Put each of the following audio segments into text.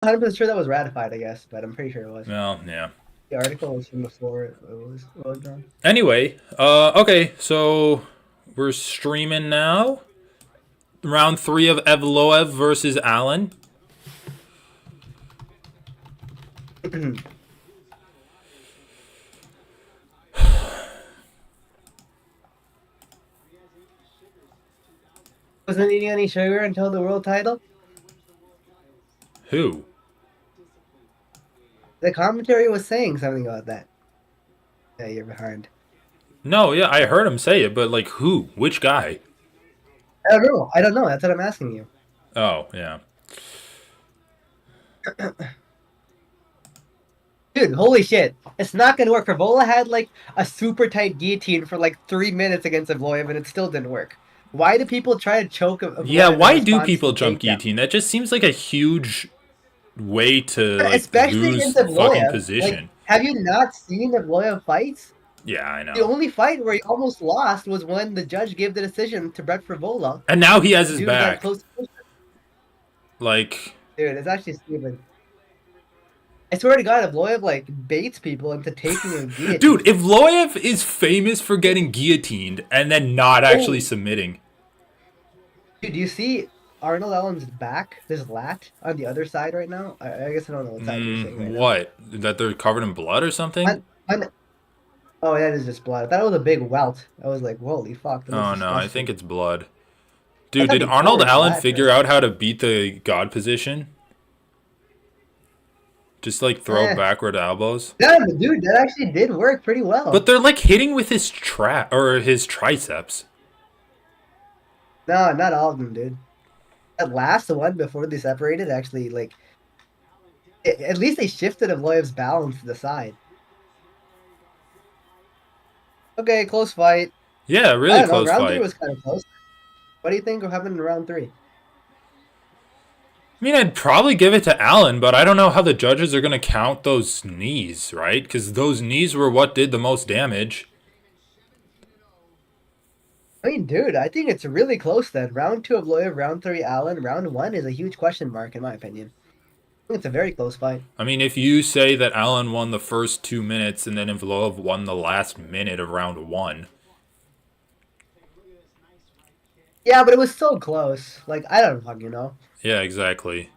100% sure that was ratified, I guess, but I'm pretty sure it was. Well, yeah. The article was from before it was done. Anyway, okay, so we're streaming now. Round 3 of Evloev versus Allen. Wasn't eating any sugar until the world title. Who? The commentary was saying something about that. Yeah, you're behind. No, yeah, I heard him say it, but like who? Which guy? I don't know. I don't know. That's what I'm asking you. Oh, yeah. Dude, holy shit. It's not gonna work. Favola had like a super tight guillotine for like 3 minutes against Evloev and it still didn't work. Why do people try to choke Yeah, Evloev in why do response to people the jump takedown? guillotine? That just seems like a huge way to like Especially lose against fucking Evloev. Like, position. have you not seen Evloev fights? Yeah, I The know. only fight where he almost lost was when the judge gave the decision to Brett Favola And now he has his due to that back. close push. Like, Dude, it's actually stupid. I swear to God, Evloev like baits people into taking a dude, guillotine. if Loev is famous for getting guillotined and then not actually Oh, submitting. dude, do you see Arnold Allen's back, this lat on the other side right now? I guess I don't know what side you're seeing right now. What? That they're covered in blood or something? On, on, oh, that is just blood. I thought it was a big welt. I was like, holy fuck, that looks Oh no, I think disgusting. it's blood. I Dude, thought did he tore Arnold his Allen lat for a figure second. out how to beat the God position? Just like throw Eh. backward elbows? Yeah, but dude, that actually did work pretty But well. they're like hitting with his trap or his triceps. No, not all of them, dude. That last one before they separated, actually, like, at least they shifted Evloev's balance to the side. Okay, close fight. Yeah, I really don't know. close Round three fight. was kind of close. What do you think will happen in round three? I mean, I'd probably give it to Allen, but I don't know how the judges are going to count those knees, right? Because those knees were what did the most damage. I mean, dude, I think it's really close then. Round two of Evloev, round three Allen, round one is a huge question mark in my opinion. I think it's a very close fight. I mean, if you say that Allen won the first 2 minutes and then Ivlov won the last minute of round one. Yeah, but it was so close. Like, I don't fucking know. Yeah, exactly.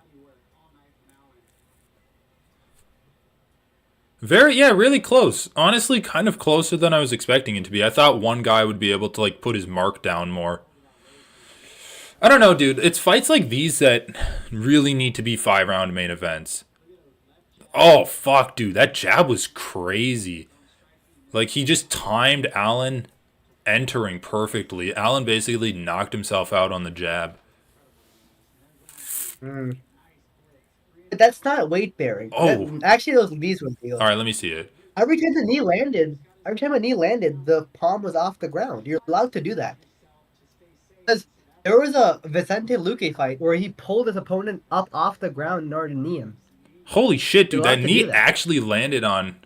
Very, yeah, really close. Honestly, kind of closer than I was expecting it to be. I thought one guy would be able to, like, put his mark down more. I don't know, dude. It's fights like these that really need to be 5 round main events. Oh, fuck, dude. That jab was crazy. Like, he just timed Allen entering perfectly. Allen basically knocked himself out on the jab. Mm. But that's not weight bearing. That Oh, actually those these were all deals. right, let me see it. Every time a knee landed, the palm was off the ground. You're allowed to do that. Because there was a Vicente Luque fight where he pulled his opponent up off the ground in order to knee him. Holy shit, You're dude. That allowed to do knee that. actually landed on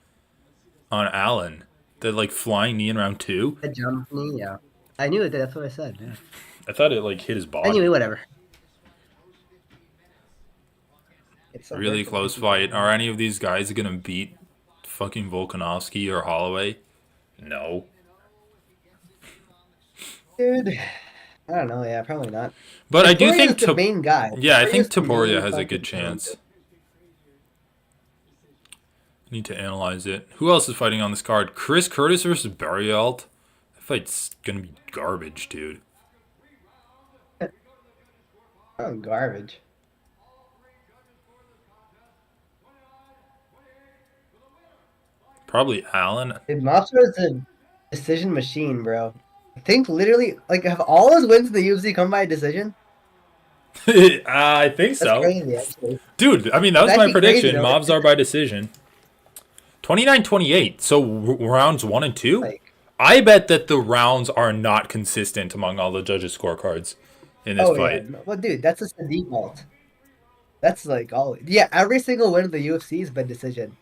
Allen. That, like, flying knee in round two. A jump knee, yeah. I knew it. That's what I said. Yeah. I thought it, like, hit his Anyway, body. whatever. It's so Really hard to close fucking get fight. it. Are any of these guys gonna beat fucking Volkanovski or Holloway? No. Dude, I don't know. Yeah, probably not. But I do Topuria think is the main guy. yeah, I Topuria think is the Taporia main has a good fucking challenger. chance. Need to analyze it. Who else is fighting on this card? Chris Curtis versus Barrialt. That fight's gonna be garbage, dude. Oh, garbage. Probably Allen. Dude, Mafia is a decision machine, bro. I think literally, like, have all his wins in the UFC come by decision? I think That's so. crazy, actually. Dude, I mean, that It's was my actually crazy, prediction. though. Mobs are by decision. 29-28. So rounds 1 and 2? Like, I bet that the rounds are not consistent among all the judges' scorecards in this oh yeah, fight. no, well, dude, that's just the default. That's like all. Yeah, every single win of the UFC has been decision.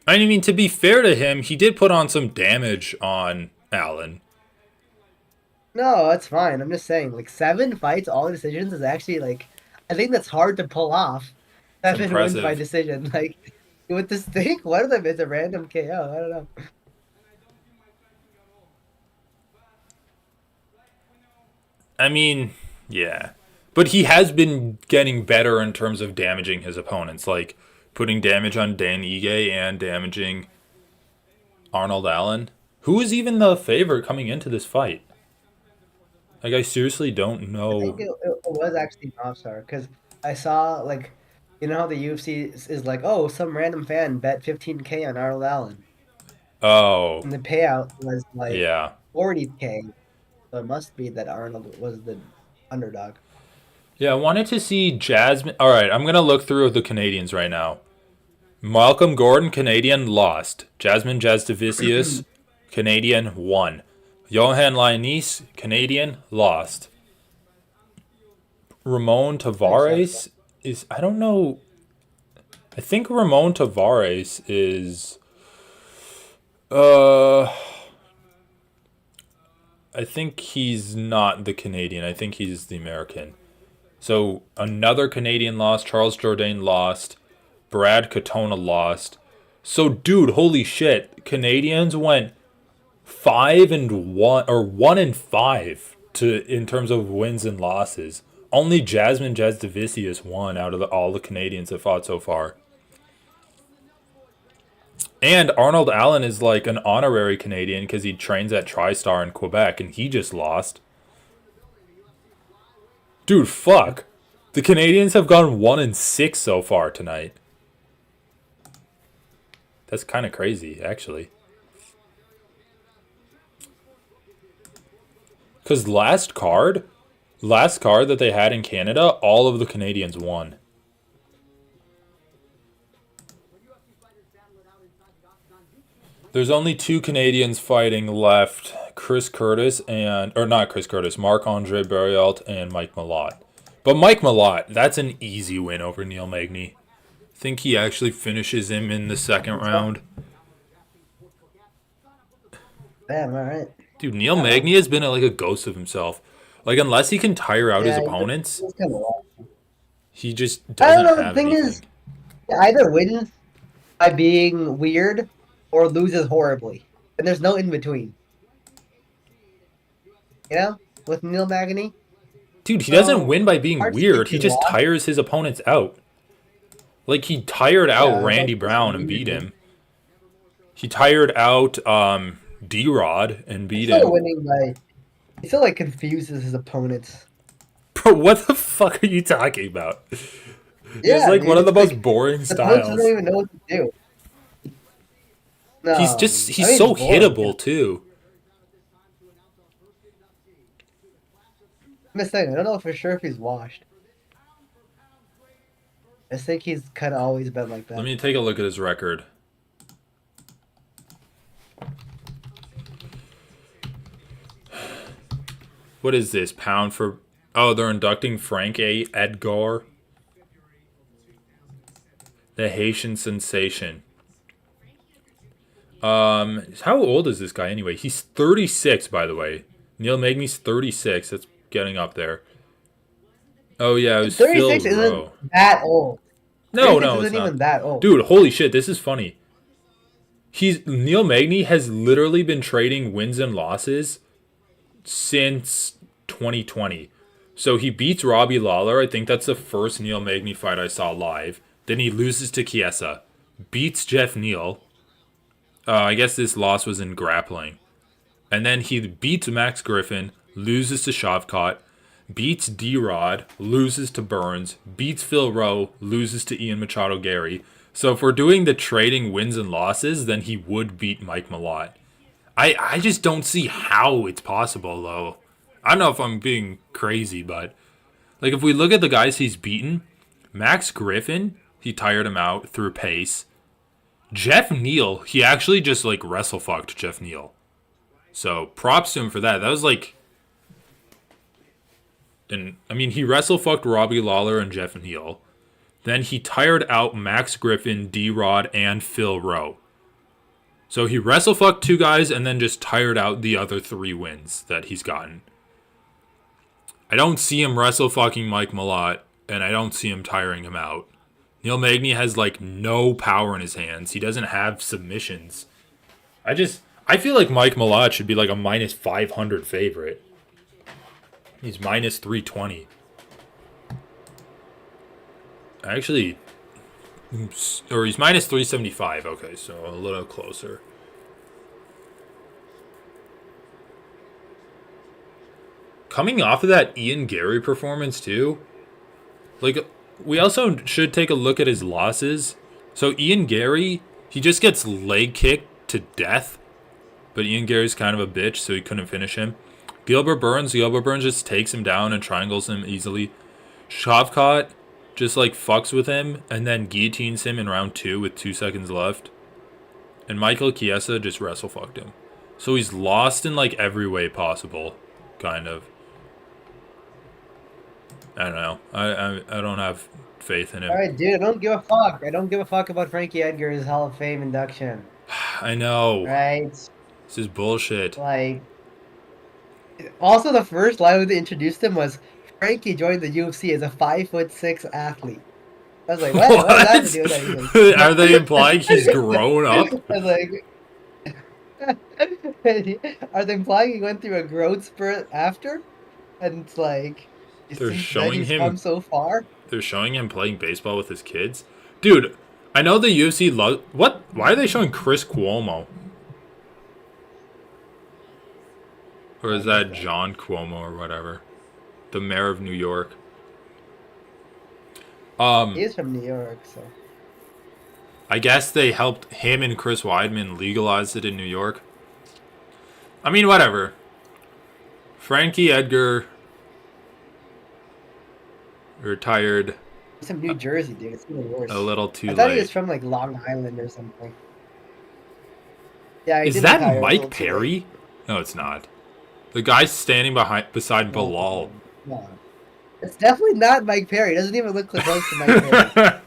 I mean, to be fair to him, he did put on some damage on Allen. No, that's fine. I'm just saying, like 7 fights, all decisions is actually like I think that's hard to pull off. It's 7 wins by impressive. decision. Like with this thing, one of them is a random KO. I don't know. I mean, yeah. But he has been getting better in terms of damaging his opponents, like putting damage on Dan Ige and damaging Arnold Allen. Who is even the favorite coming into this fight? Like, I seriously don't I think know. it was actually Mobstar because I saw like, you know how the UFC is like, oh, some random fan bet 15K on Arnold Allen, Oh, and the payout was like yeah. 40K. So it must be that Arnold was the underdog. Yeah, I wanted to see Jasmine. All right, I'm going to look through the Canadians right now. Malcolm Gordon, Canadian, lost. Jasmine Jasdavicius, Canadian, won. Johan Lyonese, Canadian, lost. Ramon Nice job, bro. Tavares is. I don't know. I think Ramon Tavares is. Uh. I think he's not the Canadian. I think he's the American. So another Canadian lost. Charles Jourdain lost. Brad Katona lost. So, dude, holy shit. Canadians went 5-1 or 1-5 to in terms of wins and losses. Only Jasmine Jasdavicius won out of all the Canadians that fought so far. And Arnold Allen is like an honorary Canadian because he trains at TriStar in Quebec and he just lost. Dude, fuck. The Canadians have gone 1-6 so far tonight. That's kind of crazy, actually. Because last card that they had in Canada, all of the Canadians won. There's only two Canadians fighting left. Chris Curtis and... Or not Chris Curtis. Marc-Andre Barriault and Mike Malott. But Mike Malott, that's an easy win over Neil Magny. I think he actually finishes him in the second round. Damn, all right. Dude, Neil I don't know. Magny has been like a ghost of himself. Like, unless he can tire out his Yeah, opponents, it's kind of wild. he just I don't doesn't know. The have thing is, anything. he either wins by being weird or loses horribly, and there's no in between. You know, with Neil Magny. Dude, he doesn't So win by being hard to say if weird. He he just lost. tires his opponents out. Like, he tired out Yeah, Randy that's just Brown and beat weird. him. He tired out D-Rod and He's beat still him. winning by. He still like confuses his opponents. Bro, what the fuck are you talking about? It's Yeah, like one dude. of the It's most like boring the opponents don't styles. even know what to do. I He's mean, it's so boring. Yeah. hittable, too. I'm just saying. I don't know for sure if he's washed. I think he's kind of always been like Let that. me take a look at his record. What is this? Pound for... Oh, they're inducting Frank A. Edgar, the Haitian sensation. How old is this guy anyway? He's 36, by the way. Neil Magny's 36. That's getting up there. Oh, yeah, it was Phil 36 isn't Rowe. that old. No, 36 no, it's isn't not. even that old. Dude, holy shit, this is funny. Neil Magny has literally been trading wins and losses since 2020. So he beats Robbie Lawler. I think that's the first Neil Magny fight I saw live. Then he loses to Chiesa. Beats Jeff Neal. I guess this loss was in grappling. And then he beats Max Griffin, loses to Shavkat, beats D-Rod, loses to Burns, beats Phil Rowe, loses to Ian Machado Gary. So if we're doing the trading wins and losses, then he would beat Mike Malott. I just don't see how it's possible, though. I don't know if I'm being crazy, but like if we look at the guys he's beaten, Max Griffin, he tired him out through pace. Jeff Neal, he actually just like wrestle fucked Jeff Neal. So props to him for that. That was like, and I mean he wrestle fucked Robbie Lawler and Jeff Neal. Then he tired out Max Griffin, D-Rod, and Phil Rowe. So he wrestle fucked two guys and then just tired out the other three wins that he's gotten. I don't see him wrestle fucking Mike Malott and I don't see him tiring him out. Neil Magny has like no power in his hands. He doesn't have submissions. I feel like Mike Malott should be like a minus 500 favorite. He's minus 320. Actually, or he's minus 375. Okay, so a little closer. Coming off of that Ian Gary performance too, like we also should take a look at his losses. So Ian Gary, he just gets leg kicked to death, but Ian Gary's kind of a bitch, so he couldn't finish him. Gilbert Burns just takes him down and triangles him easily. Shavkat just like fucks with him and then guillotines him in round 2 with 2 seconds left. And Michael Chiesa just wrestle fucked him. So he's lost in like every way possible, kind of. I don't know. I don't have faith in him. All right, dude. I don't give a fuck. I don't give a fuck about Frankie Edgar's Hall of Fame induction. I know. Right? This is bullshit. Like, also the first line when they introduced him was, Frankie joined the UFC as a 5'6" athlete. I was like, what does that have to do with anything? Are they implying he's grown up? I was like, are they implying he went through a growth spurt after? And it's like, they're showing him come so far. They're showing him playing baseball with his kids. Dude, I know the UFC loves... What? Why are they showing Chris Cuomo? Or is that John Cuomo or whatever? The mayor of New York. He is from New York, so... I guess they helped him and Chris Weidman legalize it in New York. I mean, whatever. Frankie Edgar... retired. He's from New Jersey, dude. It's even worse. A little too late. I thought he was from like Long Island or something. Yeah, is that Mike Perry? No, it's not. The guy standing beside Bilal. No. It's definitely not Mike Perry. It doesn't even look close to Mike Perry.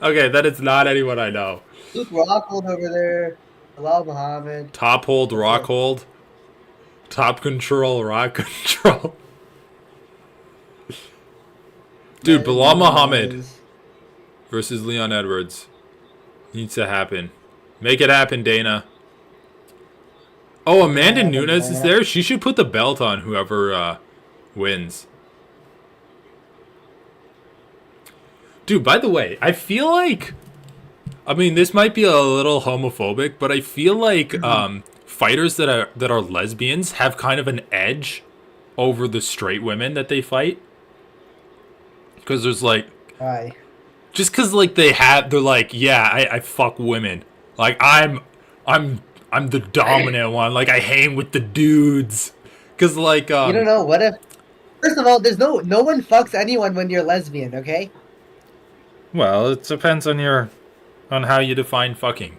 Okay, then it's not anyone I know. Luke Rockhold over there. Bilal Muhammad. Top hold, Rockhold. Top control, rock control. Dude, Bilal Muhammad versus Leon Edwards needs to happen. Make it happen, Dana. Oh, Amanda Nunes is there? She should put the belt on whoever wins. Dude, by the way, I feel like... I mean, this might be a little homophobic, but I feel like fighters that are lesbians have kind of an edge over the straight women that they fight. Because there's like... Why? Just because like they're like, yeah, I fuck women. Like, I'm the dominant one. Like, I hang with the dudes. Because, like, you don't know, what if... First of all, there's no one fucks anyone when you're lesbian, okay? Well, it depends on how you define fucking.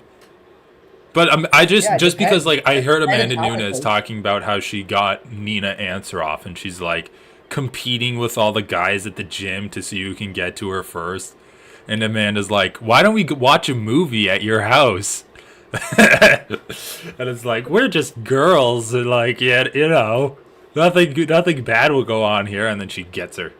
But I just because, like, I heard Amanda Nunes talking about how she got Nina Ansaroff, and she's, like, competing with all the guys at the gym to see who can get to her first. And Amanda's like, why don't we watch a movie at your house? And it's like, we're just girls, and like, yeah, you know, nothing bad will go on here. And then she gets her.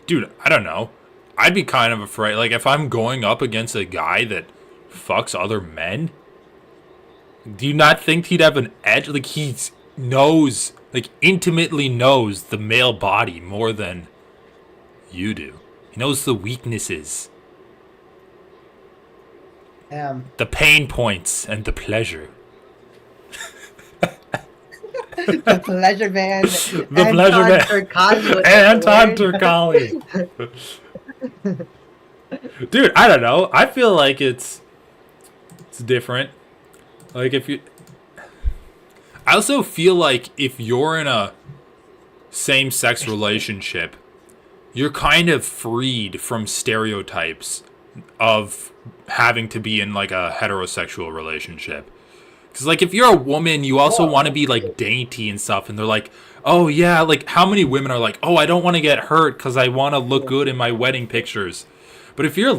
Dude, I don't know. I'd be kind of afraid. Like, if I'm going up against a guy that fucks other men, do you not think he'd have an edge? Like, he knows, like, intimately knows the male body more than you do. He knows the weaknesses. The pain points and the pleasure. The pleasure man. The pleasure man. Anton Turkali. Dude, I don't know. I feel like it's different. Like, if you... I also feel like if you're in a same-sex relationship, you're kind of freed from stereotypes of having to be in, like, a heterosexual relationship. Because, like, if you're a woman, you also want to be, like, dainty and stuff. And they're like, oh, yeah, like, how many women are like, oh, I don't want to get hurt because I want to look good in my wedding pictures. But if you're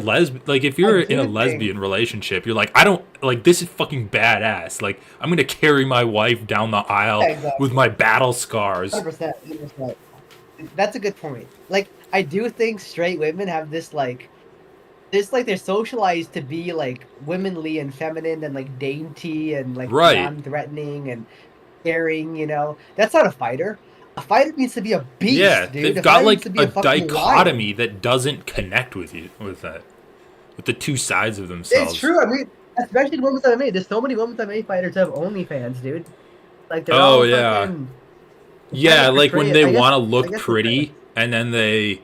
if I you're in a do think lesbian relationship, you're like, I don't like this is fucking badass. Like I'm gonna carry my wife down the yeah, aisle with exactly. my battle scars. 100%, 100%. That's a good point. Like, I do think straight women have this like this like they're socialized to be like womanly and feminine and like dainty and like Right. non-threatening and caring, you know. That's not a fighter. A fighter needs to be a Yeah, beast, dude. they've A got fighter needs like to be a a fucking lion. dichotomy that doesn't connect with you with that. With the two sides of It's themselves. true. I mean, especially in women's MMA. There's so many women's MMA fighters who have OnlyFans, dude. Like they're Oh all yeah. fucking trying to Yeah, like portray when it. they I guess want to I look guess it's pretty and then they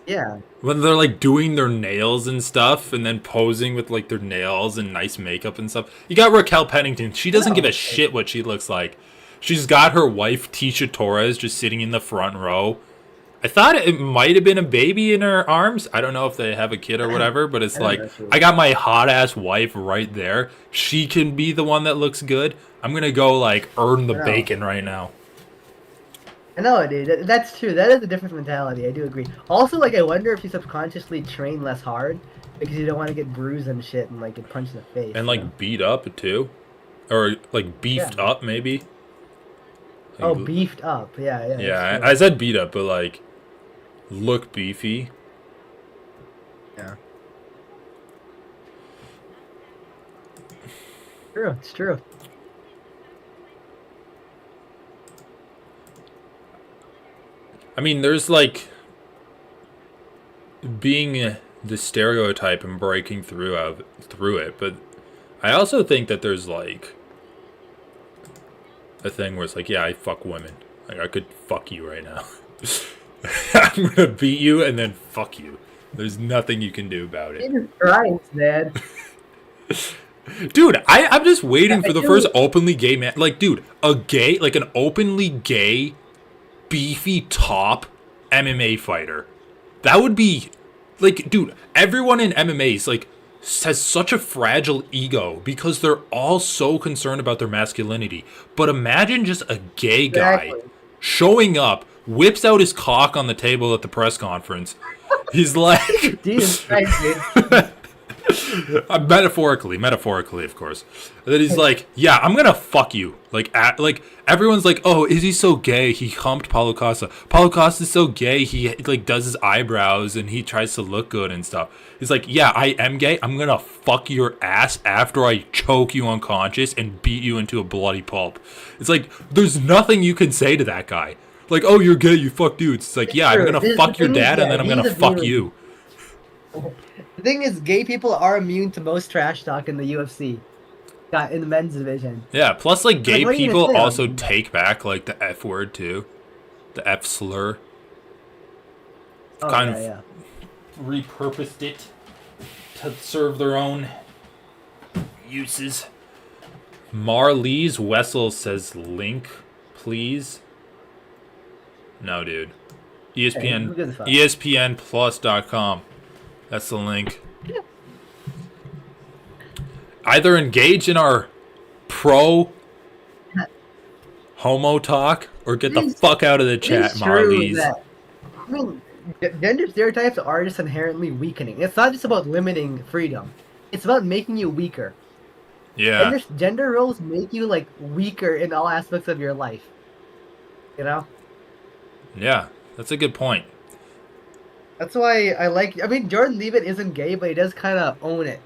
yeah. when they're like doing their nails and stuff and then posing with like their nails and nice makeup and stuff. You got Raquel Pennington. She I doesn't give a know. shit what she looks like. She's got her wife Tisha Torres just sitting in the front row. I thought it might have been a baby in her arms. I don't know if they have a kid or whatever, but it's I don't like know, I too. got my hot ass wife right there. She can be the one that looks good. I'm going to go like earn the I know. bacon right now. I know, dude. That's true. That is a different mentality. I do agree. Also, like, I wonder if you subconsciously train less hard because you don't want to get bruised and shit and like get punched in the face. And You know? like beat up too, or like Yeah. beefed up maybe. Oh, Like, beefed up. Yeah, yeah, that's yeah, true. I said beat up, but like look beefy. Yeah. True. It's true. I mean, there's like being the stereotype and breaking through it, but I also think that there's like a thing where it's like, yeah, I fuck women. Like I could fuck you right now. I'm gonna beat you and then fuck you. There's nothing you can do about it. Jesus Christ, man. Dude, I'm just waiting I for the first do. openly gay man. Like, dude, like an openly gay, beefy top MMA fighter. That would be, like, dude, everyone in MMA is, like, has such a fragile ego because they're all so concerned about their masculinity. But imagine just a gay guy Exactly. showing up, whips out his cock on the table at the press conference. He's like, Jesus Christ, dude. metaphorically, of course. And then he's like, "Yeah, I'm gonna fuck you." Like everyone's like, "Oh, is he so gay? He humped Paulo Costa. Paulo Costa's so gay. He like does his eyebrows and he tries to look good and stuff." He's like, "Yeah, I am gay. I'm gonna fuck your ass after I choke you unconscious and beat you into a bloody pulp." It's like there's nothing you can say to that guy. Like, "Oh, you're gay. You fuck dudes." It's like, It's "Yeah, I'm true. gonna The fuck your thing is, dad and yeah, then I'm gonna he's a fuck demon. you." The thing is, gay people are immune to most trash talk in the UFC. Got in the men's division. Yeah, plus like Like, gay what are you gonna people say also on that? take back like the F word too. The F slur. Oh Kind yeah, of yeah. repurposed it to serve their own uses. Marlies Wessel says link, please. No, dude. Hey, ESPN who gives a fuck? ESPNplus.com. That's the link. Either engage in our pro homo talk or get It the is, fuck out of the it chat, is true Marlies. that I mean, gender stereotypes are just inherently weakening. It's not just about limiting freedom. It's about making you weaker. Yeah. Gender roles make you like weaker in all aspects of your life. You know? Yeah. That's a good point. That's why I like. I mean, Jordan Leavitt isn't gay, but he does kind of own it.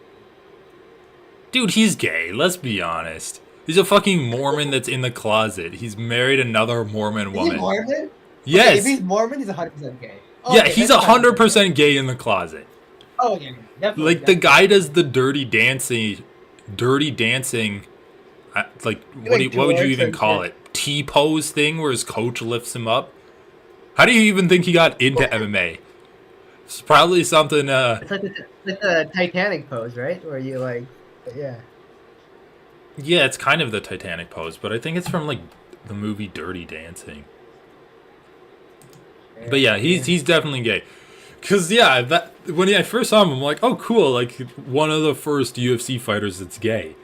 Dude, he's gay. Let's be honest. He's a fucking Mormon that's in the closet. He's married another Mormon Is he woman. Mormon? Okay, if Yes. he's Mormon, he's 100% gay. Yeah, Okay, he's then he's 100% gay. 100% gay in the closet. Oh yeah, definitely, Like the definitely. guy does the dirty dancing. Like He like what would you twerks even and call shit. it? T pose thing where his coach lifts him up. How do you even think he got into MMA? It's probably something. It's like the Titanic pose, right? Where you like, yeah. Yeah, it's kind of the Titanic pose, but I think it's from like the movie Dirty Dancing. But yeah, he's definitely gay. Cause yeah, that when I first saw him, I'm like, oh cool, like one of the first UFC fighters that's gay.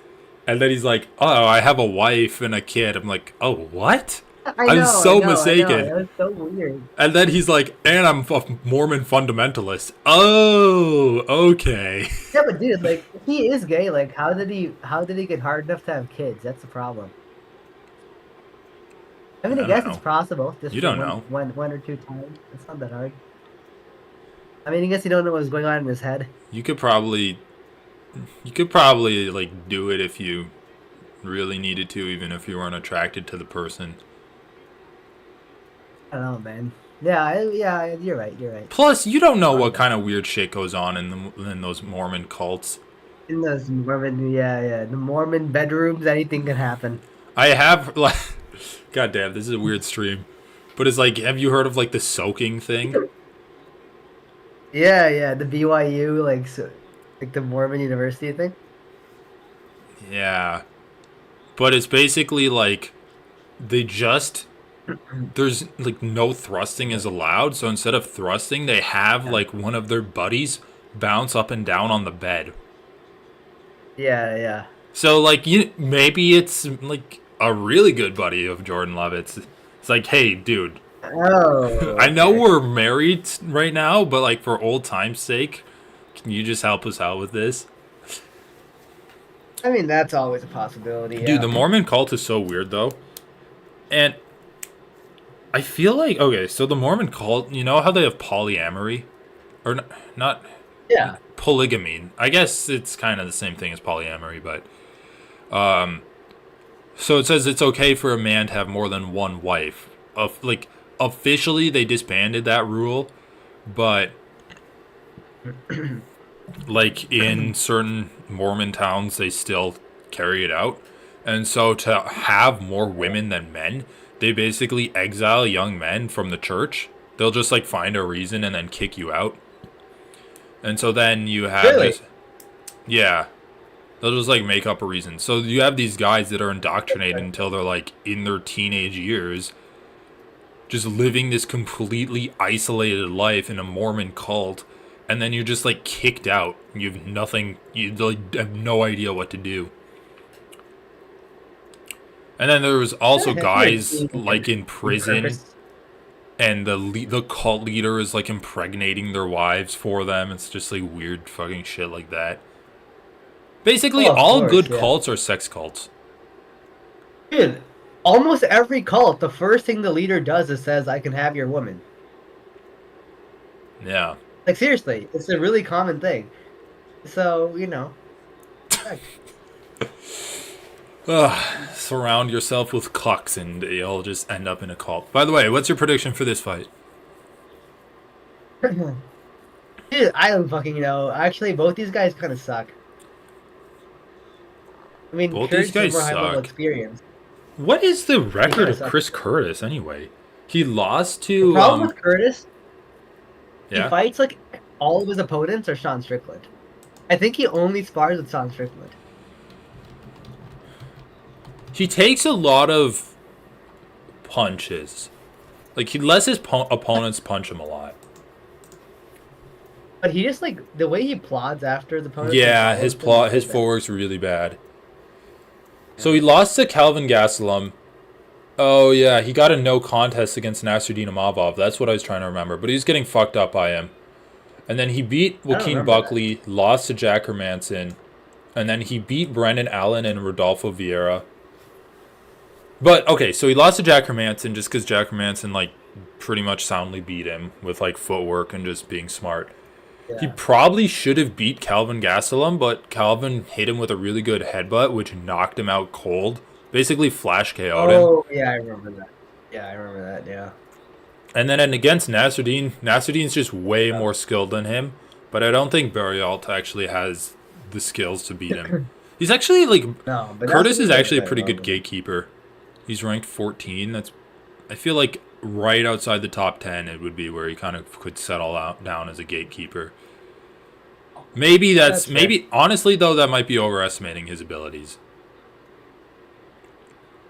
And then he's like, oh, I have a wife and a kid. I'm like, oh what? I'm I so know, I know. mistaken. It was so weird. And then he's like, and I'm a Mormon fundamentalist. Oh, okay. Yeah, but dude, like, if he is gay, like, how did he get hard enough to have kids? That's the problem. I mean, I I don't guess it's know. possible, just You for don't know. one or two times. It's not that hard. I mean, I guess you don't know what's going on in his head. You could probably, you could probably like do it if you really needed to, even if you weren't attracted to the person. I don't know, man. Yeah, yeah, you're right. You're right. Plus, you don't know Wrong what guy. kind of weird shit goes on in those Mormon cults. In those Mormon, yeah, yeah, the Mormon bedrooms, anything can happen. I have like, god damn, this is a weird stream. But it's like, have you heard of like the soaking thing? Yeah, yeah, the BYU, like, so, like the Mormon University thing. Yeah. But it's basically like they just there's like no thrusting is allowed, so instead of thrusting, they have Yeah, like one of their buddies bounce up and down on the bed. yeah, yeah. So like you maybe it's like a really good buddy of Jordan Levitt's. It's like, hey, dude, Oh, I know okay. we're married right now, but like for old time's sake, can you just help us out with this? I mean, that's always a possibility. Dude, Yeah. the Mormon cult is so weird though. And I feel like okay, so the Mormon cult, you know how they have polyamory or not Yeah. polygamy. I guess it's kind of the same thing as polyamory, but so it says it's okay for a man to have more than one wife. Of like officially they disbanded that rule, but like in certain Mormon towns they still carry it out. And so to have more women than men, they basically exile young men from the church. They'll just like find a reason and then kick you out. And so then you have Really? just yeah, they'll just like make up a reason. So you have these guys that are indoctrinated Okay. until they're like in their teenage years, just living this completely isolated life in a Mormon cult, and then you're just like kicked out. You have nothing. You like have no idea what to do. And then there was also I feel like guys being like in in prison, purpose. and the cult leader is like impregnating their wives for them. It's just like weird fucking shit like that. Basically, Oh, of all course, good yeah. cults are sex cults. Dude, almost every cult, the first thing the leader does is says, "I can have your woman." Yeah. Like seriously, it's a really common thing. So respect. Surround yourself with cucks and you'll just end up in a cult. By the way, what's your prediction for this fight? Dude, I don't fucking know. Actually, both these guys kind of suck. I mean, Both these Curtis has guys more high level suck. experience. What is the He record kind of of sucks. Chris Curtis anyway? He lost The to problem with Curtis, he yeah. fights like all of his opponents are Sean Strickland. I think he only spars with Sean Strickland. He takes a lot of punches. Like he lets his opponents punch him a lot. But he just like the way he plods after his opponents and Yeah, follows them is so his bad. footwork's really bad. Yeah. So he lost to Calvin Gastelum. Oh yeah, he got a no contest against Nasruddin Imavov. That's what I was trying to remember. But he was getting fucked up by him. And then he beat I don't Joaquin remember that. Buckley, lost to Jack Hermanson, and then he beat Brendan Allen and Rodolfo Vieira. But okay, so he lost to Jack Hermanson just because Jack Hermanson like pretty much soundly beat him with like footwork and just being smart. He Yeah. probably should have beat Calvin Gastelum, but Calvin hit him with a really good headbutt, which knocked him out cold. Basically, flash KO'd him. Oh yeah, I remember that. Yeah, I remember that. Yeah. And then and against Nasruddin's just way Yeah. more skilled than him. But I don't think Barrialt actually has the skills to beat him. He's actually like No, but that's what Curtis he is does actually a quite pretty well. good gatekeeper. He's ranked 14. That's I feel like right outside the top 10 it would be where he kind of could settle out down as a gatekeeper. That's fair. Maybe honestly though that might be overestimating his abilities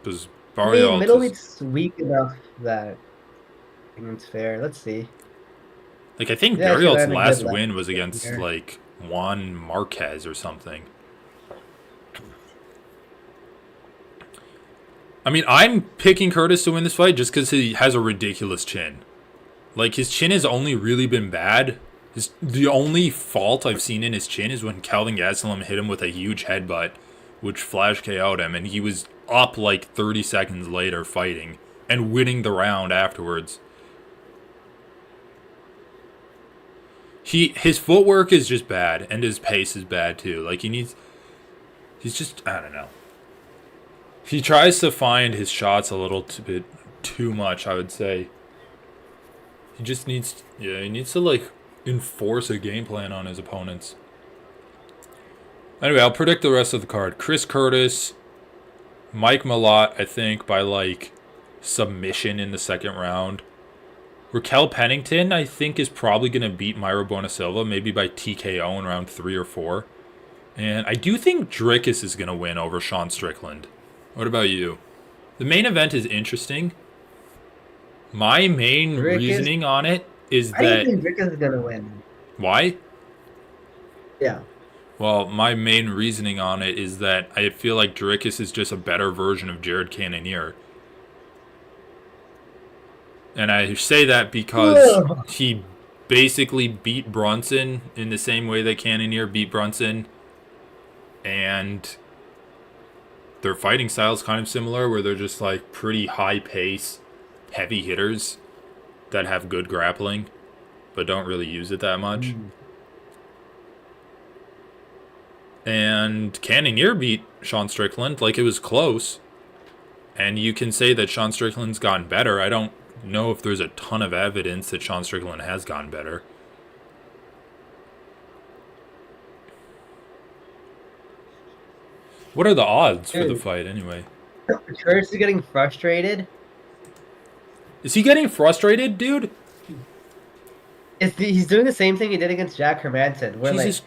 because I mean, Barrialt is middleweight's weak enough that I think it's fair. Let's see. like I think He's actually Barrialt's landing good last left win was against here. like Juan Marquez or something. I mean, I'm picking Curtis to win this fight just because he has a ridiculous chin. Like, his chin has only really been bad. The only fault I've seen in his chin is when Calvin Gastelum hit him with a huge headbutt, which flash KO'd him, and he was up like 30 seconds later fighting and winning the round afterwards. His footwork is just bad, and his pace is bad too. Like, he's just, I don't know. He tries to find his shots a little bit too much, I would say. He just needs, he needs to, like, enforce a game plan on his opponents. Anyway, I'll predict the rest of the card. Chris Curtis, Mike Malott, I think, by, like, submission in the second round. Raquel Pennington, I think, is probably going to beat Mayra Bona Silva, maybe by TKO in round 3 or 4. And I do think Dricus is going to win over Sean Strickland. What about you? The main event is interesting. My main reasoning on it is that... I think Dricus is going to win. Why? Yeah. Well, my main reasoning on it is that I feel like Dricus is just a better version of Jared Cannonier. And I say that because he basically beat Brunson in the same way that Cannonier beat Brunson. And their fighting style is kind of similar, where they're just like pretty high pace, heavy hitters that have good grappling, but don't really use it that much. And Cannonier beat Sean Strickland, like, it was close. And you can say that Sean Strickland's gotten better. I don't know if there's a ton of evidence that Sean Strickland has gotten better. What are the odds for the fight, anyway? Curtis is getting frustrated. Is he getting frustrated, dude? He's doing the same thing he did against Jack Hermanson, where Jesus.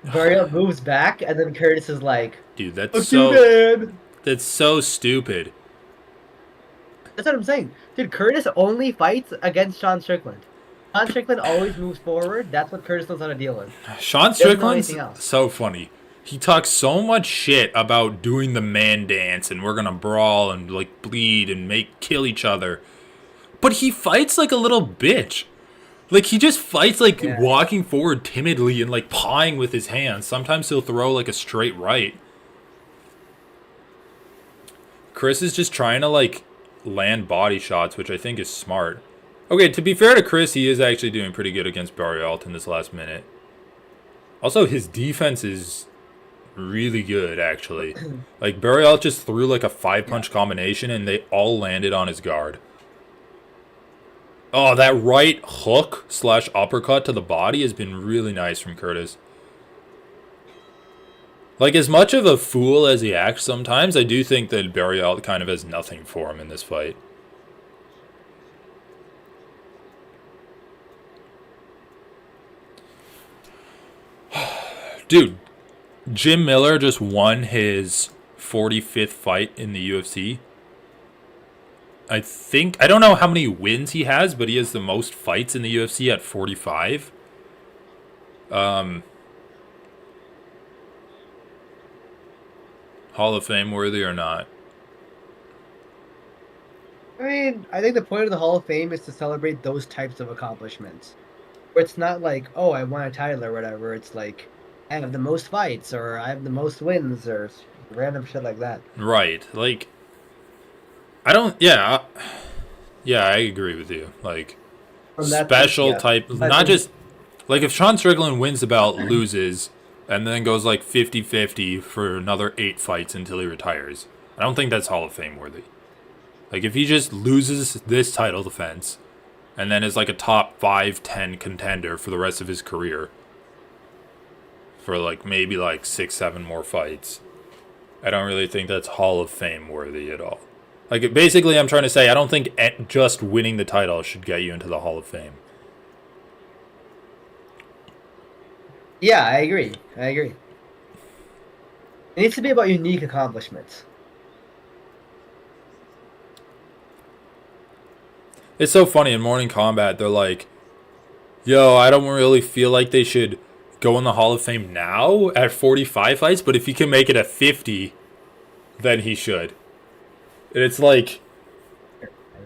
like Barrios moves back, and then Curtis is like, Dude, that's "I'm so too bad." that's so stupid. That's what I'm saying. Dude, Curtis only fights against Sean Strickland. Sean Strickland always moves forward. That's what Curtis knows how to deal with. Sean Strickland's so funny. He talks so much shit about doing the man dance and we're gonna brawl and like bleed and kill each other. But he fights like a little bitch. Like, he just fights like walking forward timidly and like pawing with his hands. Sometimes he'll throw like a straight right. Chris is just trying to like land body shots, which I think is smart. Okay, to be fair to Chris, he is actually doing pretty good against Barrialt in this last minute. Also, his defense is really good, actually. Like, Barrialt just threw like a 5-punch combination and they all landed on his guard. Oh, that right hook / uppercut to the body has been really nice from Curtis. Like, as much of a fool as he acts sometimes, I do think that Barrialt kind of has nothing for him in this fight. Dude, Jim Miller just won his 45th fight in the UFC. I don't know how many wins he has, but he has the most fights in the UFC at 45. Hall of Fame worthy or not? I mean, I think the point of the Hall of Fame is to celebrate those types of accomplishments. Where it's not like, oh, I won a title or whatever. It's like, I have the most fights, or I have the most wins, or random shit like that. Right. Like, I don't... Yeah, I agree with you. Like, special type... Not just... Like, if Sean Strickland wins the belt, loses, and then goes like 50-50 for another 8 fights until he retires, I don't think that's Hall of Fame worthy. Like, if he just loses this title defense, and then is like a top 5-10 contender for the rest of his career, for like maybe like 6-7 more fights, I don't really think that's Hall of Fame worthy at all. Like, basically, I'm trying to say, I don't think just winning the title should get you into the Hall of Fame. Yeah, I agree. It needs to be about unique accomplishments. It's so funny, in Morning Combat, they're like, yo, I don't really feel like they should go in the Hall of Fame now at 45 fights, but if he can make it at 50, then he should. And it's like,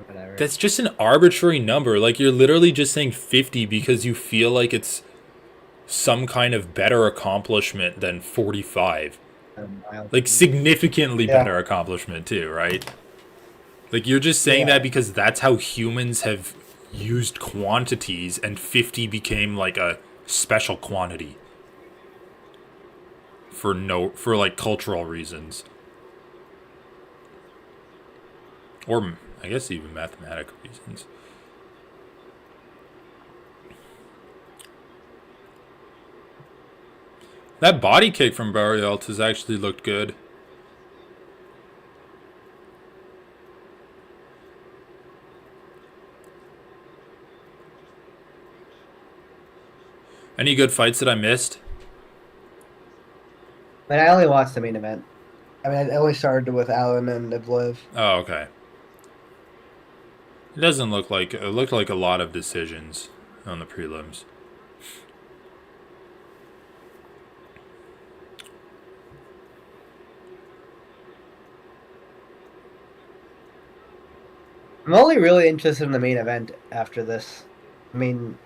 Whatever. that's just an arbitrary number. Like, you're literally just saying 50 because you feel like it's some kind of better accomplishment than 45. Like, significantly Yeah. better accomplishment, too, right? Like, you're just saying that Yeah. because that's how humans have used quantities, and 50 became like a special quantity for like cultural reasons, or I guess even mathematical reasons. That body kick from Barrialt has actually looked good. Any good fights that I missed? But I only watched the main event. I mean, I only started with Allen and Iblev. Oh, okay. It doesn't look like it looked like a lot of decisions on the prelims. I'm only really interested in the main event after this. I mean,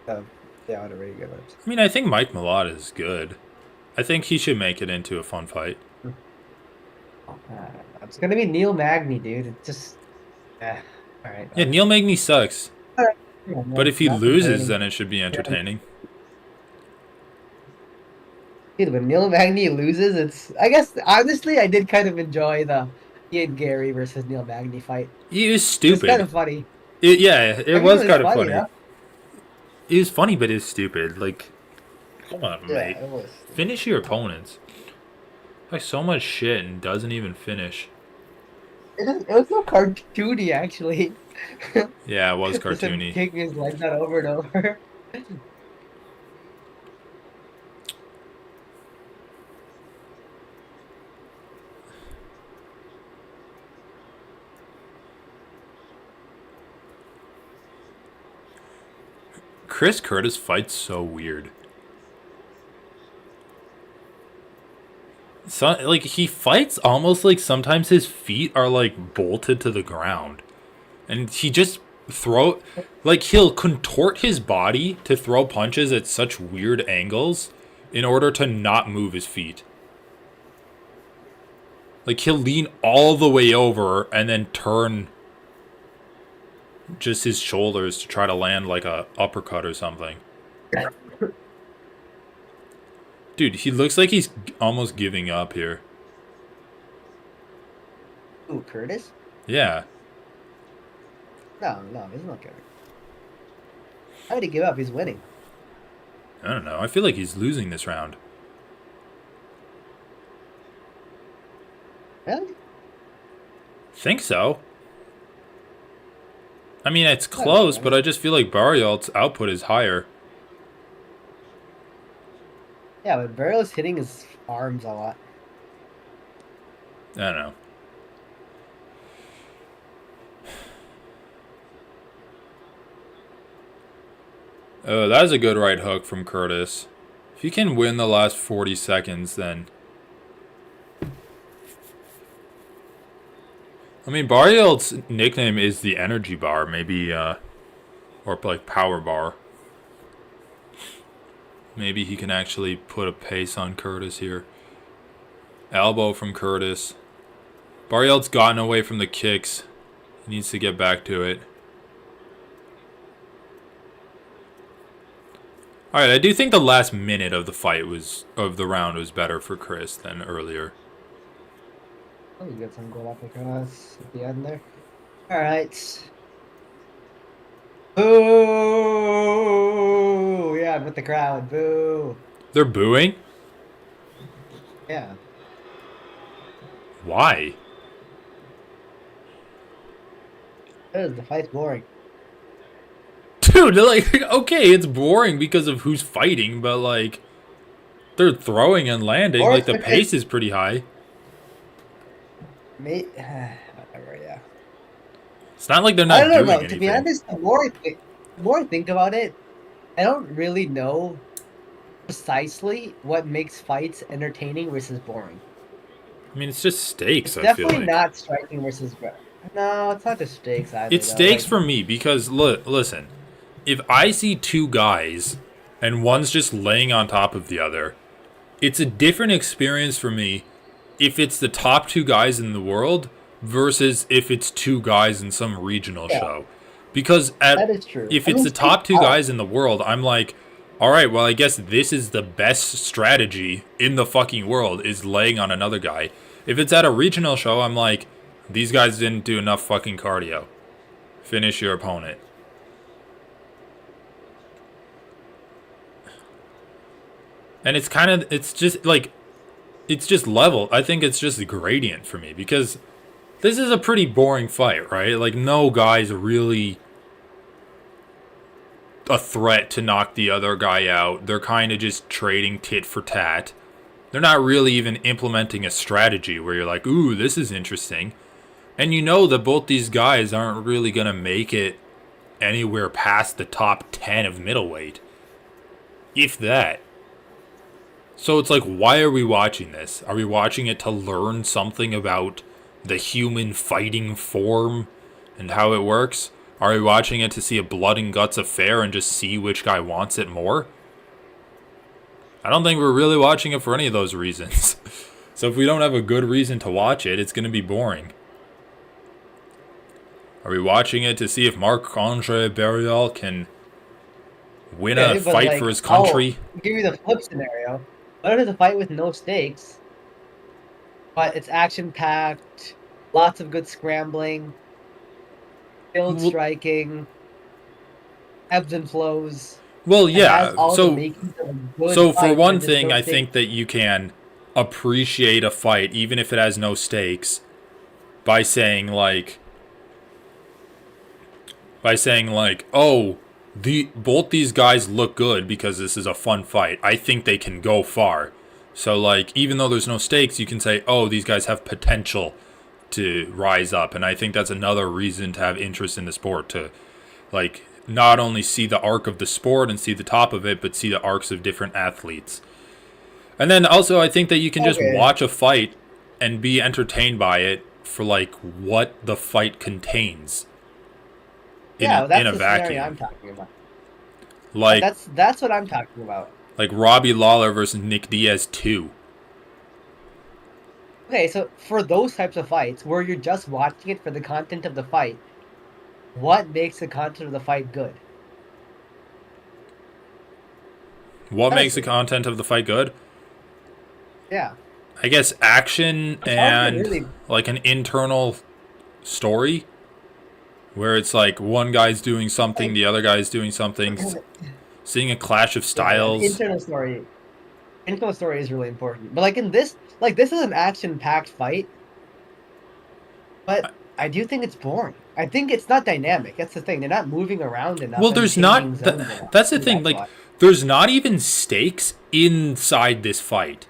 uh, yeah, whatever you give it. I mean, I think Mike Malott is good. I think he should make it into a fun fight. It's gonna be Neil Magny, dude. It's just, all right. Yeah, Neil Magny sucks. All right. Yeah, But no, if he not loses, complaining. then it should be Yeah. entertaining. Dude, when Neil Magny loses, it's. I guess honestly, I did kind of enjoy the Ian Gary versus Neil Magny fight. He is It was kind stupid. of funny. Yeah, I it mean, it was was kind of funny, funny. huh? It was funny, but it's stupid. Like, come on, mate. Yeah, it was. Finish your opponents. Like, so much shit and doesn't even finish. It was so cartoony, actually. Yeah, it was Just him cartoony. kicking his legs out over and over. Chris Curtis fights so weird. So, like, he fights almost like sometimes his feet are like bolted to the ground. And he just throw like he'll contort his body to throw punches at such weird angles in order to not move his feet. Like, he'll lean all the way over and then turn just his shoulders to try to land like a uppercut or something. Dude, he looks like he's almost giving up here. Ooh, Curtis? Yeah. No, no, he's not giving. How did he give up? He's winning. I don't know. I feel like he's losing this round. Really? Think so. I mean, it's I don't know, close, but I just feel like Barrialt's output is higher. Yeah, but Barrow's hitting his arms a lot. I don't know. Oh, that was a good right hook from Curtis. If he can win the last 40 seconds, then... I mean, Barrialt's nickname is the Energy Bar, maybe, or like Power Bar. Maybe he can actually put a pace on Curtis here. Elbow from Curtis. Barrialt's gotten away from the kicks. He needs to get back to it. Alright, I do think the last minute of the round was better for Chris than earlier. Oh, you got some goal uppercuts at the end there. All right. Boo! Yeah, with the crowd. Boo! They're booing? Yeah. Why? The fight's boring. Dude, like, okay, it's boring because of who's fighting, but like, they're throwing and landing. Or Like, the pace is pretty high. whatever, yeah. It's not like they're I not don't doing know. To anything. be honest, the more I think about it, I don't really know precisely what makes fights entertaining versus boring. I mean, it's just stakes, It's I feel definitely like. not striking versus ground. No, it's not just stakes either It's though. stakes Like for me because, listen, if I see two guys and one's just laying on top of the other, it's a different experience for me if it's the top two guys in the world versus if it's two guys in some regional yeah, show. Because that is true. if I it's mean, the stakes top two help. guys in the world, I'm like, all right, well, I guess this is the best strategy in the fucking world is laying on another guy. If it's at a regional show, I'm like, these guys didn't do enough fucking cardio. Finish your opponent. And it's just like, it's just level. I think it's just a gradient for me because this is a pretty boring fight, right? Like, no guy's really a threat to knock the other guy out. They're kind of just trading tit for tat. They're not really even implementing a strategy where you're like, ooh, this is interesting. And you know that both these guys aren't really going to make it anywhere past the top 10 of middleweight. If that. So it's like, why are we watching this? Are we watching it to learn something about the human fighting form and how it works? Are we watching it to see a blood and guts affair and just see which guy wants it more? I don't think we're really watching it for any of those reasons. So if we don't have a good reason to watch it, it's going to be boring. Are we watching it to see if Marc-Andre Barrial can win a Okay, but fight like, for his I'll country? give you the flip scenario. What if it's a fight with no stakes, but it's action packed, lots of good scrambling, skilled Well, striking, ebbs and flows. well, It has yeah. all the So makings of a good So for fight one when there's thing, no I stakes. think that you can appreciate a fight even if it has no stakes by saying like, oh, both these guys look good because this is a fun fight. I think they can go far. So like, even though there's no stakes, you can say, oh, these guys have potential to rise up, and I think that's another reason to have interest in the sport, to like not only see the arc of the sport and see the top of it, but see the arcs of different athletes. And then also, I think that you can just Okay, watch a fight and be entertained by it for like what the fight contains yeah, in that's a the scenario I'm vacuum. talking about. Like That's what I'm talking about. Robbie Lawler versus Nick Diaz 2. Okay, so for those types of fights where you're just watching it for the content of the fight, what makes the content of the fight good? What makes the Honestly, content of the fight good? yeah. I guess action I'm talking and really. like an internal story where it's like one guy's doing something, Like, the other guy's doing something, seeing a clash of yeah, the styles. internal story. Internal story is really important. But like in this, like this is an action-packed fight, but I do think it's boring. I think it's not dynamic. That's the thing. They're not moving around enough Well, and there's changing not. zones enough. That's the Maybe thing. that's Like, why. there's not even stakes inside this fight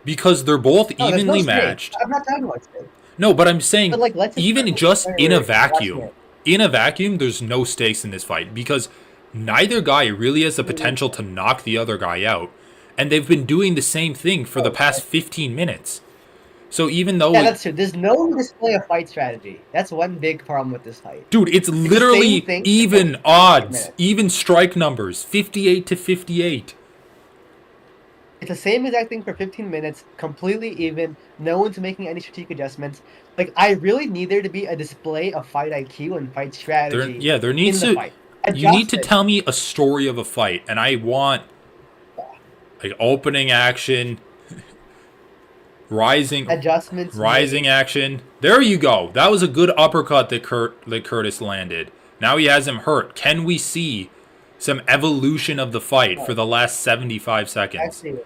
because they're both No, there's no evenly stakes. matched. I'm not talking about stakes. No, but I'm saying But like, let's just even pretend just in a we're watching vacuum, it. there's no stakes in this fight because neither guy really has the potential to knock the other guy out, and they've been doing the same thing for the Oh, past 15 minutes. So even though yeah, that's true. There's no display of fight strategy. That's one big problem with this fight. dude, it's It's the same literally thing for even 15 odds, minutes. even strike numbers, 58 to 58. It's the same exact thing for 15 minutes, completely even. No one's making any strategic adjustments. Like, I really need there to be a display of fight IQ and fight strategy There in needs the to. fight. You need to Adjustments. tell me a story of a fight, and I want like opening action, rising, Adjustments rising made. action. There you go. That was a good uppercut that Curtis landed. Now he has him hurt. Can we see some evolution of the fight for Oh, the last 75 seconds? actually,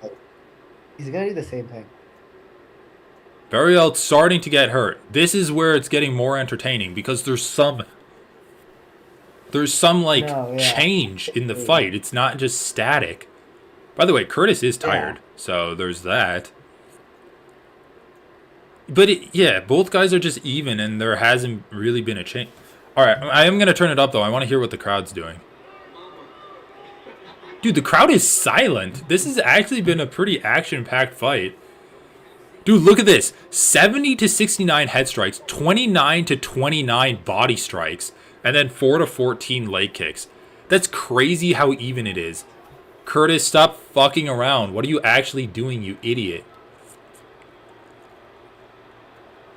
he's gonna do the same thing. Barriel's starting to get hurt. This is where it's getting more entertaining because there's some like No, yeah. change in the fight. It's not just static. By the way, Curtis is Yeah. tired, so there's that. But yeah, both guys are just even, and there hasn't really been a change. All right, I am gonna turn it up though. I want to hear what the crowd's doing. Dude, the crowd is silent. This has actually been a pretty action-packed fight. Dude, look at this. 70 to 69 head strikes, 29 to 29 body strikes, and then 4 to 14 leg kicks. That's crazy how even it is. Curtis, stop fucking around. What are you actually doing, you idiot?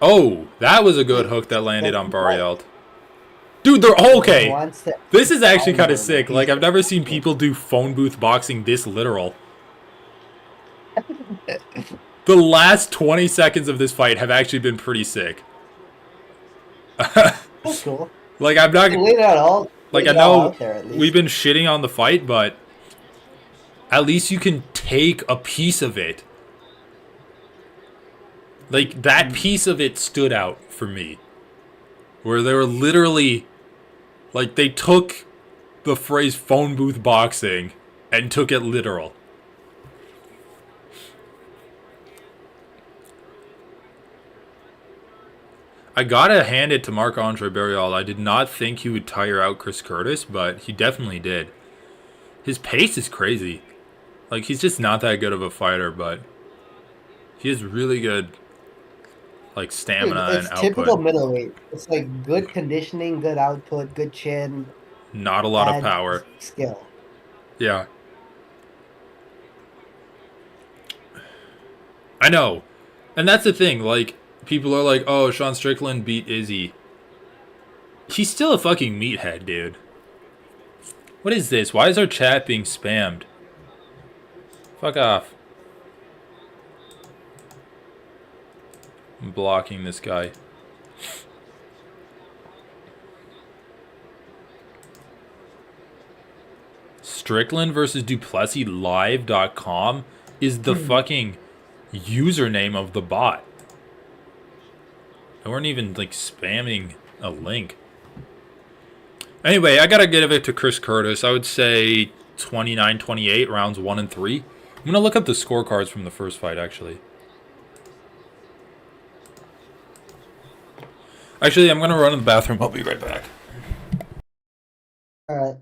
Oh, that was a good hook that landed That's on what Barrialt. Dude, they're he just okay. wants to This is actually kind pound of him. sick. Like, I've never seen people do phone booth boxing this literal. The last 20 seconds of this fight have actually been pretty sick. That's cool. Like, I'm not. He laid it out all Like, laid I it all know out there at we've least. been shitting on the fight, but at least you can take a piece of it. Like, that piece of it stood out for me. Where they were literally. Like, they took the phrase phone booth boxing and took it literal. I gotta hand it to Marc-Andre Barrial. I did not think he would tire out Chris Curtis, but he definitely did. His pace is crazy. Like, he's just not that good of a fighter, but he has really good, like, Dude, stamina and it's typical output. middleweight. It's like good conditioning, good output, good chin, Not a lot of bad power. skill. Yeah, I know. And that's the thing. Like, people are like, oh, Sean Strickland beat Izzy. He's still a fucking meathead, dude. What is this? Why is our chat being spammed? Fuck off. I'm blocking this guy. Strickland versus Du Plessis Live.com is the fucking username of the bot. They weren't even like spamming a link. Anyway, I gotta give it to Chris Curtis. I would say 29-28, rounds 1 and 3. I'm gonna look up the scorecards from the first fight, actually. Actually, I'm gonna run to the bathroom. I'll be right back. All right.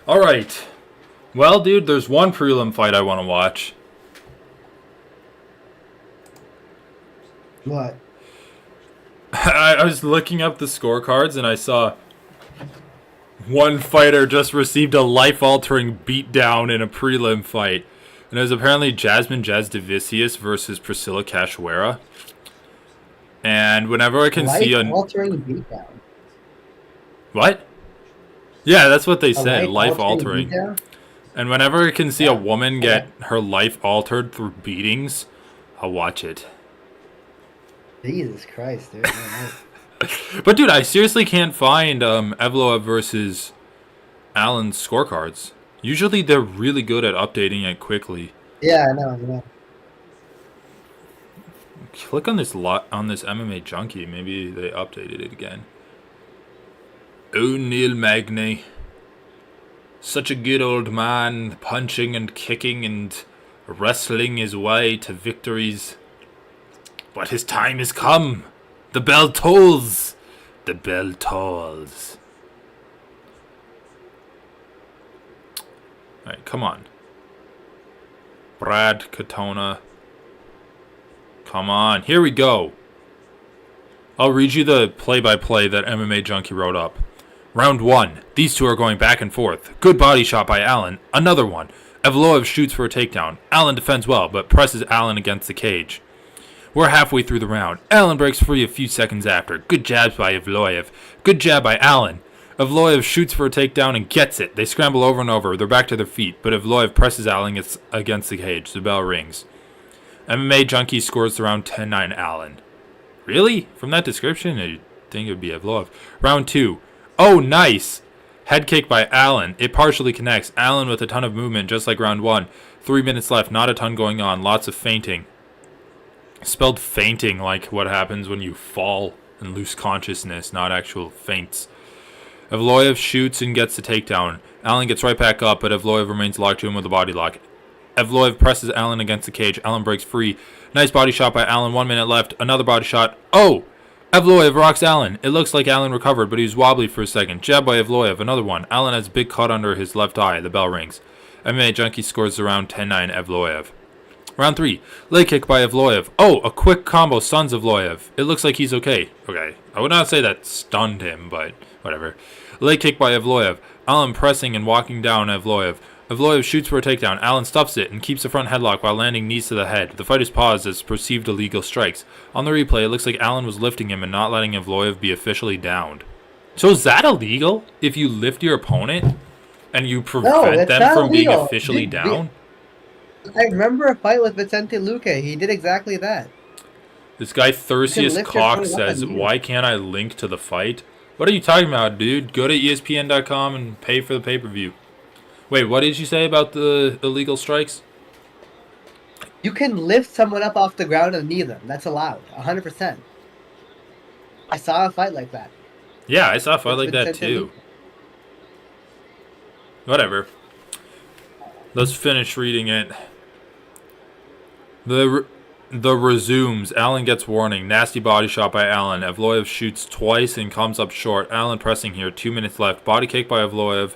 All right. Well, dude, there's one prelim fight I want to watch. What? I was looking up the scorecards and I saw one fighter just received a life-altering beatdown in a prelim fight. And it was apparently Jasmine Jasdavicius versus Priscilla Cachoeira. And whenever I can see a... Life-altering beatdown? What? Yeah, that's what they A said, life-altering life-altering. beatdown? And whenever I can see a woman get her life altered through beatings, I'll watch it. Jesus Christ, dude. But dude, I seriously can't find Evloev versus Allen's scorecards. Usually they're really good at updating it quickly. Yeah, I know. Click on this on this MMA Junkie. Maybe they updated it again. Oh, Neil Magny. Such a good old man, punching and kicking and wrestling his way to victories. But his time has come. The bell tolls. The bell tolls. Alright, come on. Brad Katona. Come on, here we go. I'll read you the play-by-play that MMA Junkie wrote up. Round 1. These two are going back and forth. Good body shot by Allen. Another one. Evloev shoots for a takedown. Allen defends well, but presses Allen against the cage. We're halfway through the round. Allen breaks free a few seconds after. Good jabs by Evloev. Good jab by Allen. Evloev shoots for a takedown and gets it. They scramble over and over. They're back to their feet, but Evloev presses Allen against the cage. The bell rings. MMA Junkie scores the round 10-9 Allen. Really? From that description, I think it would be Evloev. Round 2. Oh, nice! Head kick by Allen. It partially connects. Allen with a ton of movement, just like round 1. 3 minutes left. Not a ton going on. Lots of feinting. Spelled fainting like what happens when you fall and lose consciousness, not actual feints. Evloev shoots and gets the takedown. Allen gets right back up, but Evloev remains locked to him with a body lock. Evloev presses Allen against the cage. Allen breaks free. Nice body shot by Allen. 1 minute left. Another body shot. Oh! Evloev rocks Allen. It looks like Allen recovered, but he was wobbly for a second. Jab by Evloev. Another one. Allen has a big cut under his left eye. The bell rings. MMA Junkie scores the round 10-9 Evloev. Round 3. Leg kick by Evloev. Oh, a quick combo stuns Evloev. It looks like he's okay. Okay. I would not say that stunned him, but whatever. Leg kick by Evloev. Allen pressing and walking down Evloev. Evloev shoots for a takedown. Allen stuffs it and keeps the front headlock while landing knees to the head. The fight is paused as perceived illegal strikes. On the replay, it looks like Allen was lifting him and not letting Evloev be officially downed. So is that illegal if you lift your opponent and you No, prevent it's them not from being illegal. officially down? I remember a fight with Vicente Luque. He did exactly that. This guy You can Thursius lift your Cox opponent up says, and knee why can't I link to the fight? What are you talking about, dude? Go to ESPN.com and pay for the pay-per-view. Wait, what did you say about the illegal strikes? You can lift someone up off the ground and knee them. That's allowed. 100%. I saw a fight like that. Yeah, I saw a fight With like that Vicente too. Luque. Whatever. Let's finish reading it. The resumes. Allen gets warning. Nasty body shot by Allen. Evloev shoots twice and comes up short. Allen pressing here. 2 minutes left. Body kick by Evloev.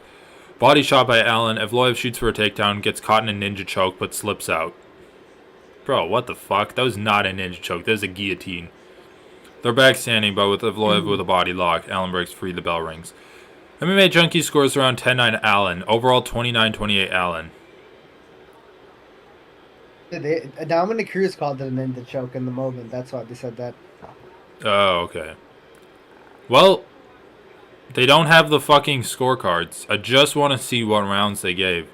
Body shot by Allen. Evloev shoots for a takedown. Gets caught in a ninja choke but slips out. Bro, what the fuck? That was not a ninja choke. That was a guillotine. They're back standing, but with Evloev with a body lock. Allen breaks free. The bell rings. MMA Junkie scores around 10-9 Allen. Overall 29-28 Allen. Dominic Cruz called it an ninja choke in the moment. That's why they said that. Oh, okay. Well, they don't have the fucking scorecards. I just want to see what rounds they gave.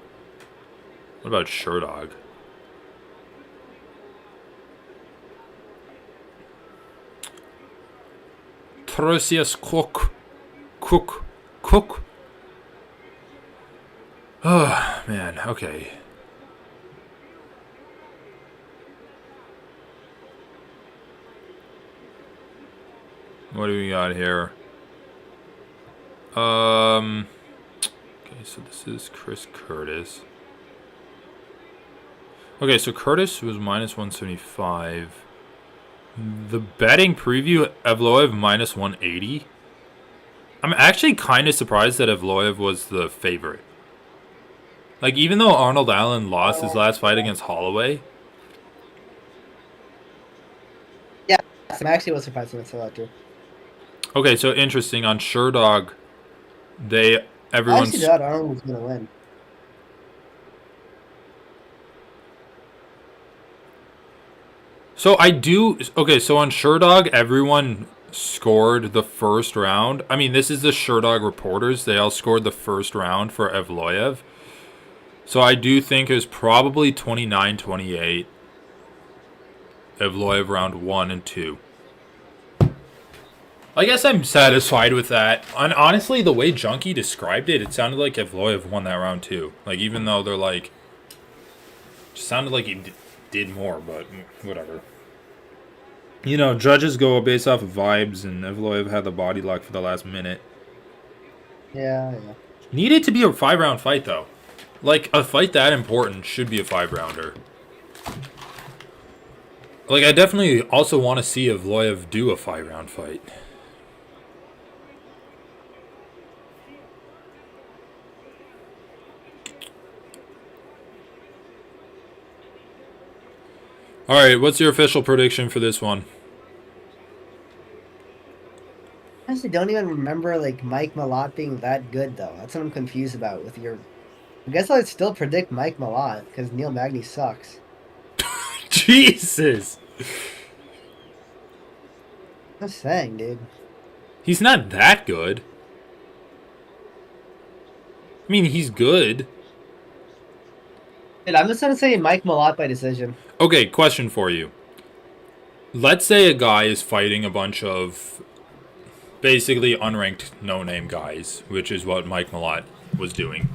What about Sherdog? Trusius Cook. Oh, man. Okay. What do we got here? Okay, so this is Chris Curtis. Okay, so Curtis was minus 175. The betting preview, Evloev minus 180. I'm actually kind of surprised that Evloev was the favorite. Like, even though Arnold Allen lost his last fight against Holloway. Yeah, I actually was surprised when I saw that too. Okay, so interesting. On Sherdog, I actually thought Arnold was going to win. So I do. Okay, so on Sherdog, everyone scored the first round. I mean, this is the Sherdog reporters. They all scored the first round for Evloev. So I do think it was probably 29-28. Evloev round 1 and 2. I guess I'm satisfied with that. And honestly, the way Junkie described it, it sounded like Evloev won that round too. Like, even though they're like... It sounded like he did more, but whatever. You know, judges go based off of vibes, and Evloev had the body lock for the last minute. Yeah. Needed to be a 5-round fight, though. Like, a fight that important should be a 5-rounder. Like, I definitely also want to see Evloev do a 5-round fight. Alright, what's your official prediction for this one? I honestly don't even remember like Mike Malott being that good though. That's what I'm confused about with your. I guess I'd still predict Mike Malott because Neil Magny sucks. Jesus! I'm just saying, dude. He's not that good. I mean, he's good. Dude, I'm just gonna say Mike Malott by decision. Okay, question for you. Let's say a guy is fighting a bunch of basically unranked no-name guys, which is what Mike Malott was doing.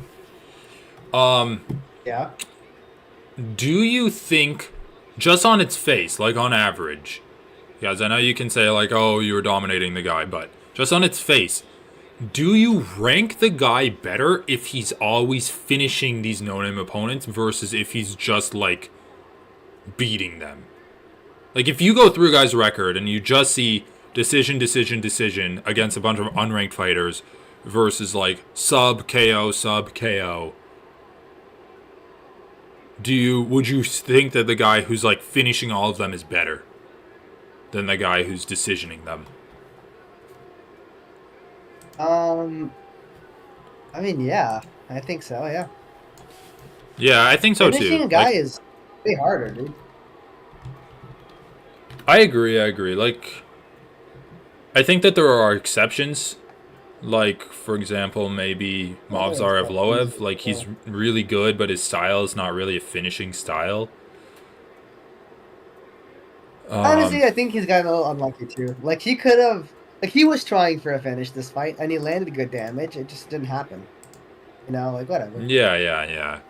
Yeah. Do you think, just on its face, like on average, guys, I know you can say like, oh, you were dominating the guy, but just on its face, do you rank the guy better if he's always finishing these no-name opponents versus if he's just like beating them? Like, if you go through a guy's record and you just see decision against a bunch of unranked fighters versus like sub KO, would you think that the guy who's like finishing all of them is better than the guy who's decisioning them? I mean, yeah, I think so. Yeah. Yeah, I think so Finishing too. a guy Like, is way harder, dude. I agree. I agree. Like, I think that there are exceptions. Like, for example, maybe Well, there are Movsar exceptions Evloev. for Like, he's sure. really good, but his style is not really a finishing style. Um, Honestly, I think he's gotten a little unlucky too. Like he could have, like he was trying for a finish this fight, and he landed good damage. It just didn't happen. You know, like whatever. yeah, yeah, yeah.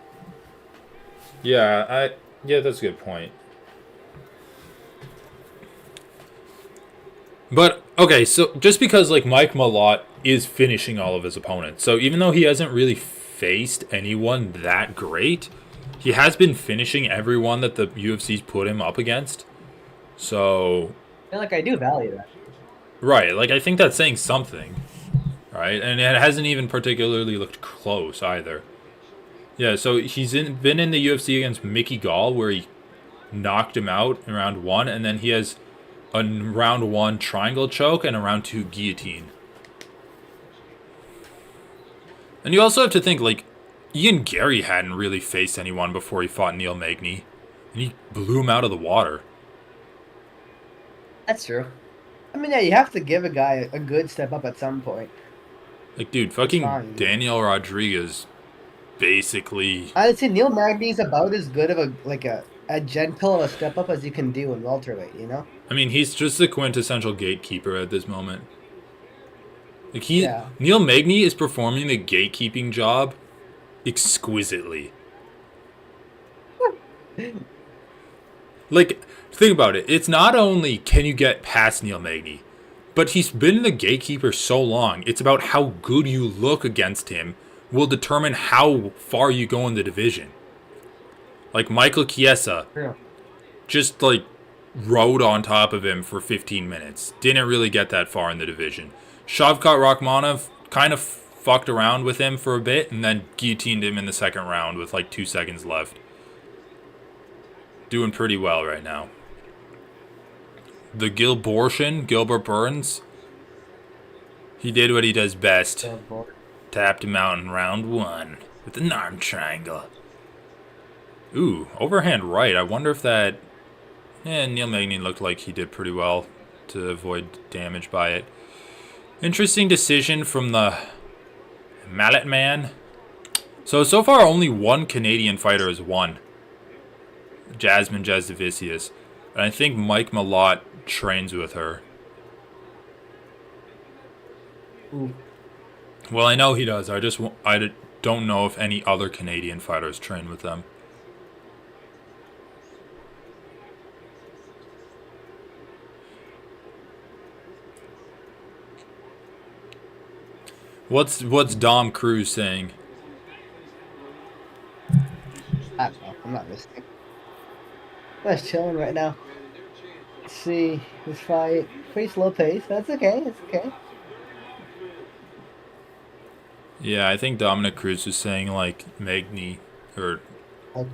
Yeah, that's a good point. But okay, so just because like Mike Malott is finishing all of his opponents, so even though he hasn't really faced anyone that great, he has been finishing everyone that the UFC's put him up against. So And like I do value that. right, like I think that's saying something, right? And it hasn't even particularly looked close either. Yeah, so been in the UFC against Mickey Gall where he knocked him out in round one, and then he has a round one triangle choke and a round two guillotine. And you also have to think, like, Ian Gary hadn't really faced anyone before he fought Neil Magny. And he blew him out of the water. That's true. I mean, yeah, you have to give a guy a good step up at some point. Like, dude, It's fucking fine, you know. Daniel Rodriguez basically. Honestly, Neil Magny's about as good of a gentle of a step up as you can do in welterweight. You know? I mean, he's just the quintessential gatekeeper at this moment. Like, Yeah. Neil Magny is performing the gatekeeping job exquisitely. Like, think about it. It's not only can you get past Neil Magny, but he's been the gatekeeper so long. It's about how good you look against him will determine how far you go in the division. Like Michael Chiesa True. just like rode on top of him for 15 minutes. Didn't really get that far in the division. Shavkat Rakhmonov kind of fucked around with him for a bit and then guillotined him in the second round with like 2 seconds left. Doing pretty well right now. The Gilbert Burns, he did what he does best. Oh, boy. Tapped him out in round one with an arm triangle. Ooh, overhand right. I wonder if that... Yeah, Neil Magny looked like he did pretty well to avoid damage by it. Interesting decision from the Mallet Man. So far only one Canadian fighter has won. Jasmine Jasdavicius. And I think Mike Malott trains with her. Ooh. Well, I know he does. I don't know if any other Canadian fighters train with them. What's Dom Cruz saying? I don't know. I'm not listening. I'm just chilling right now. Let's see this fight. Pretty slow pace. That's okay. It's okay. Yeah, I think Dominic Cruz was saying like Magny, or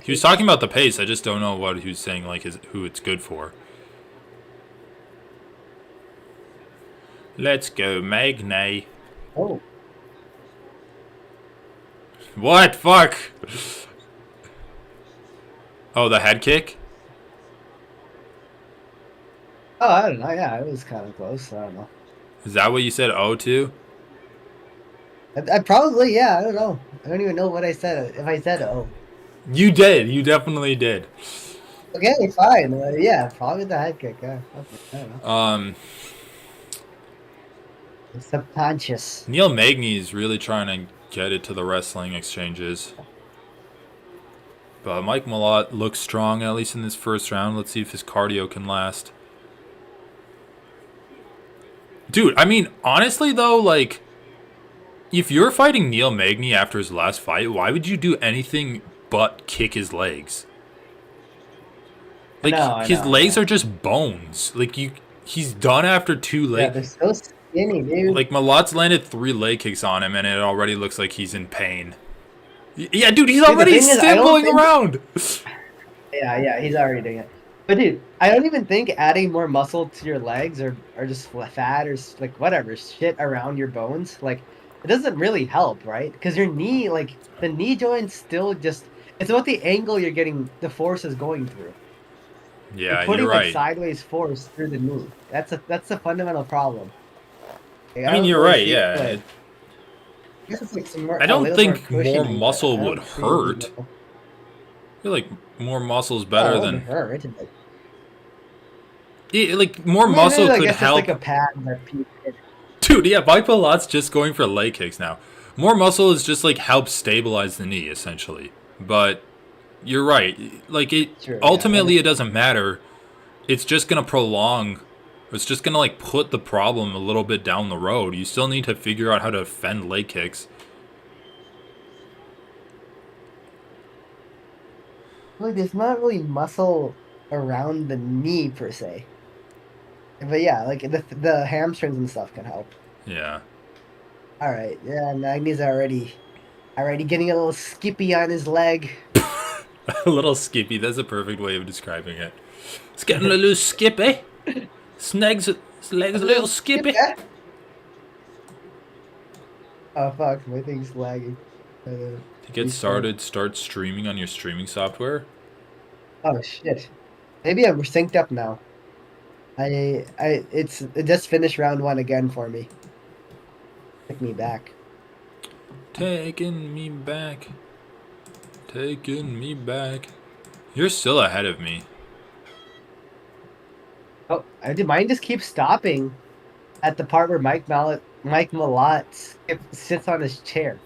he was Okay. talking about the pace. I just don't know what he was saying like who it's good for. Let's go, Magny. Oh. What? Fuck. Oh, the head kick? Oh, I don't know. Yeah, it was kind of close. I don't know. Is that what you said oh to? I probably, yeah. I don't know. I don't even know what I said. If I said oh. You did. You definitely did. Okay, fine. Yeah, probably the head kick. Yeah. Okay, I don't know. Um, It's subconscious. Neil Magny is really trying to get it to the wrestling exchanges. But Mike Malott looks strong, at least in this first round. Let's see if his cardio can last. Dude, I mean, honestly, though, like, if you're fighting Neil Magny after his last fight, why would you do anything but kick his legs? I Like, know, I his know, I legs know. are just bones. Like, he's done after 2 leg. Yeah, they're so skinny, dude. Like, Malott's landed 3 leg kicks on him, and it already looks like he's in pain. Yeah, dude, he's Dude, the already thing is, I don't stimbling think. around. Yeah, he's already doing it. But dude, I don't even think adding more muscle to your legs or just fat or like whatever shit around your bones, like it doesn't really help, right? Because your knee, like the knee joint, still just It's about the angle you're getting the force is going through. You're Yeah, you're putting like right. sideways force through the knee. That's a fundamental problem. Like, I I mean, don't you're really right. see Yeah, it. I guess it's like some more I a don't little more think more cushioning, but muscle I would don't see any hurt. real. I feel like more muscle is Oh, better it wouldn't than. hurt. Yeah, like more I mean, muscle maybe I could guess just like help. a pad that people. Dude, yeah, Bike Lot's just going for leg kicks now. More muscle is just like help stabilize the knee essentially. But you're right. Like it Sure, yeah. ultimately it doesn't matter. It's just gonna prolong. It's just gonna like put the problem a little bit down the road. You still need to figure out how to defend leg kicks. Like there's not really muscle around the knee per se. But yeah, like the hamstrings and stuff can help. Yeah. All right, yeah, Magny's already getting a little skippy on his leg. A little skippy. That's a perfect way of describing it. It's getting a little skippy. His leg's A a little little skip, skippy. eh? Oh fuck, my thing's lagging. To get Restart. started, start streaming on your streaming software. Oh shit. Maybe I'm synced up now. It just finished round one again for me. Took me back. Taking me back. Taking me back. You're still ahead of me. Oh, I did mine just keeps stopping at the part where Mike Malott sits on his chair.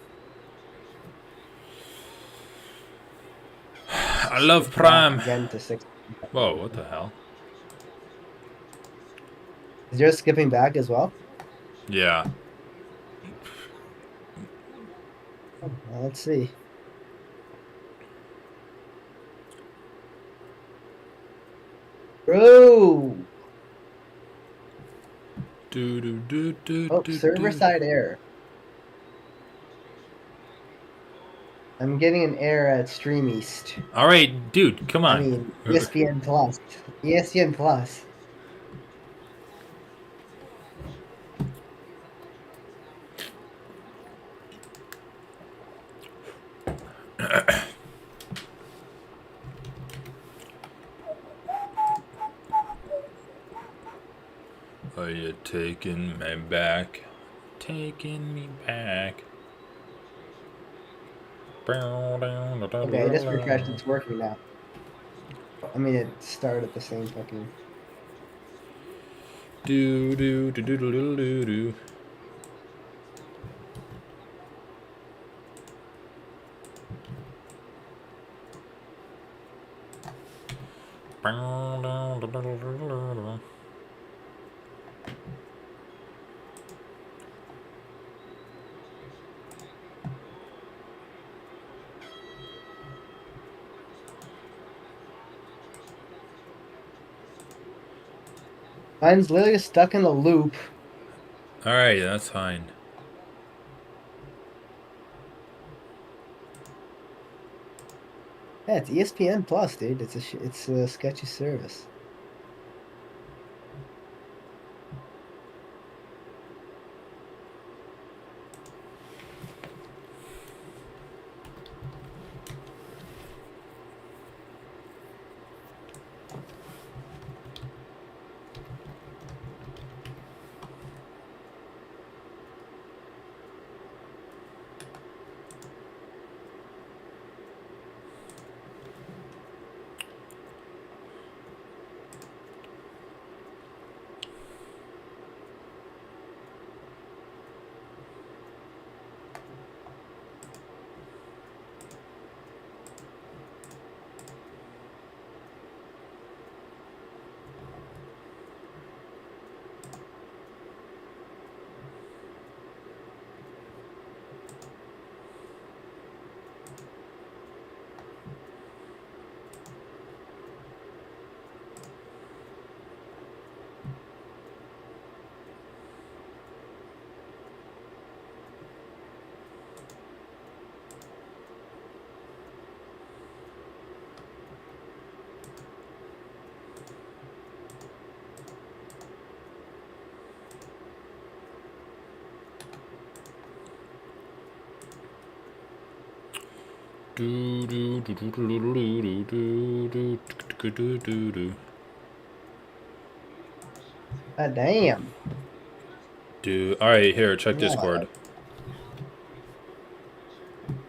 I love Skipped back Prime. again to six. Whoa, what the hell? Is yours skipping back as well? Yeah. Oh, well, let's see. Bro! Do do do do Oh, do server do. side error. I'm getting an error at Stream East. All right, dude, come I on. mean, ESPN Plus. ESPN Plus. Are you taking me back? Taking me back. Okay, I just refreshed. It's working now. I mean, it started the same fucking. Do do do do do do do do. Mine's literally stuck in a loop. All right, that's fine. Yeah, it's ESPN Plus, dude. It's a sketchy service. God damn. Dude, all right, here, check Yeah. Discord.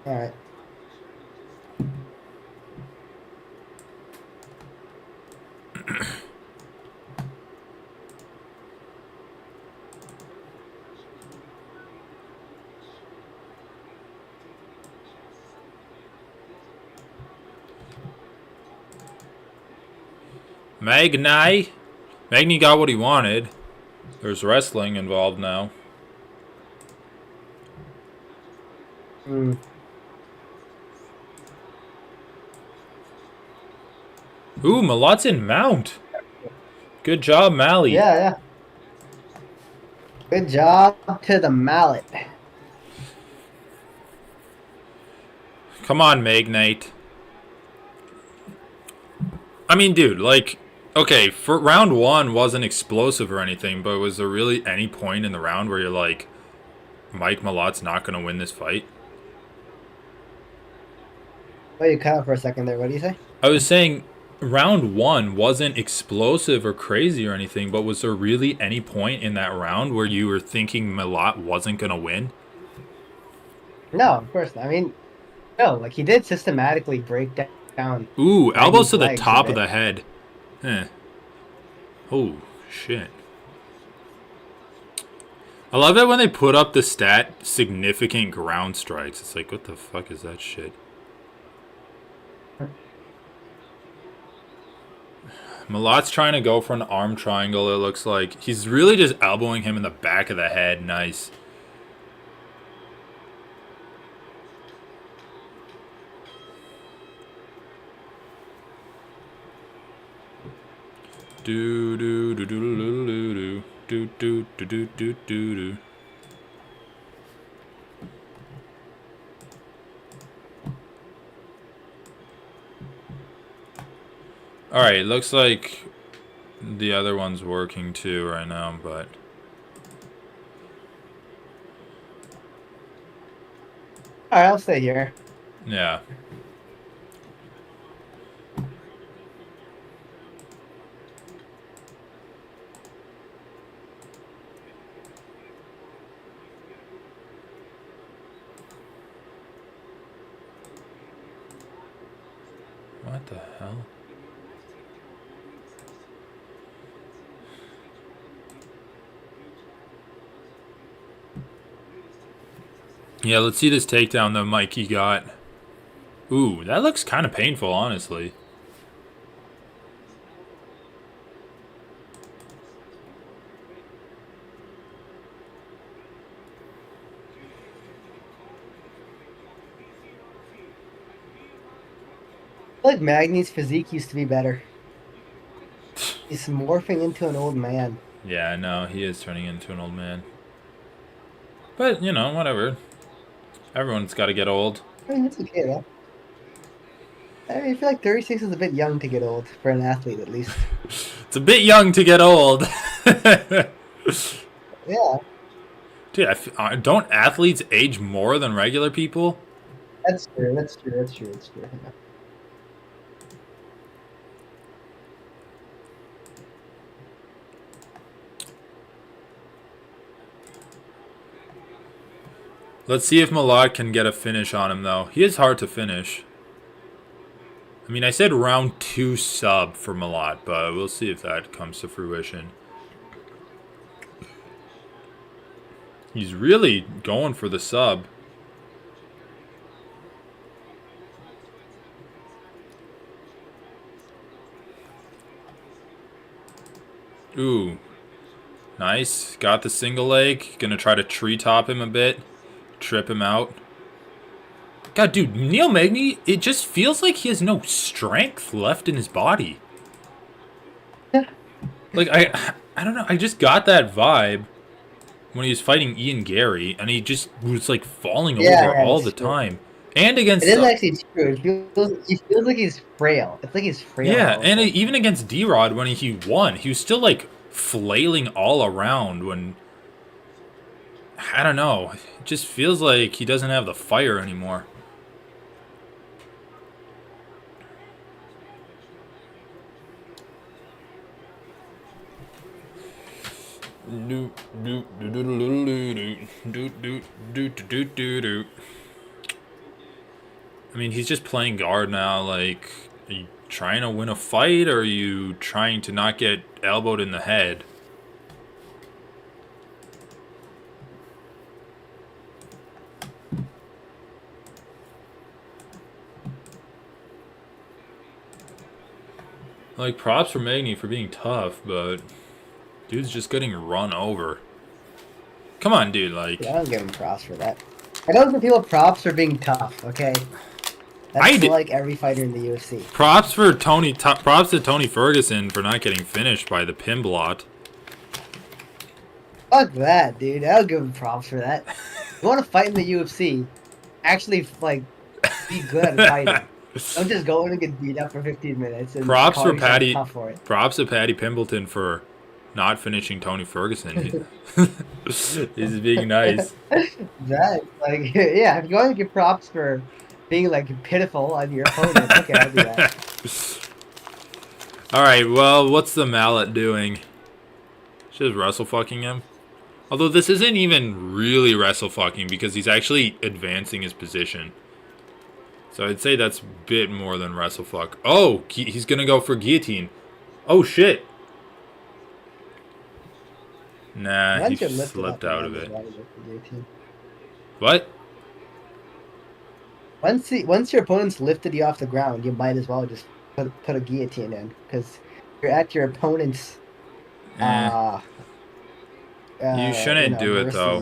All right. Magni. Magni got what he wanted. There's wrestling involved now. Mm. Ooh, Malot's in mount. Good job, Mally. Yeah, yeah. Good job to the mallet. Come on, Magnate. I mean, dude, like, okay, for round one wasn't explosive or anything, but was there really any point in the round where you're like, Mike Malot's not going to win this fight? Oh, you cut out for a second there. What do you say? I was saying round one wasn't explosive or crazy or anything, but was there really any point in that round where you were thinking Malot wasn't going to win? No, of course not. I mean, no, like he did systematically break down Ooh, elbows Magny's to the legs a top of bit. the head. Eh. Oh, shit. I love it when they put up the stat significant ground strikes. It's like, what the fuck is that shit? Malot's trying to go for an arm triangle, it looks like. He's really just elbowing him in the back of the head. Nice. Do do do do do do do do do do do do do. Alright, looks like the other one's working too right now, but All right, I'll stay here. yeah. What the hell? Yeah, let's see this takedown that Mikey got. Ooh, that looks kind of painful, honestly. I feel like Magny's physique used to be better. He's morphing into an old man. Yeah, no, he is turning into an old man. But, you know, whatever. Everyone's got to get old. I mean, it's okay though. I mean, I feel like 36 is a bit young to get old for an athlete, at least. It's a bit young to get old. Yeah, Dude, don't athletes age more than regular people? that's true. That's true. That's true. That's true. Yeah. Let's see if Malad can get a finish on him, though. He is hard to finish. I mean, I said round 2 sub for Malad, but we'll see if that comes to fruition. He's really going for the sub. Ooh. Nice. Got the single leg. Gonna try to treetop him a bit. Trip him out. God, dude, Neil Magny, it just feels like he has no strength left in his body. Yeah. Like, I don't know. I just got that vibe when he was fighting Ian Gary, and he just was, like, falling Yeah, over yeah, all it's the true. time. And It against... is actually true. He feels like he's frail. It's like he's frail and yeah, and powerful. even against D-Rod when he won, he was still, like, flailing all around when... I don't know. It just feels like he doesn't have the fire anymore. I mean, he's just playing guard now. Like, are you trying to win a fight, or are you trying to not get elbowed in the head? Like, props for Magny for being tough, but dude's just getting run over. Come on, dude, like... Yeah, I don't give him props for that. I don't give people props for being tough, okay? That's like every fighter in the UFC. Props for props to Tony Ferguson for not getting finished by the pin blot. Fuck that, dude. I don't give him props for that. You want to fight in the UFC, actually, like, be good at fighting. Don't just go in and get beat up for 15 minutes and Props call for yourself Patty. tough for it. Props to Patty Pimbleton for not finishing Tony Ferguson. He's being nice. That, like, yeah, if you want to give props for being, like, pitiful on your opponent, okay, I'll do that. Alright, well, what's the mallet doing? Just wrestle fucking him? Although this isn't even really wrestle fucking because he's actually advancing his position. So I'd say that's a bit more than wrestle fuck. Oh, he's gonna go for guillotine. Oh shit. Nah, he slipped out of it. What? Once your opponent's lifted you off the ground, you might as well just put a guillotine in because you're at your opponent's. You shouldn't do it though.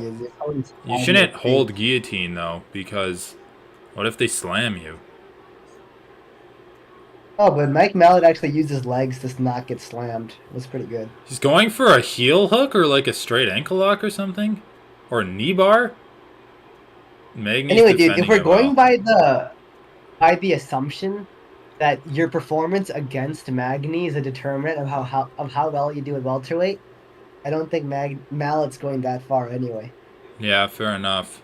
You shouldn't hold guillotine though, because what if they slam you? Oh, but Mike Mallet actually used his legs to not get slammed. It was pretty good. He's going for a heel hook or like a straight ankle lock or something? Or a knee bar? Anyway, dude, if we're going by the assumption that your performance against Magny is a determinant of how well you do at welterweight, I don't think Mallet's going that far anyway. Yeah, fair enough.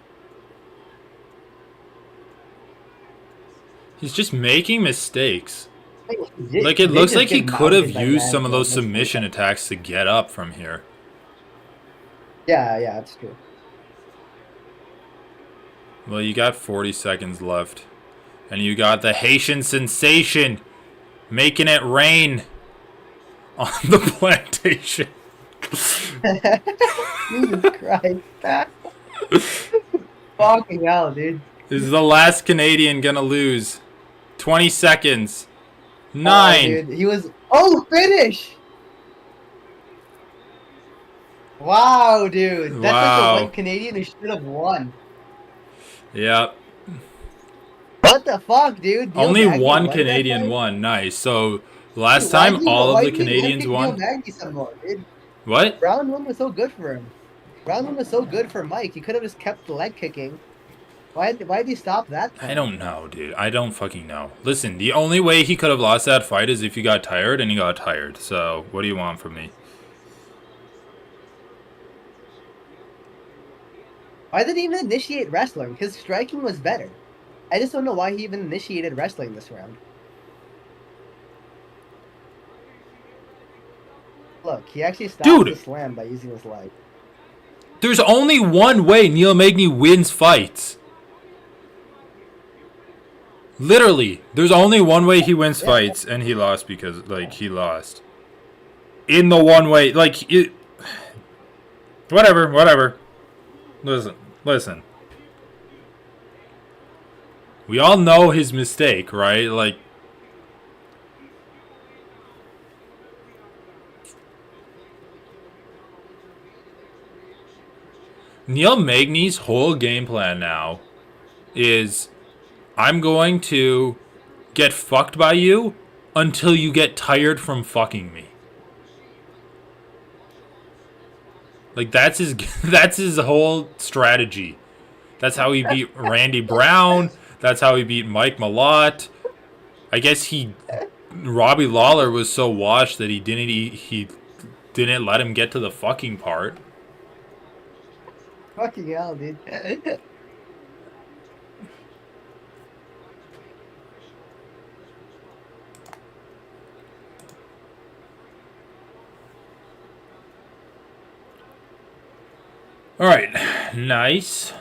He's just making mistakes. Like, it looks like he could have used some of those submission attacks to get up from here. Yeah, that's true. Well, you got 40 seconds left. And you got the Haitian sensation making it rain on the plantation. Jesus Christ. Fucking hell, dude. This is the last Canadian gonna lose. 20 seconds. 9. Dude, he was... Oh, finish! Wow, dude. That's like the one Canadian who should have won. Yep. What the fuck, dude? Only one Canadian won. Nice. So, last time all of the Canadians won. What? Round 1 was so good for him. Round 1 was so good for Mike. He could have just kept the leg kicking. Why did he stop that time? I don't know, dude. I don't fucking know. Listen, the only way he could have lost that fight is if he got tired, and he got tired. So, what do you want from me? Why did he even initiate wrestling? His striking was better. I just don't know why he even initiated wrestling this round. Look, he actually stopped the slam by using his leg. There's only one way Neil Magny wins fights. Literally, there's only one way he wins fights, and he lost because, like, he lost. In the one way, like, it... Whatever. Listen. We all know his mistake, right? Like... Neil Magny's whole game plan now is... I'm going to get fucked by you until you get tired from fucking me. Like, that's his whole strategy. That's how he beat Randy Brown. That's how he beat Mike Malott. I guess Robbie Lawler was so washed that he didn't let him get to the fucking part. Fucking hell, dude. All right, nice.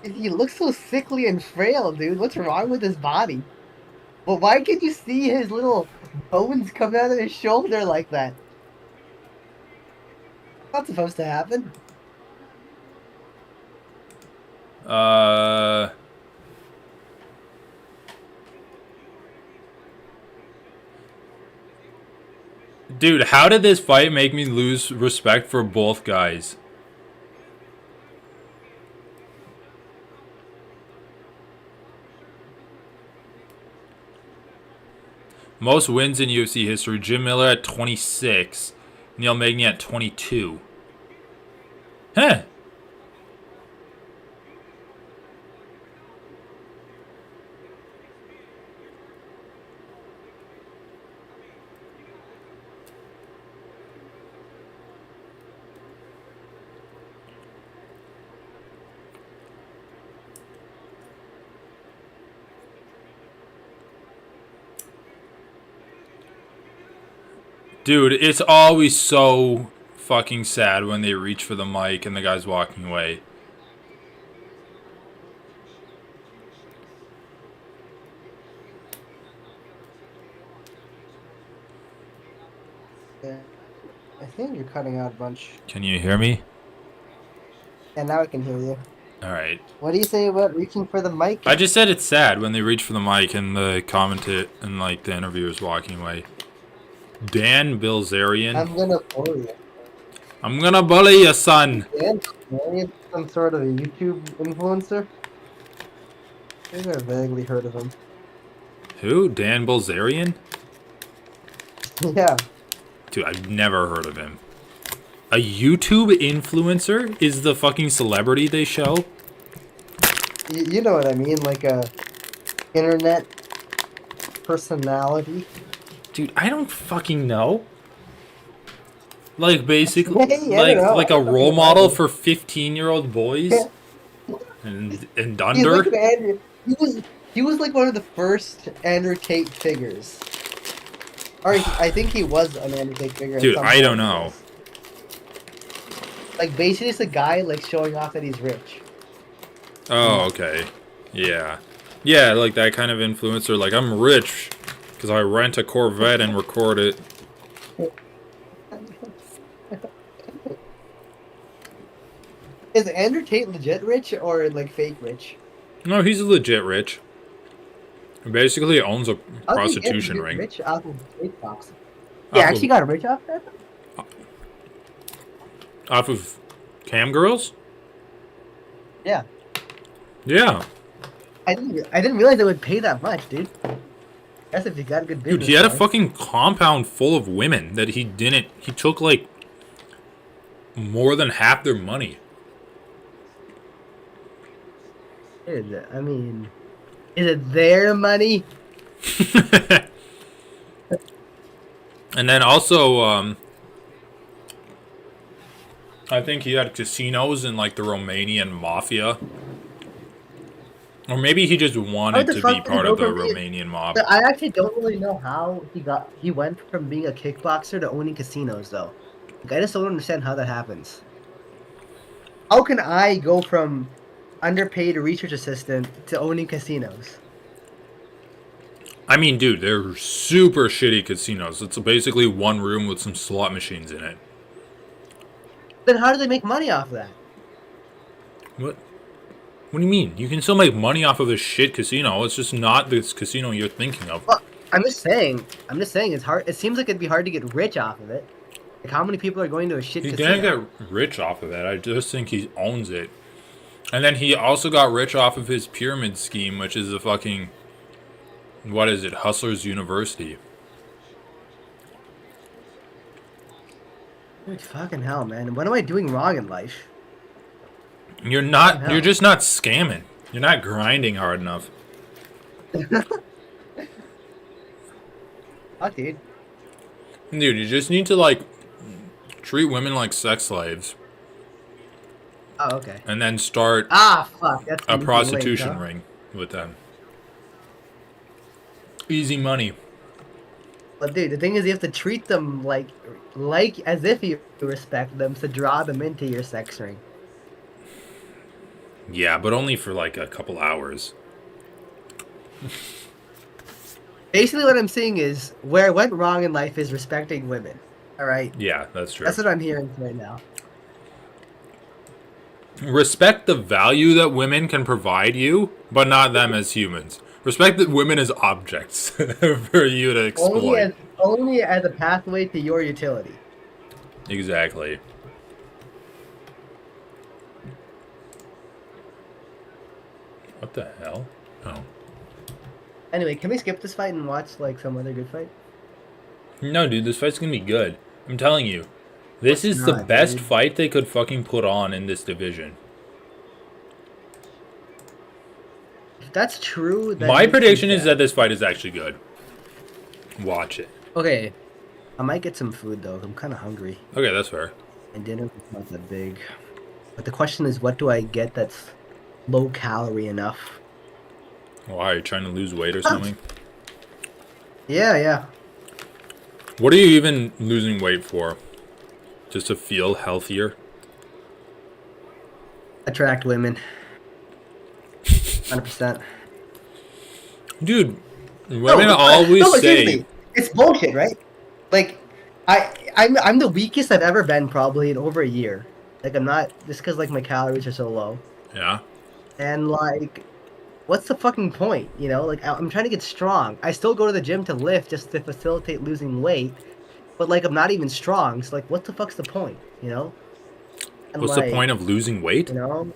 He looks so sickly and frail, dude. What's wrong with his body? But why can't you see his little bones coming out of his shoulder like that? Not supposed to happen. Uh, dude, how did this fight make me lose respect for both guys? Most wins in UFC history: Jim Miller at 26, Neil Magny at 22. Huh. Dude, it's always so fucking sad when they reach for the mic and the guy's walking away. Yeah. I think you're cutting out a bunch. Can you hear me? And now I can hear you. Alright. What do you say about reaching for the mic? I just said it's sad when they reach for the mic and the commentator and like the interviewer's walking away. Dan Bilzerian. I'm gonna bully you. I'm gonna bully you, son. Dan Bilzerian, some sort of a YouTube influencer? I think I've vaguely heard of him. Who? Dan Bilzerian? Yeah. Dude, I've never heard of him. A YouTube influencer is the fucking celebrity they show? You know what I mean, like a internet personality. Dude, I don't fucking know. Like basically, Hey, I don't know. like a role model for 15-year-old boys and He's under. like an Andrew. He was like one of the first Andrew Tate figures. Or I think he was an Andrew Tate figure. Dude, I don't know. Like basically, it's a guy like showing off that he's rich. Oh, okay. Yeah. Yeah, like that kind of influencer. Like, I'm rich because I rent a Corvette and record it. Is Andrew Tate legit rich or like fake rich? No, he's legit rich. He basically owns a How did he prostitution get ring. rich off of kickboxing? Off Yeah, actually of, got rich off that. off of cam girls? Yeah, Yeah. I didn't realize it would pay that much, dude. Guess if you got a good business. Dude, he had a plan. fucking compound full of women that he didn't. He took like more than half their money. Dude, I mean, is it their money? And then also, I think he had casinos in like the Romanian mafia. Or maybe he just wanted to be part of the Romanian mob. I actually don't really know how he went from being a kickboxer to owning casinos though. Like, I just don't understand how that happens. How can I go from underpaid research assistant to owning casinos? I mean, dude, they're super shitty casinos. It's basically one room with some slot machines in it. Then how do they make money off of that? What? What do you mean? You can still make money off of a shit casino. It's just not this casino you're thinking of. Well, I'm just saying it's hard. It seems like it'd be hard to get rich off of it. Like, how many people are going to a shit He's casino? gonna get rich off of it. I just think he owns it. And then he also got rich off of his pyramid scheme, which is the fucking... What is it? Hustlers University. Dude, fucking hell, man. What am I doing wrong in life? You're not... You're just not scamming. You're not grinding hard enough. Fuck, dude. Dude, you just need to, like, treat women like sex slaves. Oh, okay. And then start Ah, fuck. That's a the prostitution link, huh? ring with them. Easy money. But dude, the thing is, you have to treat them like as if you respect them to draw them into your sex ring. Yeah, but only for like a couple hours. Basically, what I'm saying is where it went wrong in life is respecting women. All right, Yeah, that's true. that's what I'm hearing right now. Respect the value that women can provide you, but not them as humans. Respect that women as objects for you to Only exploit. as a pathway to your utility. Exactly. What the hell? Oh. Anyway, can we skip this fight and watch like some other good fight? No, dude, this fight's gonna be good. I'm telling you. This It's is the not, best dude. fight they could fucking put on in this division. If that's true, that My makes me prediction is that sad. this fight is actually good. Watch it. Okay, I might get some food though. I'm kind of hungry, Okay, that's fair. and dinner is not that big. But the question is, what do I get that's low calorie enough? Why, are you trying to lose weight or something? Yeah, yeah. What are you even losing weight for? Just to feel healthier? Attract women. 100%. Dude, women No, always no, say... seriously, it's bullshit, right? Like, I'm the weakest I've ever been probably in over a year. Like, I'm not just because like my calories are so low, Yeah? and like, what's the fucking point? You know, like I'm trying to get strong. I still go to the gym to lift just to facilitate losing weight, but like I'm not even strong. So like, what the fuck's the point? You know? And What's the like, point of losing weight? you know,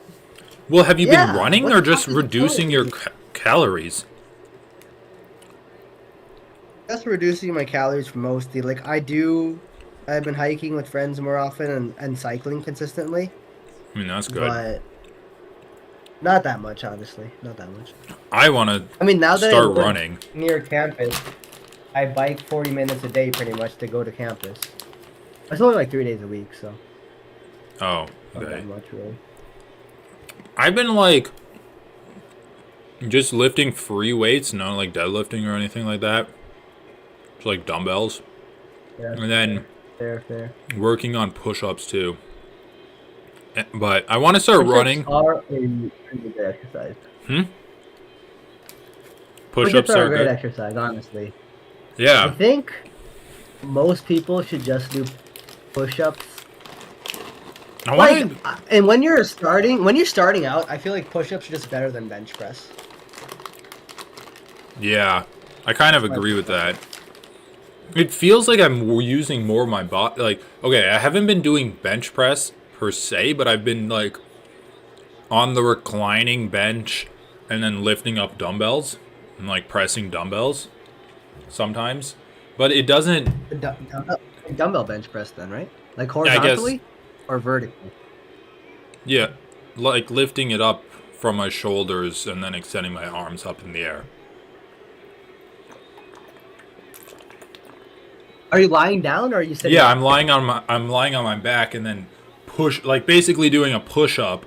Well, have you been yeah. running What or the just fuck is the reducing your point? calories? Just reducing my calories mostly. Like I've been hiking with friends more often and cycling consistently, I mean, that's good. but not that much, honestly. Not that much. I want to I mean, now that I start live running. near campus, I bike 40 minutes a day pretty much to go to campus. It's only like 3 days a week, so Oh, not okay. that much really. I've been like just lifting free weights, not like deadlifting or anything like that. Just like dumbbells. Yeah, And then fair. working on push-ups too. But I want to start Push-ups running. are a pretty good exercise. Hmm? Push-ups Push-ups are a are great good. exercise, honestly. I Yeah. think most people should just do push-ups. I Like, want to... and when you're starting out, I feel like push-ups are just better than bench press. Yeah. I kind of My agree with that. perspective. It feels like I'm using more of my body. Like, okay, I haven't been doing bench press per se, but I've been like on the reclining bench and then lifting up dumbbells and like pressing dumbbells sometimes. But it doesn't... Dumbbell bench press then, right? Like Yeah, I guess... horizontally or vertically? Yeah, like lifting it up from my shoulders and then extending my arms up in the air. Are you lying down or are you sitting Yeah, up? I'm lying on my back and then push, like basically doing a push up,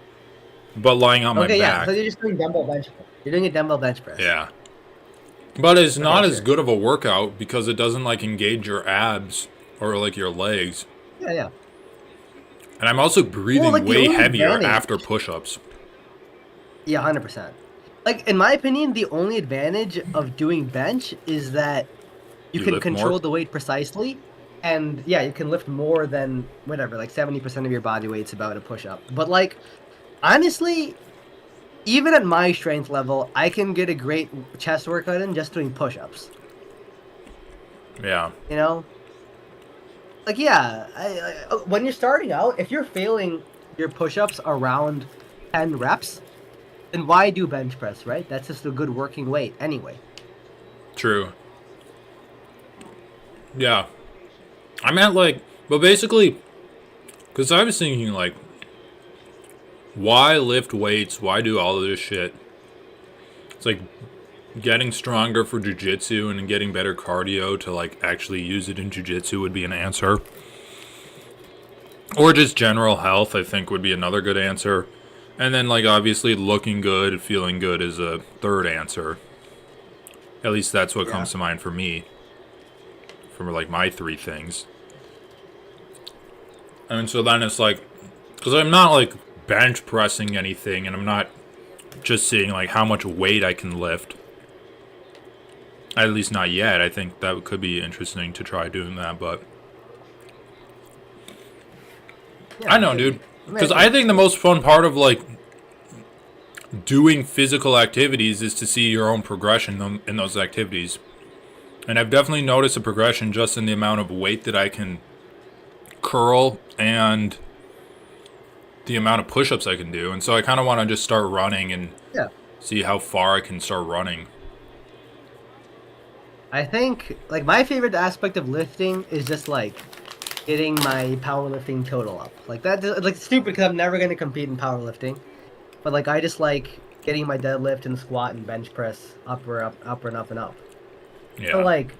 but lying on my Okay, yeah. So back. you're just doing dumbbell bench press. You're doing a dumbbell bench press. Yeah. But it's Okay, not as sure. good of a workout because it doesn't like engage your abs or like your legs. Yeah, yeah. And I'm also Well, breathing like the way only heavier advantage. after push-ups. Yeah, 100%. Like in my opinion, the only advantage of doing bench is that you You can lift more? control the weight precisely, and yeah, you can lift more than whatever, like 70% of your body weight's about a push up. But like honestly, even at my strength level, I can get a great chest workout in just doing push ups. Yeah. You know? Like yeah, when you're starting out, if you're failing your push ups around 10 reps, then why do bench press, right? That's just a good working weight anyway. True. Yeah. I'm at like, but basically, because I was thinking like, why lift weights? Why do all of this shit? It's like getting stronger for jujitsu and getting better cardio to like actually use it in jujitsu would be an answer. Or just general health, I think, would be another good answer. And then like obviously looking good, feeling good is a third answer. At least that's what Yeah. comes to mind for me. For like my three things. And so then it's like, because I'm not like bench pressing anything, and I'm not just seeing like how much weight I can lift. At least not yet. I think that could be interesting to try doing that, but Yeah, I know, maybe. dude. Because I Maybe. think the most fun part of like doing physical activities is to see your own progression in those activities. And I've definitely noticed a progression just in the amount of weight that I can curl and the amount of push-ups I can do. And so I kind of want to just start running and Yeah. see how far I can start running. I think like my favorite aspect of lifting is just like getting my powerlifting total up. Like that, like stupid because I'm never gonna compete in powerlifting. But like I just like getting my deadlift and squat and bench press up and up and up. So Yeah. like,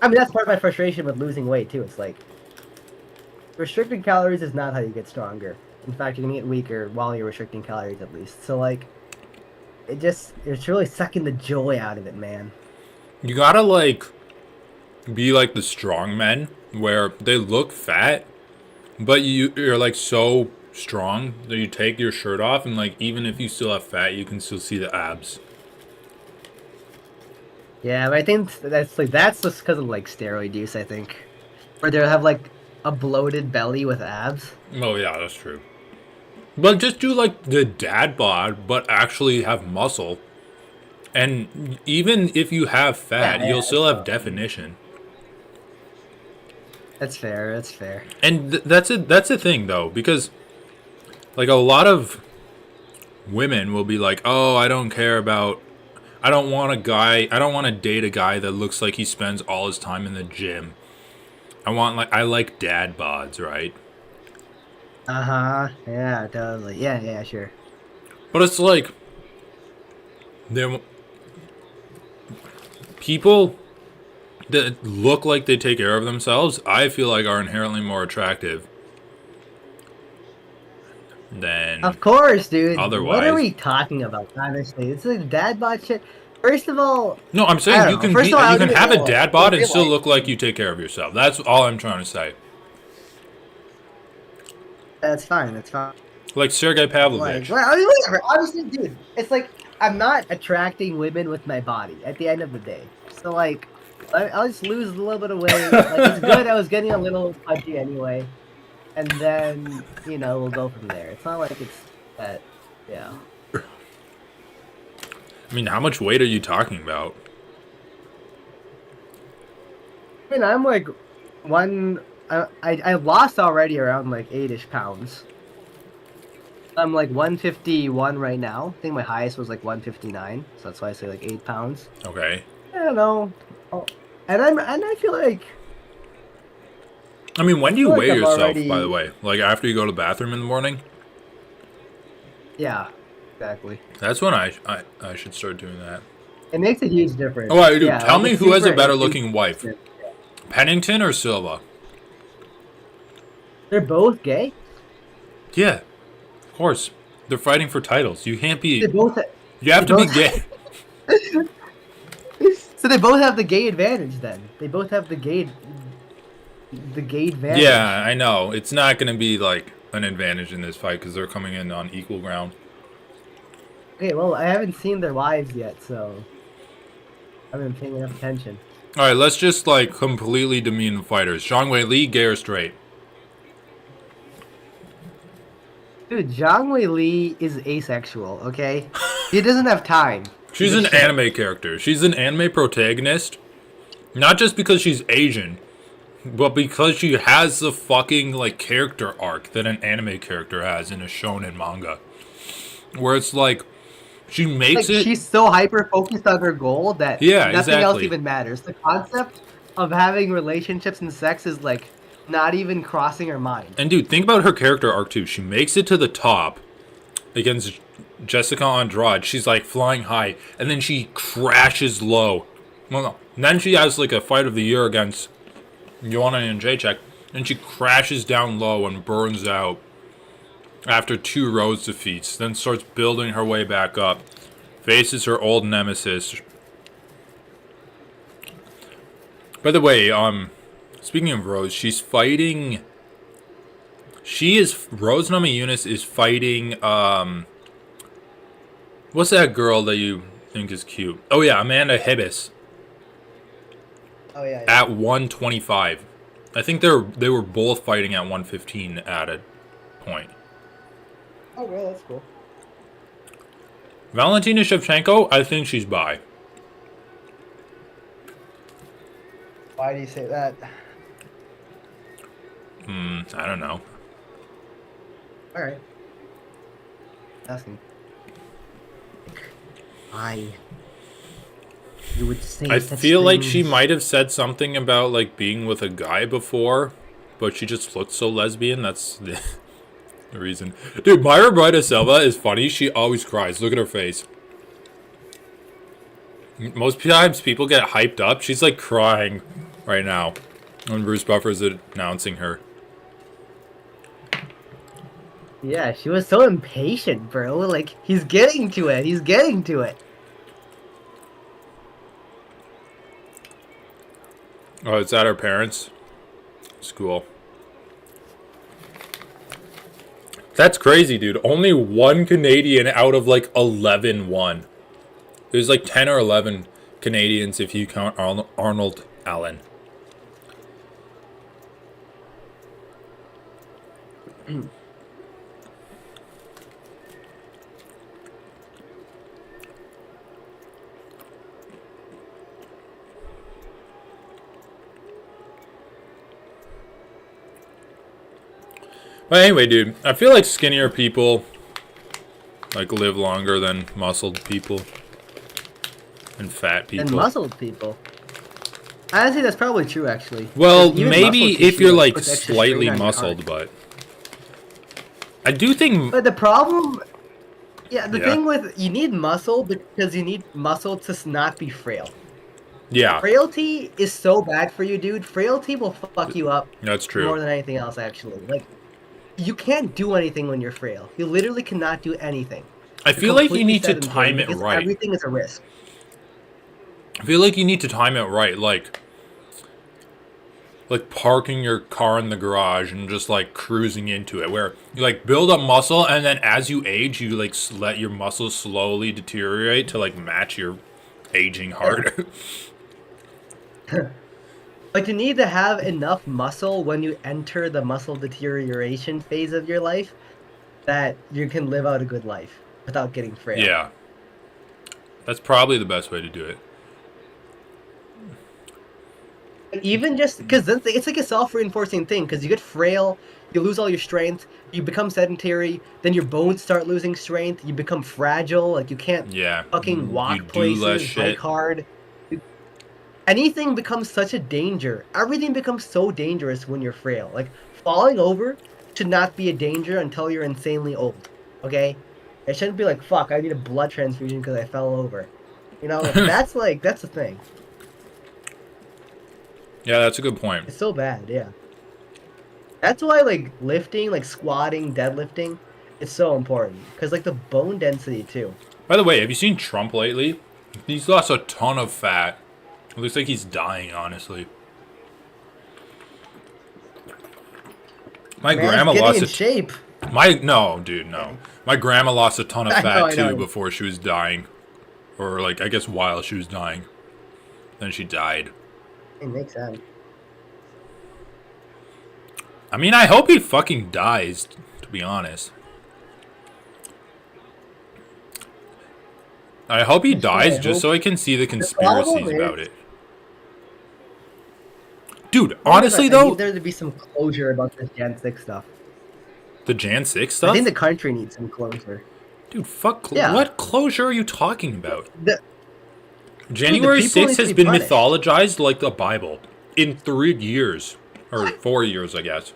I mean that's part of my frustration with losing weight too. It's like restricting calories is not how you get stronger. In fact, you're gonna get weaker while you're restricting calories at least. So like, it's really sucking the joy out of it, man. You gotta like be like the strong men where they look fat, but you're like so strong that you take your shirt off and like even if you still have fat, you can still see the abs. Yeah, but I think that's just because of like steroid use. I think, or they'll have like a bloated belly with abs. Oh yeah, that's true. But just do like the dad bod, but actually have muscle. And even if you have Yeah, fat, yeah, you'll still have definition. that's fair. That's fair. And that's it. That's the thing though, because like a lot of women will be like, "Oh, I don't care about. I don't want a guy. I don't want to date a guy that looks like he spends all his time in the gym. I like dad bods, right?" Uh huh. Yeah, totally. Yeah, yeah, sure. But it's like there people that look like they take care of themselves. I feel like are inherently more attractive than Of course, dude. What are otherwise. we talking about? Honestly, it's like dad bod shit. First of all, No, I'm I saying don't know. First of all, you I'll can give it have a real dad in bod and real still life. look like you take care of yourself. That's all I'm trying to say. That's fine. That's fine. Like Sergei Like, Pavlovich. well, I mean, whatever. Honestly, dude, it's like I'm not attracting women with my body at the end of the day. So like, I'll just lose a little bit of weight. Like it's good. I was getting a little pudgy anyway, and then we'll go from there. It's not like it's that. Yeah. I mean, how much weight are you talking about? I mean, I'm like one. I lost already around like 8-ish pounds. I'm like 151 right now. I think my highest was like 159, so that's why I say like 8 pounds. Okay. I don't know. Oh, and I I mean, when do you feel like weigh I'm yourself, by the already. way? Like after you go to the bathroom in the morning? Yeah, exactly. That's when I should start doing that. It makes a huge Oh, difference. I do. Yeah, Tell like me it's who has a super better it's looking wife, instant. Pennington or Silva? They're both gay. Yeah, of course. They're fighting for titles. You can't They be. both. You have They to be both. gay. So they both have the gay advantage. Then they both have the gay Yeah, advantage. I know. It's not going to be like an advantage in this fight because they're coming in on equal ground. Okay, well, I haven't seen their wives yet, so I haven't been paying enough attention. All right, let's just like completely demean the fighters. Zhang Wei Li, gay or straight? Dude, Zhang Wei Li is asexual. Okay, he doesn't have time. She's Give a an shit. anime character. She's an anime protagonist, not just because she's Asian, but because she has the fucking like character arc that an anime character has in a shonen manga, where it's like she makes Like it. she's so hyper focused on her goal that Yeah, nothing else exactly. even matters. The concept of having relationships and sex is like not even crossing her mind. And dude, think about her character arc too. She makes it to the top against Jessica Andrade. She's like flying high, and then she crashes low. Well, no. And then she has like a fight of the year against Joanna and Jacek, and she crashes down low and burns out after 2 Rose defeats. Then starts building her way back up. Faces her old nemesis, By the way, speaking of Rose, she's fighting. Rose Namajunas is fighting. What's that girl that you think is cute? Oh yeah, Amanda Hibis Oh yeah, yeah. at 125. I think they were both fighting at 115 at a point. Oh well, that's cool. Valentina Shevchenko, I think she's bi. Why do you say that? I don't know. All right. Asking. Why? You would say I such feel like she things. might have said something about like being with a guy before, but she just looked so lesbian. That's the reason. Dude, Myra Bright Silva is funny. She always cries. Look at her face. Most times people get hyped up. She's like crying right now when Bruce Buffer's announcing her. Yeah, she was so impatient, bro. Like, he's getting to it. He's getting to it. Oh, it's at her parents' school. That's crazy, dude. Only one Canadian out of like 11 won. There's like 10 or 11 Canadians if you count Arnold Allen. But anyway, dude, I feel like skinnier people like live longer than muscled people and fat people. And muscled people. Honestly, that's probably true, actually. Well, 'Cause even maybe muscle if tissue, you're like puts extra slightly strain on your muscled, heart. but I do think But the problem, yeah, the yeah. thing with you need muscle because you need muscle to not be frail. Yeah, Frailty is so bad for you, dude. Frailty will fuck you up that's true. more than anything else, actually. Like, you can't do anything when you're frail. You literally cannot do anything. I You're feel like you completely need to sedentary time it because right. everything is a risk. I feel like you need to time it right, like parking your car in the garage and just like cruising into it, where you like build up muscle and then as you age, you like let your muscles slowly deteriorate to like match your aging heart. But you need to have enough muscle when you enter the muscle deterioration phase of your life that you can live out a good life without getting frail. Yeah, that's probably the best way to do it. Even just because it's like a self-reinforcing thing, because you get frail, you lose all your strength, you become sedentary, then your bones start losing strength, you become fragile, like you can't Yeah, fucking you walk do less places, bike shit. hard. Anything becomes such a danger. Everything becomes so dangerous when you're frail. Like, falling over should not be a danger until you're insanely old, okay? It shouldn't be like, fuck, I need a blood transfusion because I fell over. You know, that's the thing. Yeah, that's a good point. It's so bad, yeah. That's why, like, lifting, like, squatting, deadlifting, it's so important. Because, like, the bone density, too. By the way, have you seen Trump lately? He's lost a ton of fat. It looks like he's dying, honestly. My Man's grandma getting lost in shape. no, dude, no. My grandma lost a ton of fat I know. too before she was dying, or like I guess while she was dying. Then she died. It makes sense. I mean, I hope he fucking dies. To be honest, I hope he dies just so I can see the conspiracies about it. Dude, honestly I though, need there to be some closure about this Gen 6 stuff. the Jan 6 I think stuff? the country needs some closure. Dude, fuck. Yeah. What closure are you talking about? The January people 6th need to has be been punished. mythologized like the Bible in 3 years. Or 4 years, I guess.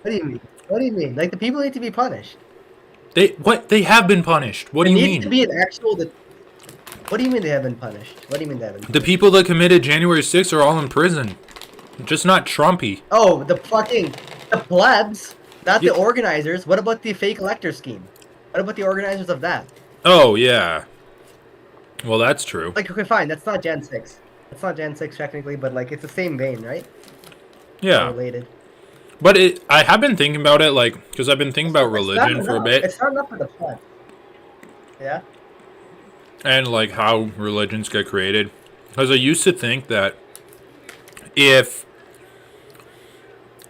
What do you mean? What do you mean? Like, the people need to be punished. They have been punished. What do you There mean? needs to be an actual... What do you mean they have been punished? What do you mean they have been punished? The people that committed January 6th are all in prison. Just not Trumpy. Oh, the plebs, not the organizers. What about the fake elector scheme? What about the organizers of that? Oh, yeah. Well, that's true. Like, okay, fine, that's not Gen 6. It's not Gen 6 technically, but like it's the same vein, right? Or Yeah. related. But I have been thinking about it, like, because I've been thinking about It's not religion for a enough. bit, It's not enough for the fun. Yeah. and like how religions get created. Because I used to think that if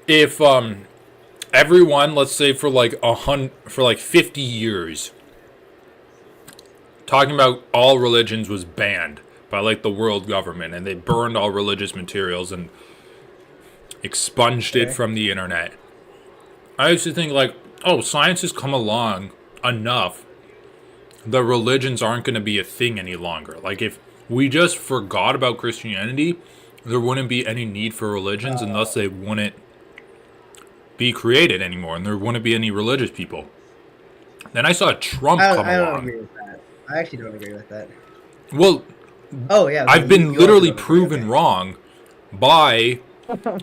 if everyone, let's say for like for like 50 years, talking about all religions was banned by like the world government, and they burned all religious materials and expunged it Okay. from the internet. I used to think like, oh, science has come along enough. The religions aren't going to be a thing any longer. Like if we just forgot about Christianity, there wouldn't be any need for religions, and thus they wouldn't be created anymore, and there wouldn't be any religious people. Then I saw Trump come I don't along. agree with that. I actually don't agree with that. Well, Oh yeah, okay. I've been You also literally don't agree. proven Okay. wrong by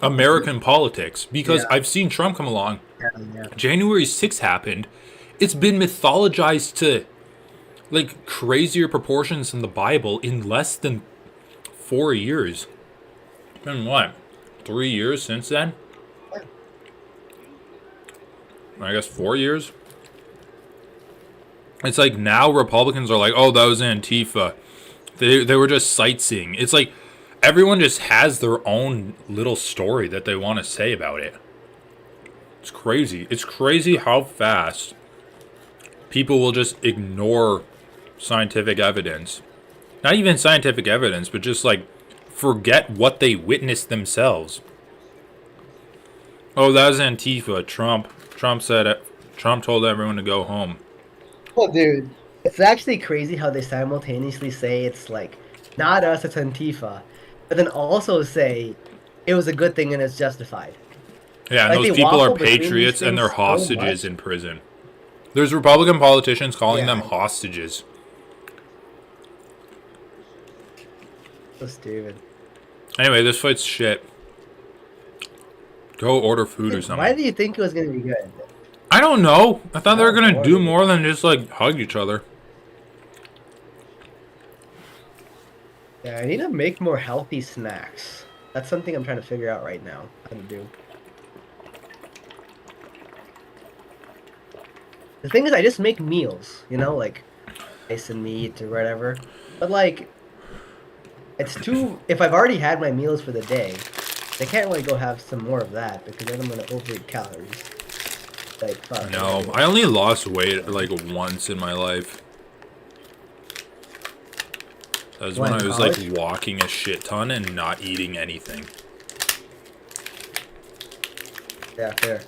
American politics because Yeah. I've seen Trump come along. Yeah. Yeah. January 6th happened. It's been mythologized to like crazier proportions than the Bible in less than 4 years. Been what? 3 years since then? I guess 4 years. It's like now Republicans are like, oh, that was Antifa. They were just sightseeing. It's like everyone just has their own little story that they want to say about it. It's crazy. It's crazy how fast people will just ignore scientific evidence. Not even scientific evidence, but just like forget what they witnessed themselves. Oh, that was Antifa. Trump said it. Trump told everyone to go home. Well, dude, it's actually crazy how they simultaneously say it's like not us, it's Antifa, but then also say it was a good thing and it's justified. Yeah, and Like those they people are waffle between these patriots and they're things so hostages much. in prison. There's Republican politicians calling them Yeah, hostages. so stupid. Anyway, this fight's shit. Go order food or Why something. do you think it was gonna be good? I don't know. I thought they were Oh, gonna do boring. more than just like hug each other. Yeah, I need to make more healthy snacks. That's something I'm trying to figure out right now how to do. The thing is, I just make meals, like rice and meat or whatever. But like, it's too. If I've already had my meals for the day, I can't really go have some more of that because then I'm gonna overeat calories. Like, fuck. No, I only lost weight like once in my life. That was when What, in I was like college? walking a shit ton and not eating anything. Yeah, fair.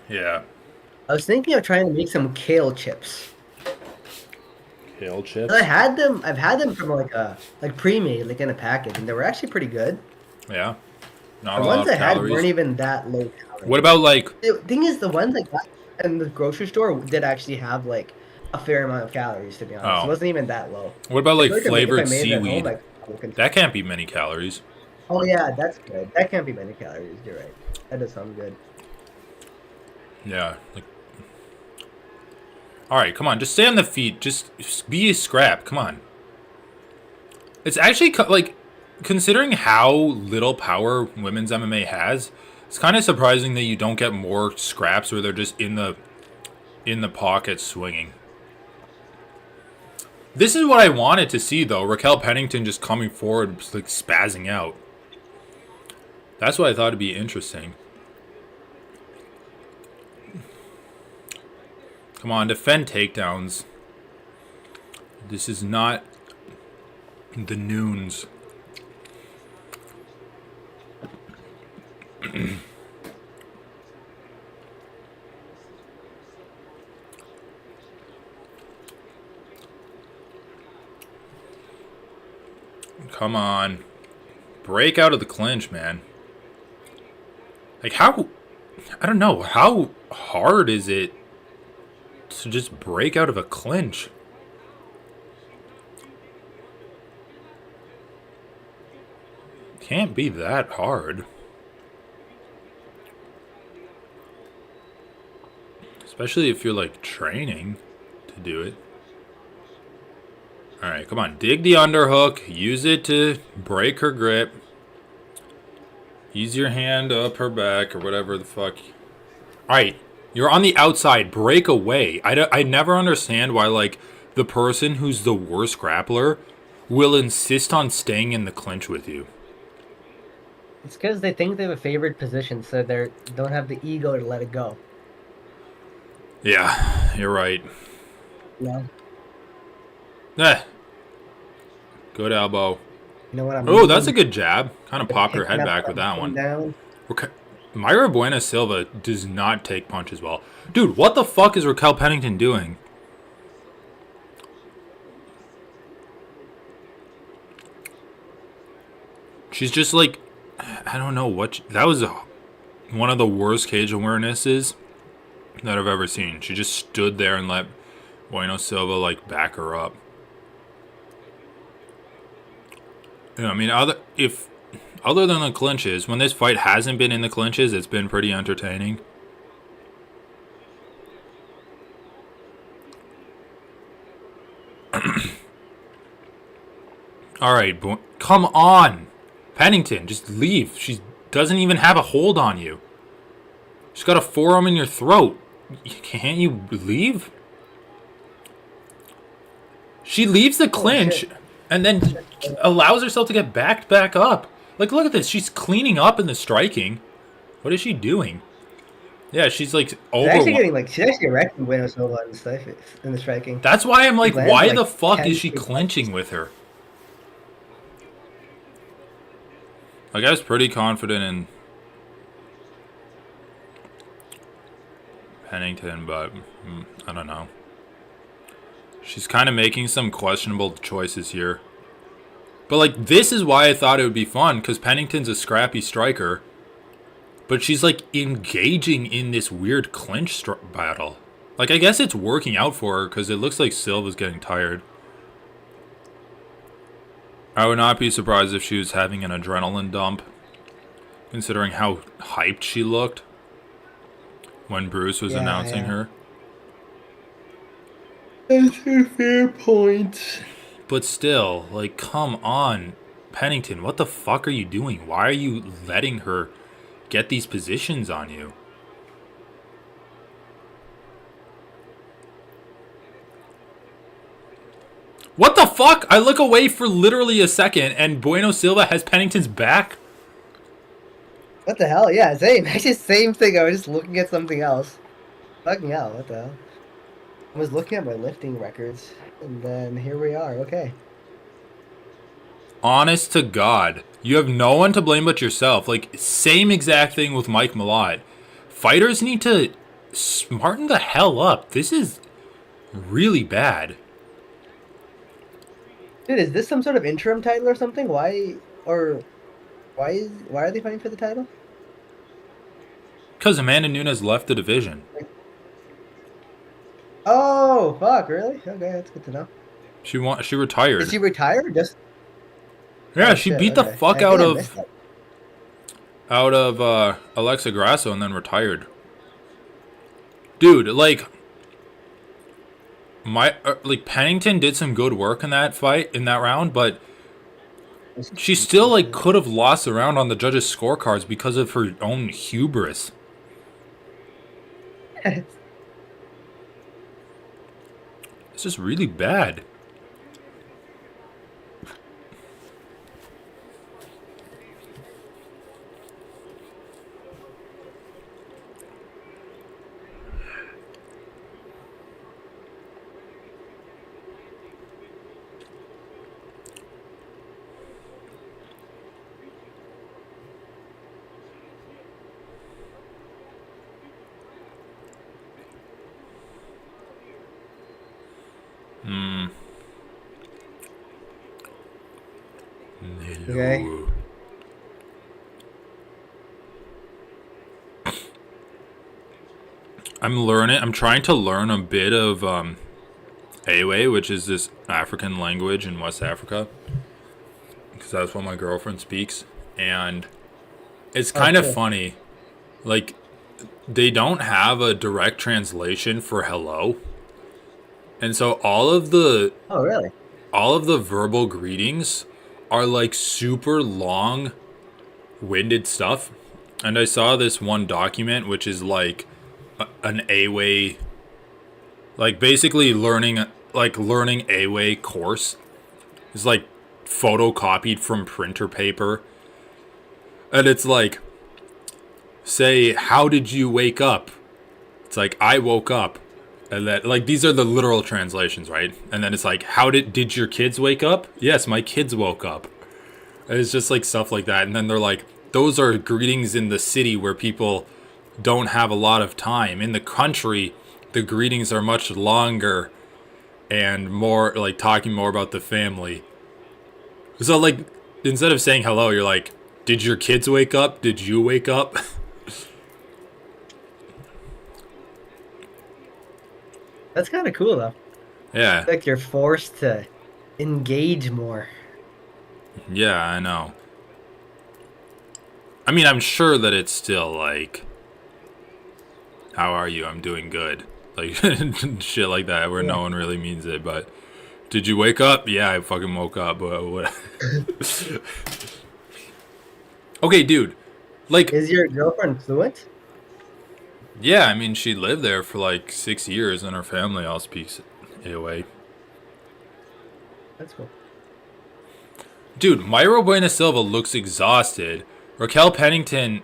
Yeah. I was thinking of trying to make some kale chips. Kale chips? 'Cause I've had them from like pre-made, like in a package, and they were actually pretty good. Yeah. Not The a lot ones of I had calories. weren't even that low calorie. What about like The thing is, the ones I got in the grocery store did actually have like a fair amount of calories. To be honest, it oh. wasn't even that low. What about I like feel like if I flavored made it at home, seaweed? I probably could. That can't be many calories. Oh yeah, that's good. That can't be many calories. You're right. That does sound good. Yeah. Like alright, come on, just stay on the feet. Just be a scrap. Come on. It's actually like considering how little power women's MMA has, it's kind of surprising that you don't get more scraps where they're just in the pocket swinging. This is what I wanted to see though. Raquel Pennington just coming forward, just like spazzing out. That's what I thought would be interesting. Come on, defend takedowns. This is not the noons. Come on. Break out of the clinch, man. Like, how... I don't know. How hard is it to just break out of a clinch? Can't be that hard. Especially if you're like training to do it. Alright, come on. Dig the underhook. Use it to break her grip. Use your hand up her back or whatever the fuck. Alright, you're on the outside. Break away. I never understand why, like, the person who's the worst grappler will insist on staying in the clinch with you. It's because they think they have a favored position, so they don't have the ego to let it go. Yeah, you're right. Yeah. Eh. Good elbow. You know what I mean? Oh, that's a good jab. Kind of popped her Picking head up back with that one. down. Okay. Mayra Buena Silva does not take punches well. Dude, what the fuck is Raquel Pennington doing? She's just like, I don't know what. That was one of the worst cage awarenesses that I've ever seen. She just stood there and let Bueno Silva like back her up. You know, I mean, other than the clinches, when this fight hasn't been in the clinches, it's been pretty entertaining. All right, come on, Pennington, just leave. She doesn't even have a hold on you. She's got a forearm in your throat. Can't you leave? She leaves the clinch and then allows herself to get backed back up. Like, look at this. She's cleaning up in the striking. What is she doing? Yeah, she's like over. She's actually wrecking Buenos Silva in the striking. That's why I'm like, why the fuck is she clinching with her? Like, I was pretty confident in Pennington, but I don't know. She's kind of making some questionable choices here. But, like, this is why I thought it would be fun, because Pennington's a scrappy striker. But she's, like, engaging in this weird clinch battle. Like, I guess it's working out for her, because it looks like Silva's getting tired. I would not be surprised if she was having an adrenaline dump, considering how hyped she looked when Bruce was announcing her. That's a fair point. But still, like, come on, Pennington, what the fuck are you doing? Why are you letting her get these positions on you? What the fuck? I look away for literally a second, and Bueno Silva has Pennington's back? What the hell? Yeah, same. Actually, same thing. I was just looking at something else. Fucking hell, what the hell? I was looking at my lifting records, and then here we are. Okay. Honest to God, you have no one to blame but yourself. Like, same exact thing with Mike Malott. Fighters need to smarten the hell up. This is really bad. Dude, is this some sort of interim title or something? Why are they fighting for the title? Because Amanda Nunes left the division. Oh, fuck, really? Okay, that's good to know. She retired. Did she retire or just... Yeah, she beat the fuck out of Alexa Grasso and then retired. Dude, like Pennington did some good work in that fight, in that round, but she still like could have lost the round on the judges' scorecards because of her own hubris. It's just really bad. Okay. I'm trying to learn a bit of Ewe, which is this African language in West Africa, because that's what my girlfriend speaks, and it's kind of funny. Like, they don't have a direct translation for hello. And so Oh, really? all of the verbal greetings are like super long winded stuff. And I saw this one document which is like an A-way, like basically learning A-way course. It's like photocopied from printer paper. And it's like, say, how did you wake up? It's like, I woke up. And that, like, these are the literal translations, right? And then it's like, how did your kids wake up? Yes, my kids woke up. And it's just like stuff like that. And then they're like, those are greetings in the city where people don't have a lot of time. In the country, the greetings are much longer and more like talking more about the family. So, like, instead of saying hello, you're like, did your kids wake up? Did you wake up? That's kind of cool though. Yeah. Like you're forced to engage more. Yeah, I know. I mean, I'm sure that it's still like, how are you? I'm doing good. Like, shit like that where Yeah. no one really means it. But, did you wake up? Yeah, I fucking woke up. But what? Okay, dude. Like, Is your girlfriend fluent? yeah, I mean, she lived there for like 6 years and her family all speaks it away. That's cool. Dude, Myra Buena Silva looks exhausted. Raquel Pennington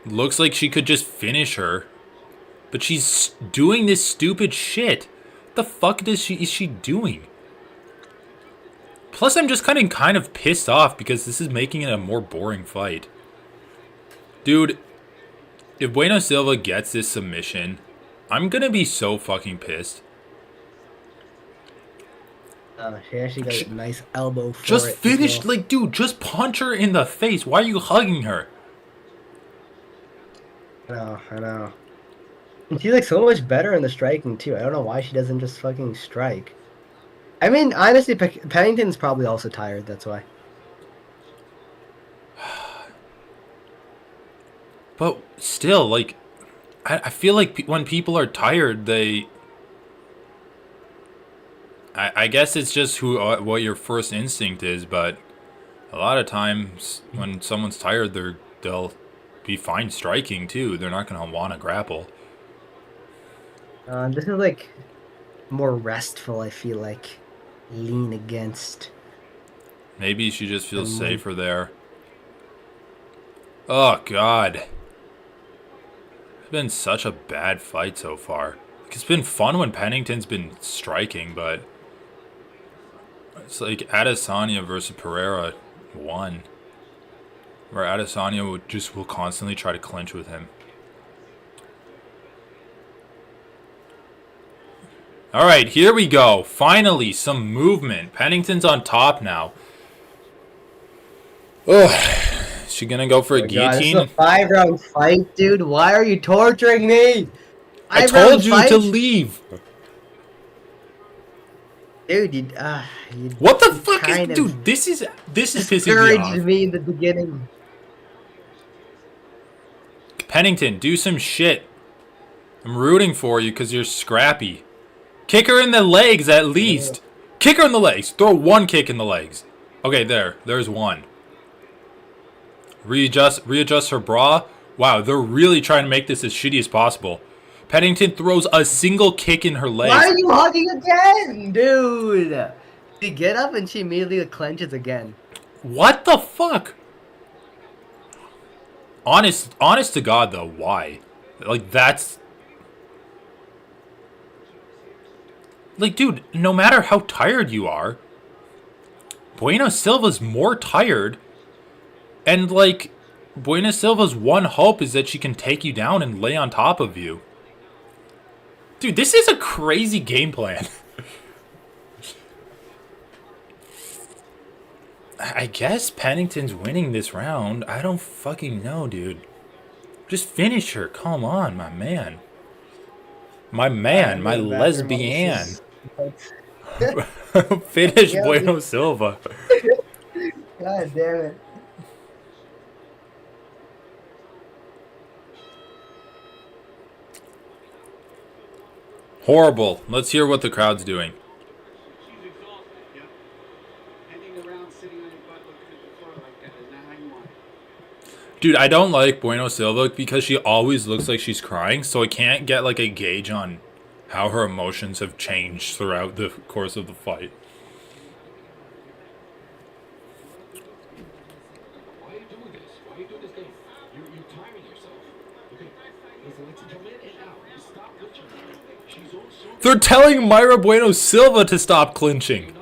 looks like she could just finish her. But she's doing this stupid shit. What the fuck is she doing? Plus, I'm just kind of pissed off because this is making it a more boring fight. Dude, if Bueno Silva gets this submission, I'm gonna be so fucking pissed. She actually got a nice elbow for Just it as finish, well. like, dude, just punch her in the face. Why are you hugging her? I know. And she's like so much better in the striking too. I don't know why she doesn't just fucking strike. I mean, honestly, Pennington's probably also tired. That's why. But still, like, I feel like when people are tired, they. I guess it's just what your first instinct is, but a lot of times when someone's tired, they'll be fine striking too. They're not gonna want to grapple. This is like more restful. I feel like lean against Maybe she just the feels move. safer there. Oh god, it's been such a bad fight so far. Like, it's been fun when Pennington's been striking, but it's like Adesanya versus Pereira won, where Adesanya will constantly try to clinch with him. All right, here we go. Finally, some movement. Pennington's on top now. Ugh. Is she gonna go for Oh a my God, this is a guillotine? 5 round fight, dude. Why are you torturing me? I 5 round told you to fight, leave. dude. You What the you fuck is, kind of dude? This is pissing me discouraged off. me in the beginning. Pennington, do some shit. I'm rooting for you because you're scrappy. Kick her in the legs at Yeah. least. Kick her in the legs. Throw one kick in the legs. Okay, there's one. Readjust her bra. Wow, they're really trying to make this as shitty as possible. Pennington throws a single kick in her Why legs. are you hugging again, dude? She get up and she immediately clenches again. What the fuck? Honest to God though, why? Like that's like, dude, no matter how tired you are, Bueno Silva's more tired, and like Bueno Silva's one hope is that she can take you down and lay on top of you. Dude, this is a crazy game plan. I guess Pennington's winning this round. I don't fucking know, dude. Just finish her. Come on, my man. My man, I'm my going to the bathroom. lesbian. But Finish yeah, Bueno Silva. God damn it. Horrible. Let's hear what the crowd's doing. Dude, I don't like Bueno Silva because she always looks like she's crying, so I can't get like a gauge on how her emotions have changed throughout the course of the fight. They're telling Myra Bueno Silva to stop clinching.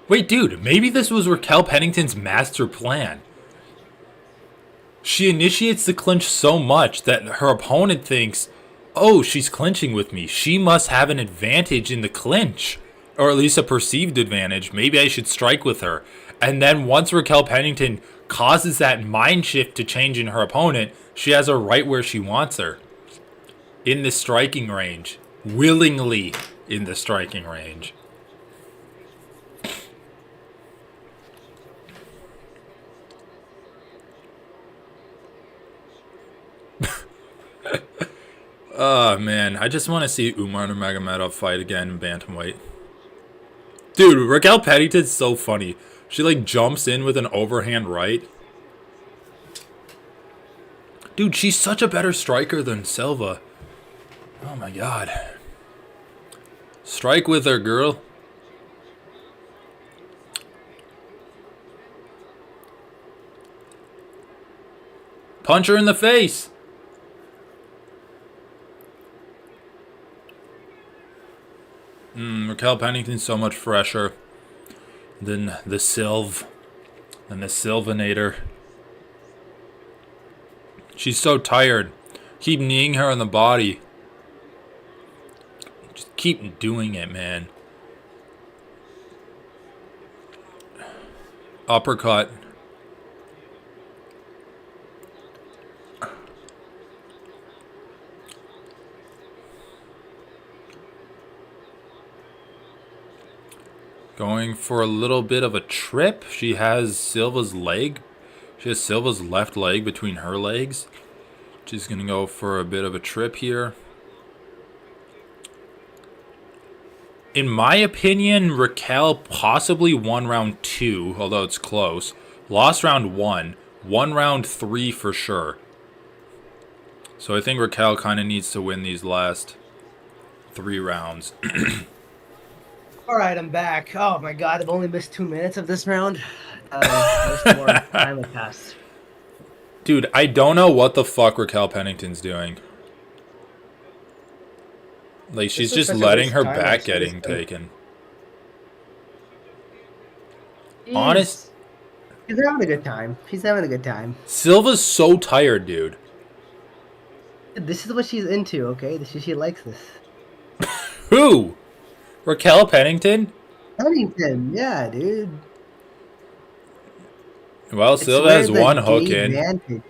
Wait, dude, maybe this was Raquel Pennington's master plan. She initiates the clinch so much that her opponent thinks, oh, she's clinching with me. She must have an advantage in the clinch. Or at least a perceived advantage. Maybe I should strike with her. And then once Raquel Pennington causes that mind shift to change in her opponent, she has her right where she wants her. In the striking range. Willingly in the striking range. Oh, man. I just want to see Umar Nurmagomedov fight again in bantamweight. Dude, Raquel Pennington's so funny. She, like, jumps in with an overhand right. Dude, she's such a better striker than Silva. Oh, my God. Strike with her, girl. Punch her in the face. Raquel Pennington's so much fresher than the Sylvanator. She's so tired. Keep kneeing her in the body. Just keep doing it, man. Uppercut. Going for a little bit of a trip. She has Silva's leg. She has Silva's left leg between her legs. She's going to go for a bit of a trip here. In my opinion, Raquel possibly won round 2, although it's close. Lost round 1. Won round 3 for sure. So I think Raquel kind of needs to win these last 3 rounds. All right, I'm back. Oh my God, I've only missed 2 minutes of this round. There's more time has passed. Dude, I don't know what the fuck Raquel Pennington's doing. Like, she's just letting her back getting taken. Honest. She's having a good time. She's having a good time. Silva's so tired, dude. This is what she's into, okay? She likes this. Who? Raquel Pennington? Pennington, yeah, dude. Well, Silva has one hook in. Advantage.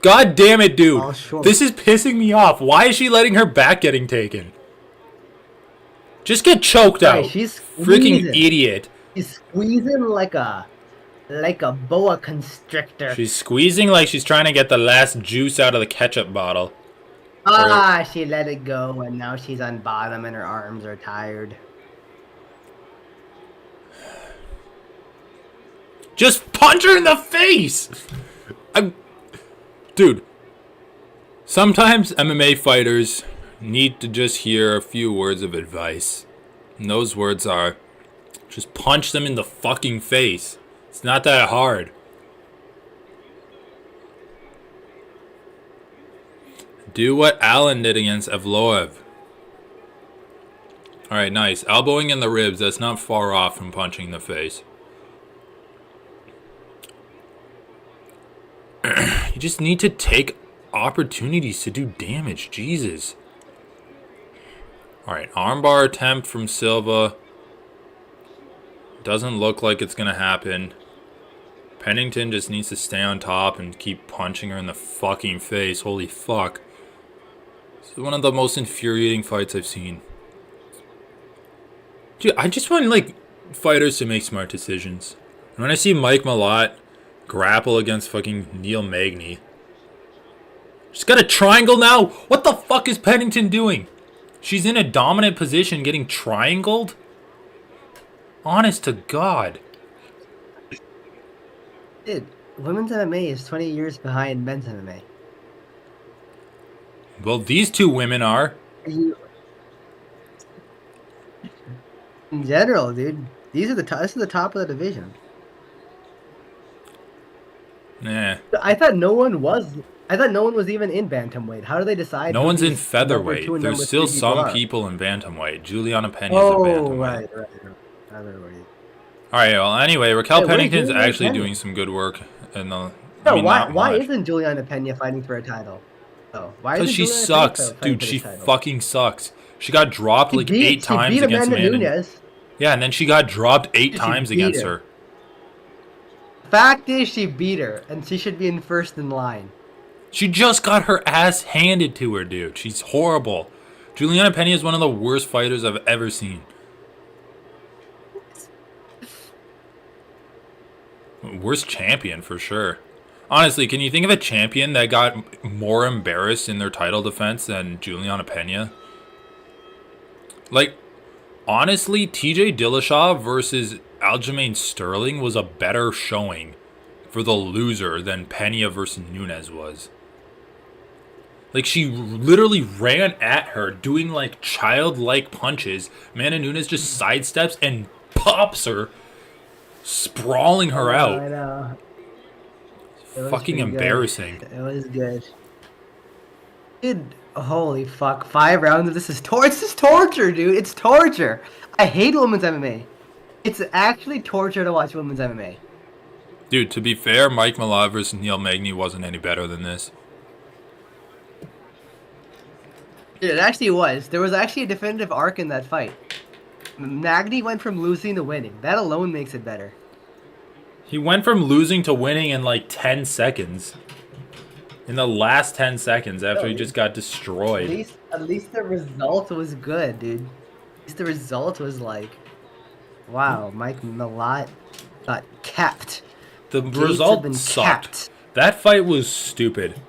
God damn it, dude. Oh, sure. This is pissing me off. Why is she letting her back getting taken? Just get choked out. She's freaking idiot. She's squeezing like a boa constrictor. She's squeezing like she's trying to get the last juice out of the ketchup bottle. She let it go, and now she's on bottom, and her arms are tired. Just punch her in the face! Dude, sometimes MMA fighters need to just hear a few words of advice. And those words are, just punch them in the fucking face. It's not that hard. Do what Allen did against Evloev. Alright, nice. Elbowing in the ribs, that's not far off from punching in the face. You just need to take opportunities to do damage. Jesus. Alright, armbar attempt from Silva. Doesn't look like it's going to happen. Pennington just needs to stay on top and keep punching her in the fucking face. Holy fuck. This is one of the most infuriating fights I've seen. Dude, I just want, like, fighters to make smart decisions. And when I see Mike Malott grapple against fucking Neil Magny, She's got a triangle now. What the fuck is Pennington doing? She's in a dominant position getting triangled? Honest to God. Dude, women's MMA is 20 years behind men's MMA. Well, these two women are. You, in general, dude, these are the top. This is the top of the division. Nah. I thought no one was. I thought no one was even in bantamweight. How do they decide No who one's in these number featherweight. two and There's number still three people some are? people in bantamweight. Juliana Pena's a Oh, bantamweight. right. Featherweight. Alright, well, anyway, Raquel Hey, where's Pennington's Juliana actually Pena? doing some good work. In the, I No, mean, not why much. isn't Juliana Pena fighting for a title? Oh, why Because isn't she Juliana Pena sucks. fighting Dude, for she this title? fucking sucks. She got dropped like 8 She times beat against Amanda Amanda. Nunes. Yeah, and then she got dropped 8 She times beat against her. her. Fact is, she beat her, and she should be in first in line. She just got her ass handed to her, dude. She's horrible. Juliana Pena is one of the worst fighters I've ever seen. Worst champion for sure. Honestly, can you think of a champion that got more embarrassed in their title defense than Juliana Pena? Like, honestly, TJ Dillashaw versus Aljamain Sterling was a better showing for the loser than Pena versus Nunes was. Like, she literally ran at her, doing, like, childlike punches. Amanda Nunes just sidesteps and pops her, sprawling her out. I know. Fucking embarrassing. It was good. Dude, holy fuck. 5 rounds of this is torture, dude. It's torture. I hate women's MMA. It's actually torture to watch women's MMA. Dude, to be fair, Mike Malott versus Neil Magny wasn't any better than this. Dude, it actually was. There was actually a definitive arc in that fight. Magny went from losing to winning. That alone makes it better. He went from losing to winning in like 10 seconds. In the last 10 seconds after he just got destroyed. At least the result was good, dude. At least the result was like, wow, Mike Malott got capped. The Gates have result been sucked. capped. That fight was stupid.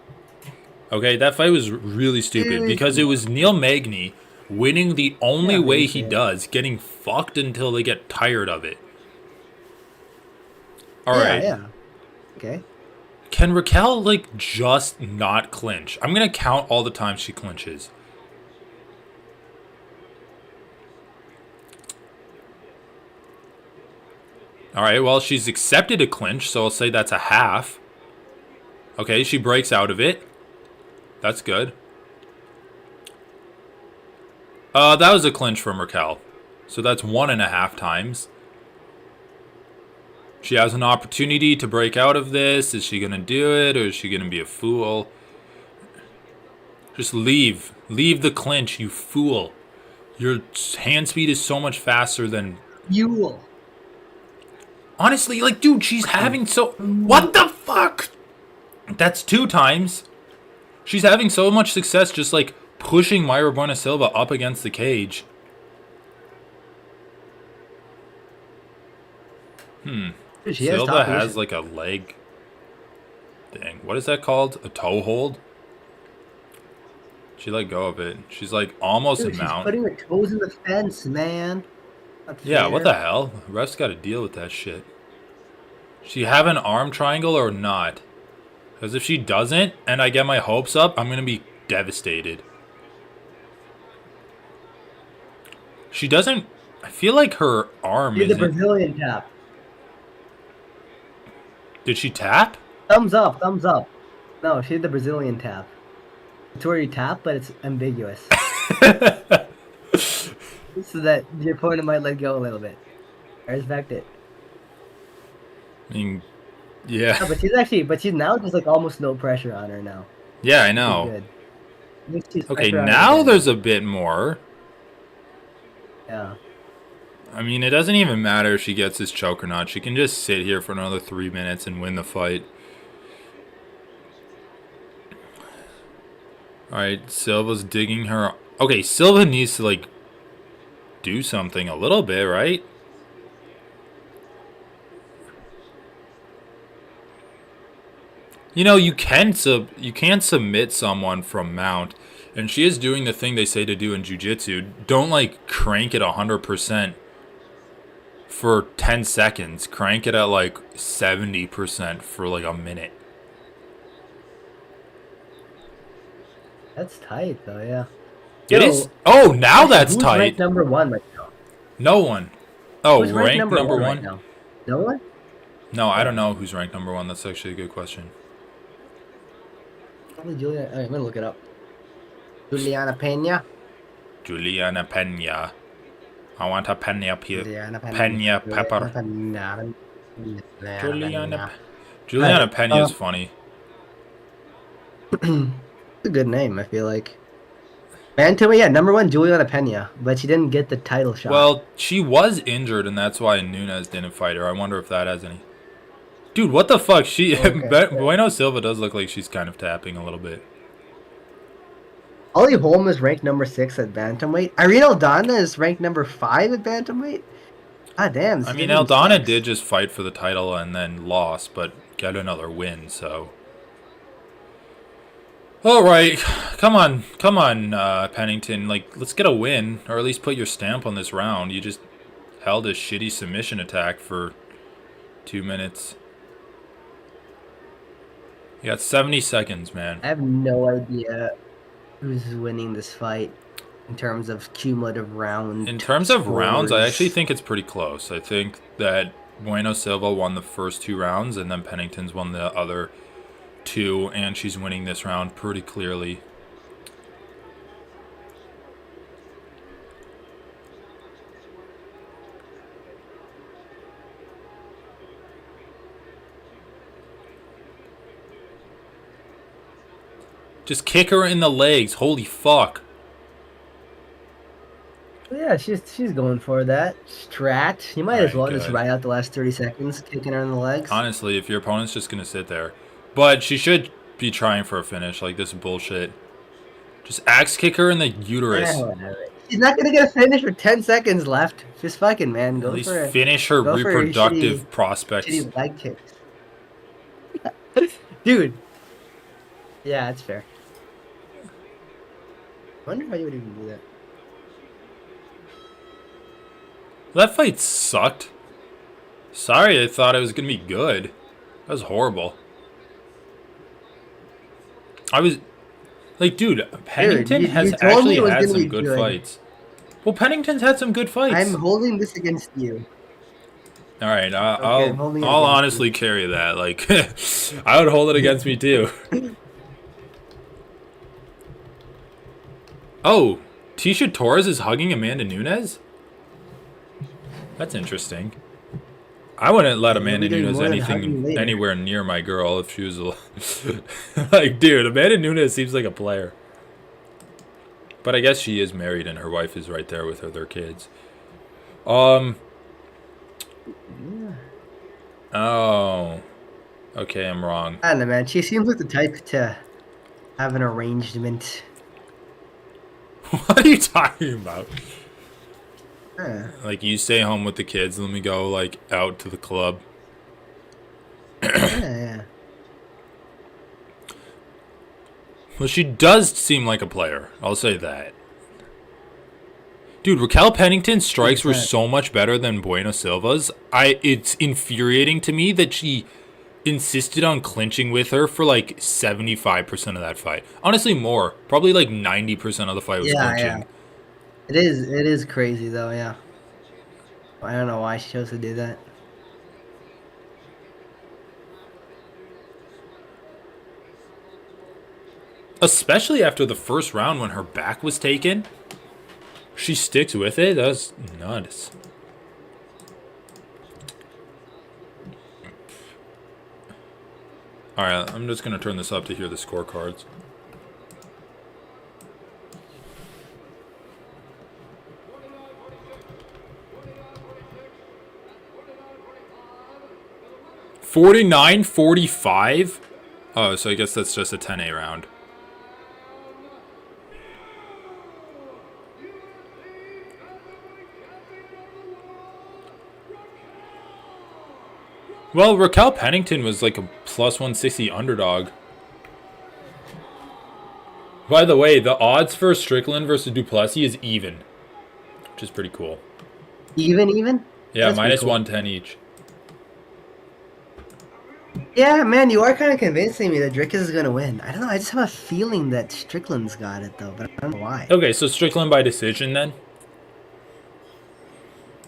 Okay, that fight was really stupid because it was Neil Magny winning the only way he does, getting fucked until they get tired of it. Alright. Yeah. Okay. Can Raquel, like, just not clinch? I'm gonna count all the times she clinches. Alright, well, she's accepted a clinch, so I'll say that's a half. Okay, she breaks out of it. That's good. That was a clinch from Raquel. So that's 1.5 times. She has an opportunity to break out of this. Is she going to do it, or is she going to be a fool? Just leave. Leave the clinch, you fool. Your hand speed is so much faster than... Fuel. Honestly, like, dude, she's having so... What the fuck? That's 2 times. She's having so much success just, like, pushing Mayra Bueno Silva up against the cage. Silva has, like, a leg thing. What is that called? A toe hold? She let go of it. She's, like, almost in mount. She's putting her toes in the fence, man. Yeah, what the hell? Ref's got to deal with that shit. She have an arm triangle or not? Because if she doesn't, and I get my hopes up, I'm going to be devastated. She doesn't... I feel like her arm is... the Brazilian tap. Did she tap? Thumbs up, thumbs up. No, she did the Brazilian tap. It's where you tap, but it's ambiguous. So that your opponent might let go a little bit. I respect it. I mean, yeah. No, but she's now just like almost no pressure on her now. Yeah, I know. Good. Okay, now there's a bit more. Yeah. I mean, it doesn't even matter if she gets this choke or not. She can just sit here for another 3 minutes and win the fight. Alright, Silva's digging her... Okay, Silva needs to, like, do something a little bit, right? You know, you can submit someone from mount, and she is doing the thing they say to do in jiu-jitsu. Don't like crank it 100% for 10 seconds. Crank it at like 70% for like a minute. That's tight though, yeah. It is. Yo, Oh, now question, that's who's ranked tight. number one right now? No one. Oh, Who's ranked ranked number number one right one? now? No one? No, I don't Yeah. know who's ranked number one. That's actually a good question. Probably Julia. All right, I'm gonna look it up. Juliana Pena. Juliana Pena. I want a Pena Juliana Pena. Pena Juliana pepper. Pena. Juliana Juliana Pena. All Juliana right. Pena is funny. It's a good name, I feel like. Bantamweight, yeah, number one, Juliana Pena, but she didn't get the title shot. Well, she was injured, and that's why Nunes didn't fight her. I wonder if that has any. Dude, what the fuck? She Okay. Bueno Silva does look like she's kind of tapping a little bit. Holly Holm is ranked number 6 at bantamweight. Irene Aldana is ranked number 5 at bantamweight. Ah, damn, I this mean, division Aldana did sucks. just fight for the title and then lost, but got another win. So, all right, come on, Pennington. Like, let's get a win, or at least put your stamp on this round. You just held a shitty submission attack for 2 minutes. You got 70 seconds, man. I have no idea who's winning this fight in terms of cumulative In round terms of rounds, I actually scores. think it's pretty close. I think that Bueno Silva won the first 2 rounds, and then Pennington's won the other two, and she's winning this round pretty clearly. Just kick her in the legs. Holy fuck. Yeah, she's going for that. Strat. You might as Alright, well just good. ride out the last 30 seconds, kicking her in the legs. Honestly, if your opponent's just going to sit there. But she should be trying for a finish. Like, this bullshit. Just axe kick her in the uterus. She's not gonna get a finish with 10 seconds left. Just fucking man, At least finish her go for your reproductive prospects. shitty leg kicks. Dude. Yeah, that's fair. I wonder how you would even do that. That fight sucked. Sorry, I thought it was going to be good. That was horrible. I was... Like, dude, Pennington Dude, has you told me actually it was had gonna some be good good. fights. Well, Pennington's had some good fights. I'm holding this against you. All right, Okay, I'm holding it I'll against honestly carry that. Like, I would hold it against me too. Oh, Tisha Torres is hugging Amanda Nunes? That's interesting. I wouldn't let you. You'll Amanda be doing Nunes more than hugging later. anywhere near my girl if she was like, dude, Amanda Nunes seems like a player. But I guess she is married and her wife is right there with her, their kids. Yeah. Oh. Okay, I'm wrong. I don't know, man. She seems like the type to have an arrangement. What are you talking about? Huh. Like, you stay home with the kids, let me go, like, out to the club. Yeah. Well, she does seem like a player. I'll say that. Dude, Raquel Pennington's strikes were 100%. so much better than Bueno Silva's. It's infuriating to me that she insisted on clinching with her for like 75% of that fight. Honestly, more. Probably like 90% of the fight was Yeah, yeah. clinching. It is crazy though, yeah. I don't know why she chose to do that. Especially after the first round when her back was taken. She sticks with it. That's nuts. Alright, I'm just going to turn this up to hear the scorecards. $49-45. Oh, so I guess that's just a 10A round. Well, Raquel Pennington was like a plus 160 underdog. By the way, the odds for Strickland versus Du Plessis is even, which is pretty cool. Even? Yeah, That's pretty minus cool. 110 each. Yeah, man, you are kind of convincing me that Dricus is gonna win. I don't know. I just have a feeling that Strickland's got it though, but I don't know why. Okay, so Strickland by decision then?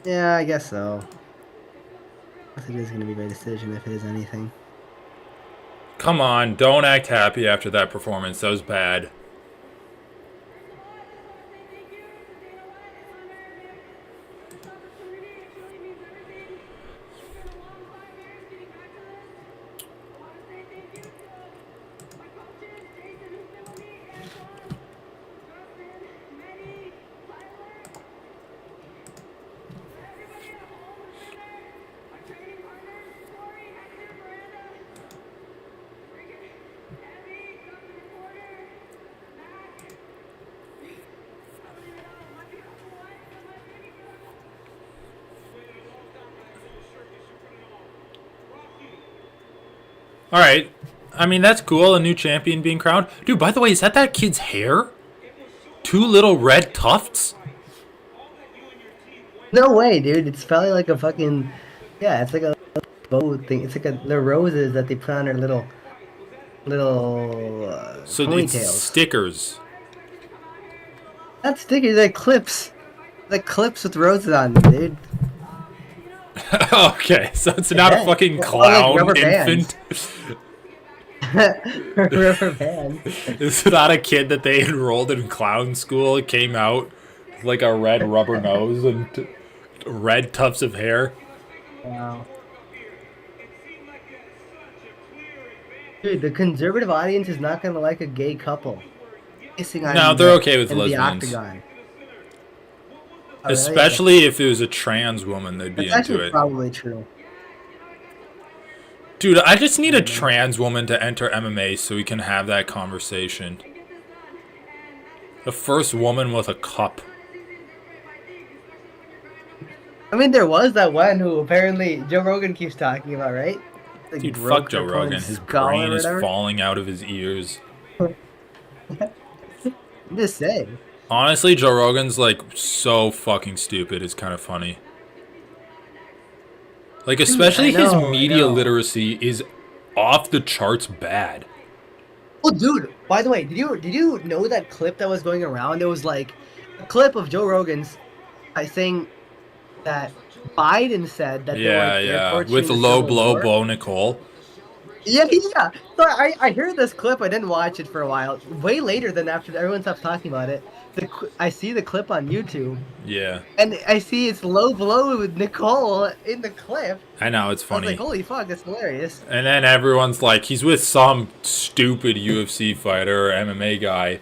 Yeah, I guess so. I think it is gonna be by decision if it is anything. Come on, don't act happy after that performance. That was bad. All right. I mean, that's cool. A new champion being crowned. Dude, by the way, is that kid's hair? Two little red tufts? No way, dude. It's probably like a fucking yeah. It's like a bow thing. It's like the roses that they put on their little So it's ponytails. stickers. Not stickers, like clips. Like clips with roses on them, dude. Okay, so it's not a Yeah. fucking Or like clown rubber infant. bands. Rubber bands. It's not a kid that they enrolled in clown school. It came out with like a red rubber nose and red tufts of hair. Wow. Dude, the conservative audience is not gonna like a gay couple kissing on No, they're okay with in the lesbians. octagon. Oh, really? Okay. Especially if it was a trans woman, they'd be That's into actually it. probably true. Dude, I just need a trans woman to enter MMA so we can have that conversation. The first woman with a cup. I mean, there was that one who apparently Joe Rogan keeps talking about, right? Like Dude, broke fuck Joe her Rogan. opponent's His skull brain or is whatever. falling out of his ears. I'm just saying. Honestly, Joe Rogan's like so fucking stupid. It's kind of funny. Like, especially his I media know. literacy is off the charts bad. Oh, dude! By the way, did you know that clip that was going around? It was like a clip of Joe Rogan's saying that Biden said that there were Yeah, like yeah. airports With during the low Civil blow War. Bo Nicole. Yeah, yeah. So I heard this clip. I didn't watch it for a while. Way later than after everyone stopped talking about it. I see the clip on YouTube, Yeah. and I see it's low blow with Nicole in the clip. I know, it's I was like, funny. holy fuck, that's hilarious. And then everyone's like, he's with some stupid UFC fighter or MMA guy.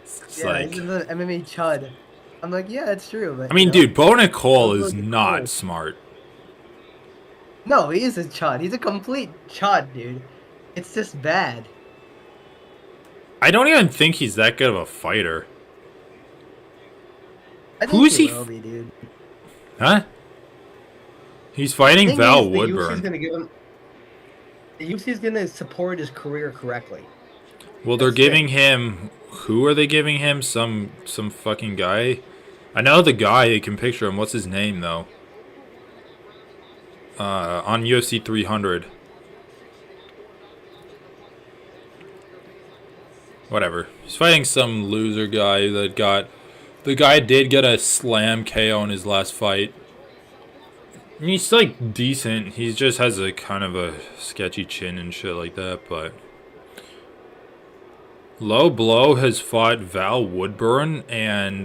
It's Yeah, he's like, an MMA chud. I'm like, yeah, that's true. But I mean, dude, Bo Nicole Low blow is Nicole. not smart. No, he is a chud. He's a complete chud, dude. It's just bad. I don't even think he's that good of a fighter. I Who think is he will be, dude. Huh? He's The fighting thing Val is, the UFC's Woodburn. gonna give him. The UFC's gonna support his career correctly. Well, they're That's it. giving him. Who are they giving him? Some fucking guy. I know the guy. You can picture him. What's his name though? On UFC 300. Whatever. He's fighting some loser guy that got. The guy did get a slam KO in his last fight. I mean, he's like decent. He just has a kind of a sketchy chin and shit like that, but. Low Blow has fought Val Woodburn and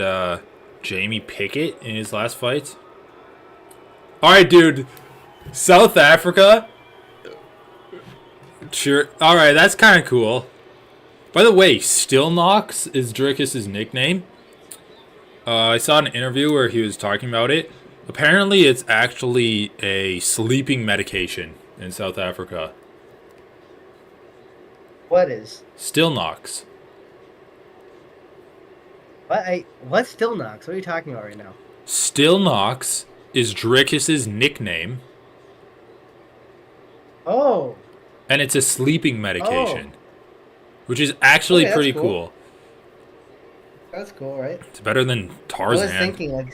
Jamie Pickett in his last fights. Alright, dude. South Africa? Sure. Alright, that's kind of cool. By the way, Still Knox is Dricus' nickname. I saw an interview where he was talking about it. Apparently, it's actually a sleeping medication in South Africa. What is? Still Knox. What still knocks? What are you talking about right now? Still Knox is Dricus' nickname. Oh, and it's a sleeping medication, oh, which is actually okay, that's pretty cool. cool. That's cool, right? It's better than I was Tarzan. thinking like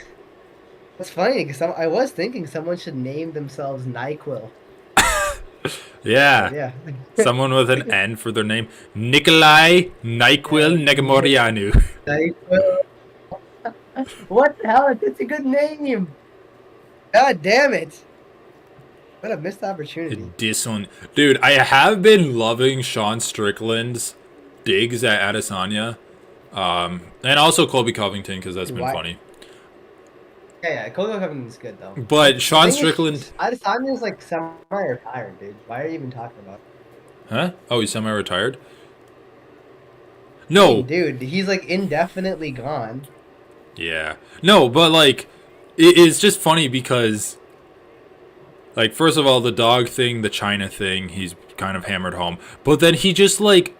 that's funny because I was thinking someone should name themselves Nyquil, but Yeah, yeah, someone with an N for their name, Nikolai yeah, Nyquil Negamorianu. Nyquil. What the hell? That's a good name. God damn it! What a missed opportunity. This one, dude, I have been loving Sean Strickland's digs at Adesanya, and also Colby Covington because that's been Why? funny. Yeah, Coco Covington is good though. But The Sean thing is, Strickland, Adesanya's like semi-retired, dude. Why are you even talking about it? huh? Oh, he's semi-retired. I mean, No, dude, he's like indefinitely gone. yeah, no, but like, it's just funny because, like, first of all, the dog thing, the China thing, he's kind of hammered home. But then he just like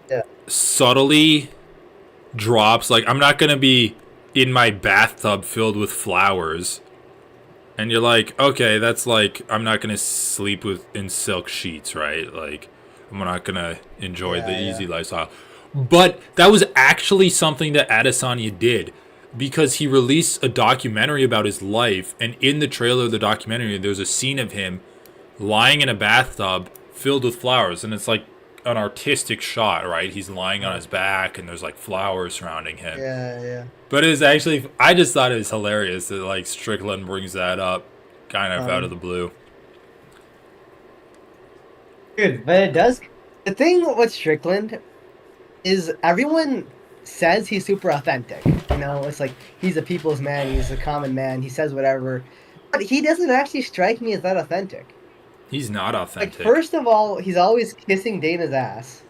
Yeah, subtly drops, like, I'm not gonna be in my bathtub filled with flowers. And you're like, okay, that's like, I'm not gonna sleep with in silk sheets, right? Like, I'm not gonna enjoy the yeah, yeah. easy lifestyle. But that was actually something that Adesanya did because he released a documentary about his life, and in the trailer of the documentary, there's a scene of him lying in a bathtub filled with flowers, and it's like an artistic shot, right? He's lying on his back, and there's like flowers surrounding him. Yeah, yeah. But it was actually, I just thought it was hilarious that like Strickland brings that up, kind of out of the Um, blue. dude, but it does. The thing with Strickland is everyone says he's super authentic. You know, it's like he's a people's man, he's a common man, he says whatever. But he doesn't actually strike me as that authentic. He's not Like, authentic, first of all, he's always kissing Dana's ass.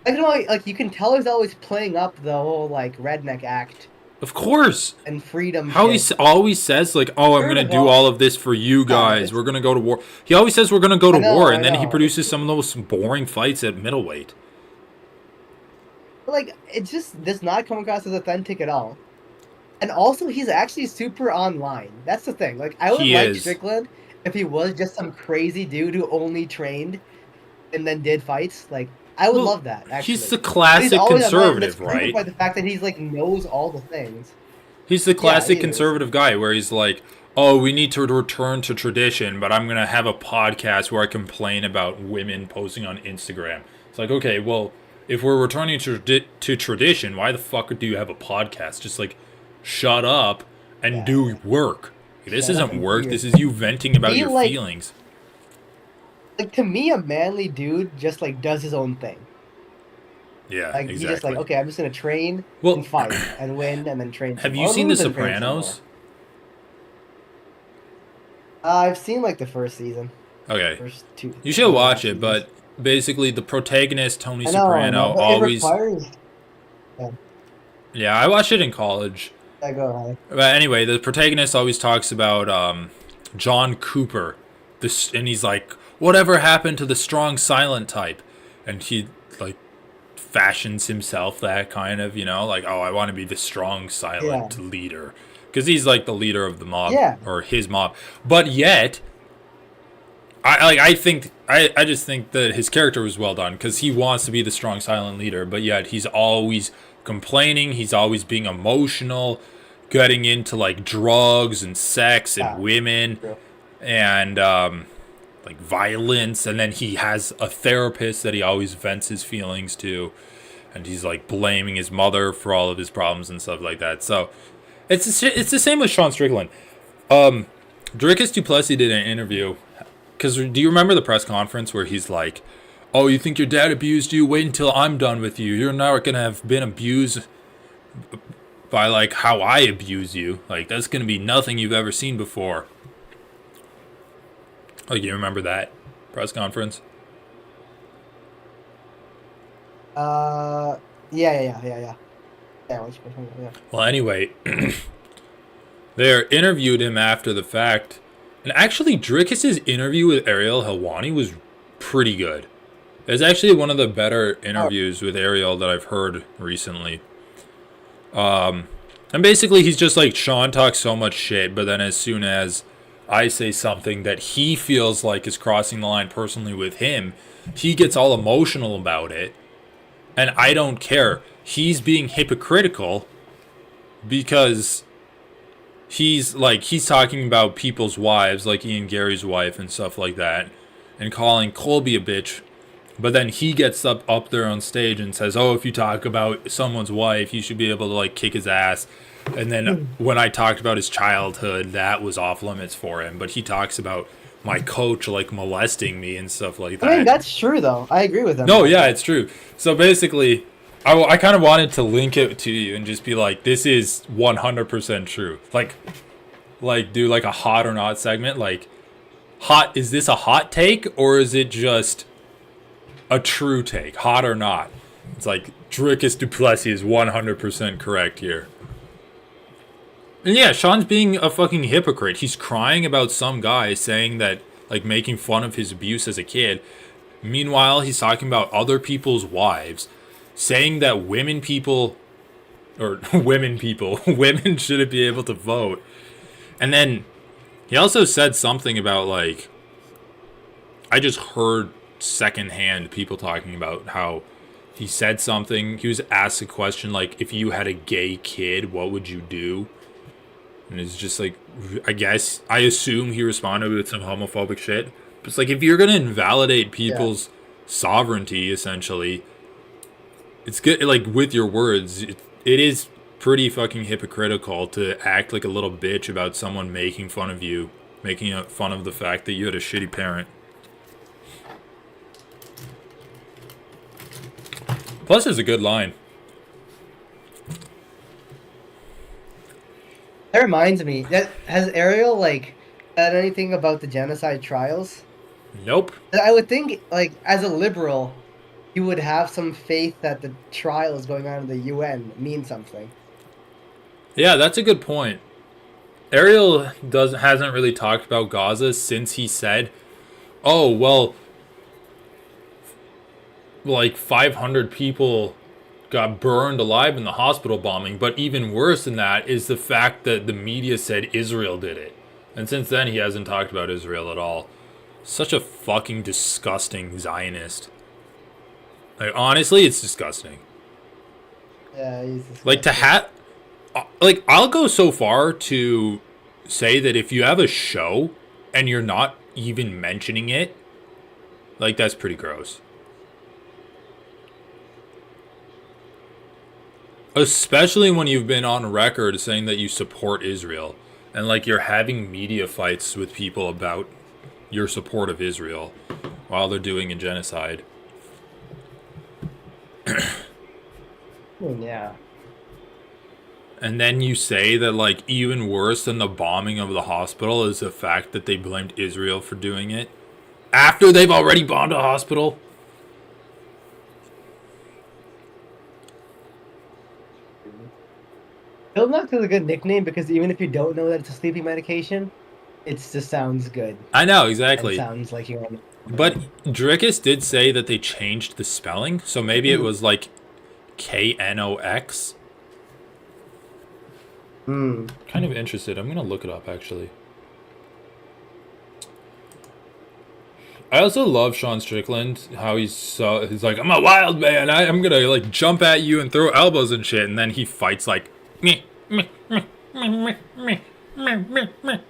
Like you can tell he's always playing up the whole like redneck act of course. and freedom How he shit. always says like, "Oh, I'm Third gonna of do all, all of this for you guys. it's We're gonna go to war." He always says we're gonna go to war, I and then he know. produces some of those boring fights at middleweight. Like it just does not come across as authentic at all. And also, he's actually super online. That's the thing. Like, I would He like is. Strickland if he was just some crazy dude who only trained and then did fights. Like, I would Well, love that he's actually. the But he's classic always online, and it's conservative, proven right? by the fact that he's like knows all the things. He's the Yeah, he classic is. conservative guy where he's like, "Oh, we need to return to tradition, but I'm gonna have a podcast where I complain about women posting on Instagram." It's like, okay, well, if we're returning to tradition, why the fuck do you have a podcast? Just like, shut up and Yeah, do yeah. work. This Shut up isn't and do work. your This is you venting about be your feelings. like to me, a manly dude just like does his own thing. Yeah, Like he just like, exactly. okay, I'm just gonna train and Well, fight and win and then train some have you more, or seen The lose and train some more. Sopranos? I've seen like the first season, Okay, first two, you should one and a watch half it. seasons. But basically, the protagonist Tony I know, Soprano but it always. requires. Yeah, Yeah, I watched it in college. yeah, go ahead. But anyway, the protagonist always talks about John Cooper, this, and he's like, "Whatever happened to the strong, silent type?" And he like fashions himself that kind of, like, "Oh, I want to be the strong, Yeah, silent leader," because he's like the leader of the mob yeah, or his mob. But yet, I just think that his character was well done because he wants to be the strong, silent leader, but yet he's always complaining. He's always being emotional, getting into like drugs and sex and yeah. women True. and like violence. And then he has a therapist that he always vents his feelings to, and he's like blaming his mother for all of his problems and stuff like that. So it's the same with Sean Strickland. Dricus Du Plessis did an interview. Because do you remember the press conference where he's like, "Oh, you think your dad abused you? Wait until I'm done with you. You're not going to have been abused by, like, how I abuse you. Like, that's going to be nothing you've ever seen before." Like, you remember that press conference? Uh, yeah. Yeah, yeah. Well, anyway, they interviewed him after the fact. And actually, Dricus's interview with Ariel Helwani was pretty good. It's actually one of the better Oh, interviews with Ariel that I've heard recently. And basically, he's just like, Sean talks so much shit, but then as soon as I say something that he feels like is crossing the line personally with him, he gets all emotional about it, and I don't care. He's being hypocritical because he's talking about people's wives, like Ian Gary's wife and stuff like that, and calling Colby a bitch. But then he gets up there on stage and says, "Oh, if you talk about someone's wife, you should be able to like kick his ass." And then when I talked about his childhood, that was off limits for him. But he talks about my coach like molesting me and stuff like I mean, that. that's true though. I agree with him No, about yeah, that. it's true. So basically, I kind of wanted to link it to you and just be like, this is 100% true. Like do like a hot or not segment. Like, hot, is this a hot take or is it just a true take? Hot or not? It's like, Dricus Du Plessis is 100% correct here. And yeah, Sean's being a fucking hypocrite. He's crying about some guy saying that, like, making fun of his abuse as a kid. Meanwhile, he's talking about other people's wives, saying that women women shouldn't be able to vote. And then he also said something about, like, I just heard secondhand people talking about how he said something. He was asked a question like, if you had a gay kid, what would you do? And it's just like, I assume he responded with some homophobic shit. But it's like, if you're going to invalidate Yeah. people's sovereignty, essentially, it's good, like, with your words, it is pretty fucking hypocritical to act like a little bitch about someone making fun of you, making fun of the fact that you had a shitty parent. Plus, it's a good line. That reminds me. That has Ariel like said anything about the genocide trials? Nope. I would think, like, as a liberal, you would have some faith that the trials going on in the UN mean something. Yeah, that's a good point. Ariel hasn't really talked about Gaza since he said, "Oh well, like 500 people got burned alive in the hospital bombing." But even worse than that is the fact that the media said Israel did it, and since then he hasn't talked about Israel at all. Such a fucking disgusting Zionist. Like, honestly, it's disgusting. Yeah, he's Like, to disgusting. have, like, I'll go so far to say that if you have a show and you're not even mentioning it, like, that's pretty gross. Especially when you've been on record saying that you support Israel and, like, you're having media fights with people about your support of Israel while they're doing a genocide. Yeah. And then you say that, like, even worse than the bombing of the hospital is the fact that they blamed Israel for doing it after they've already bombed a hospital. Pilnox is a good nickname because even if you don't know that it's a sleeping medication, it just sounds good I know, and exactly. sounds like you're on But the Dricus did say that they changed the spelling, so maybe it was like Knox. Mm. Kind of interested. I'm gonna look it up actually. I also love Sean Strickland. How he's like, I'm a wild man. I'm gonna like jump at you and throw elbows and shit, and then he fights like me, me, me, me, me, me, me, me, me.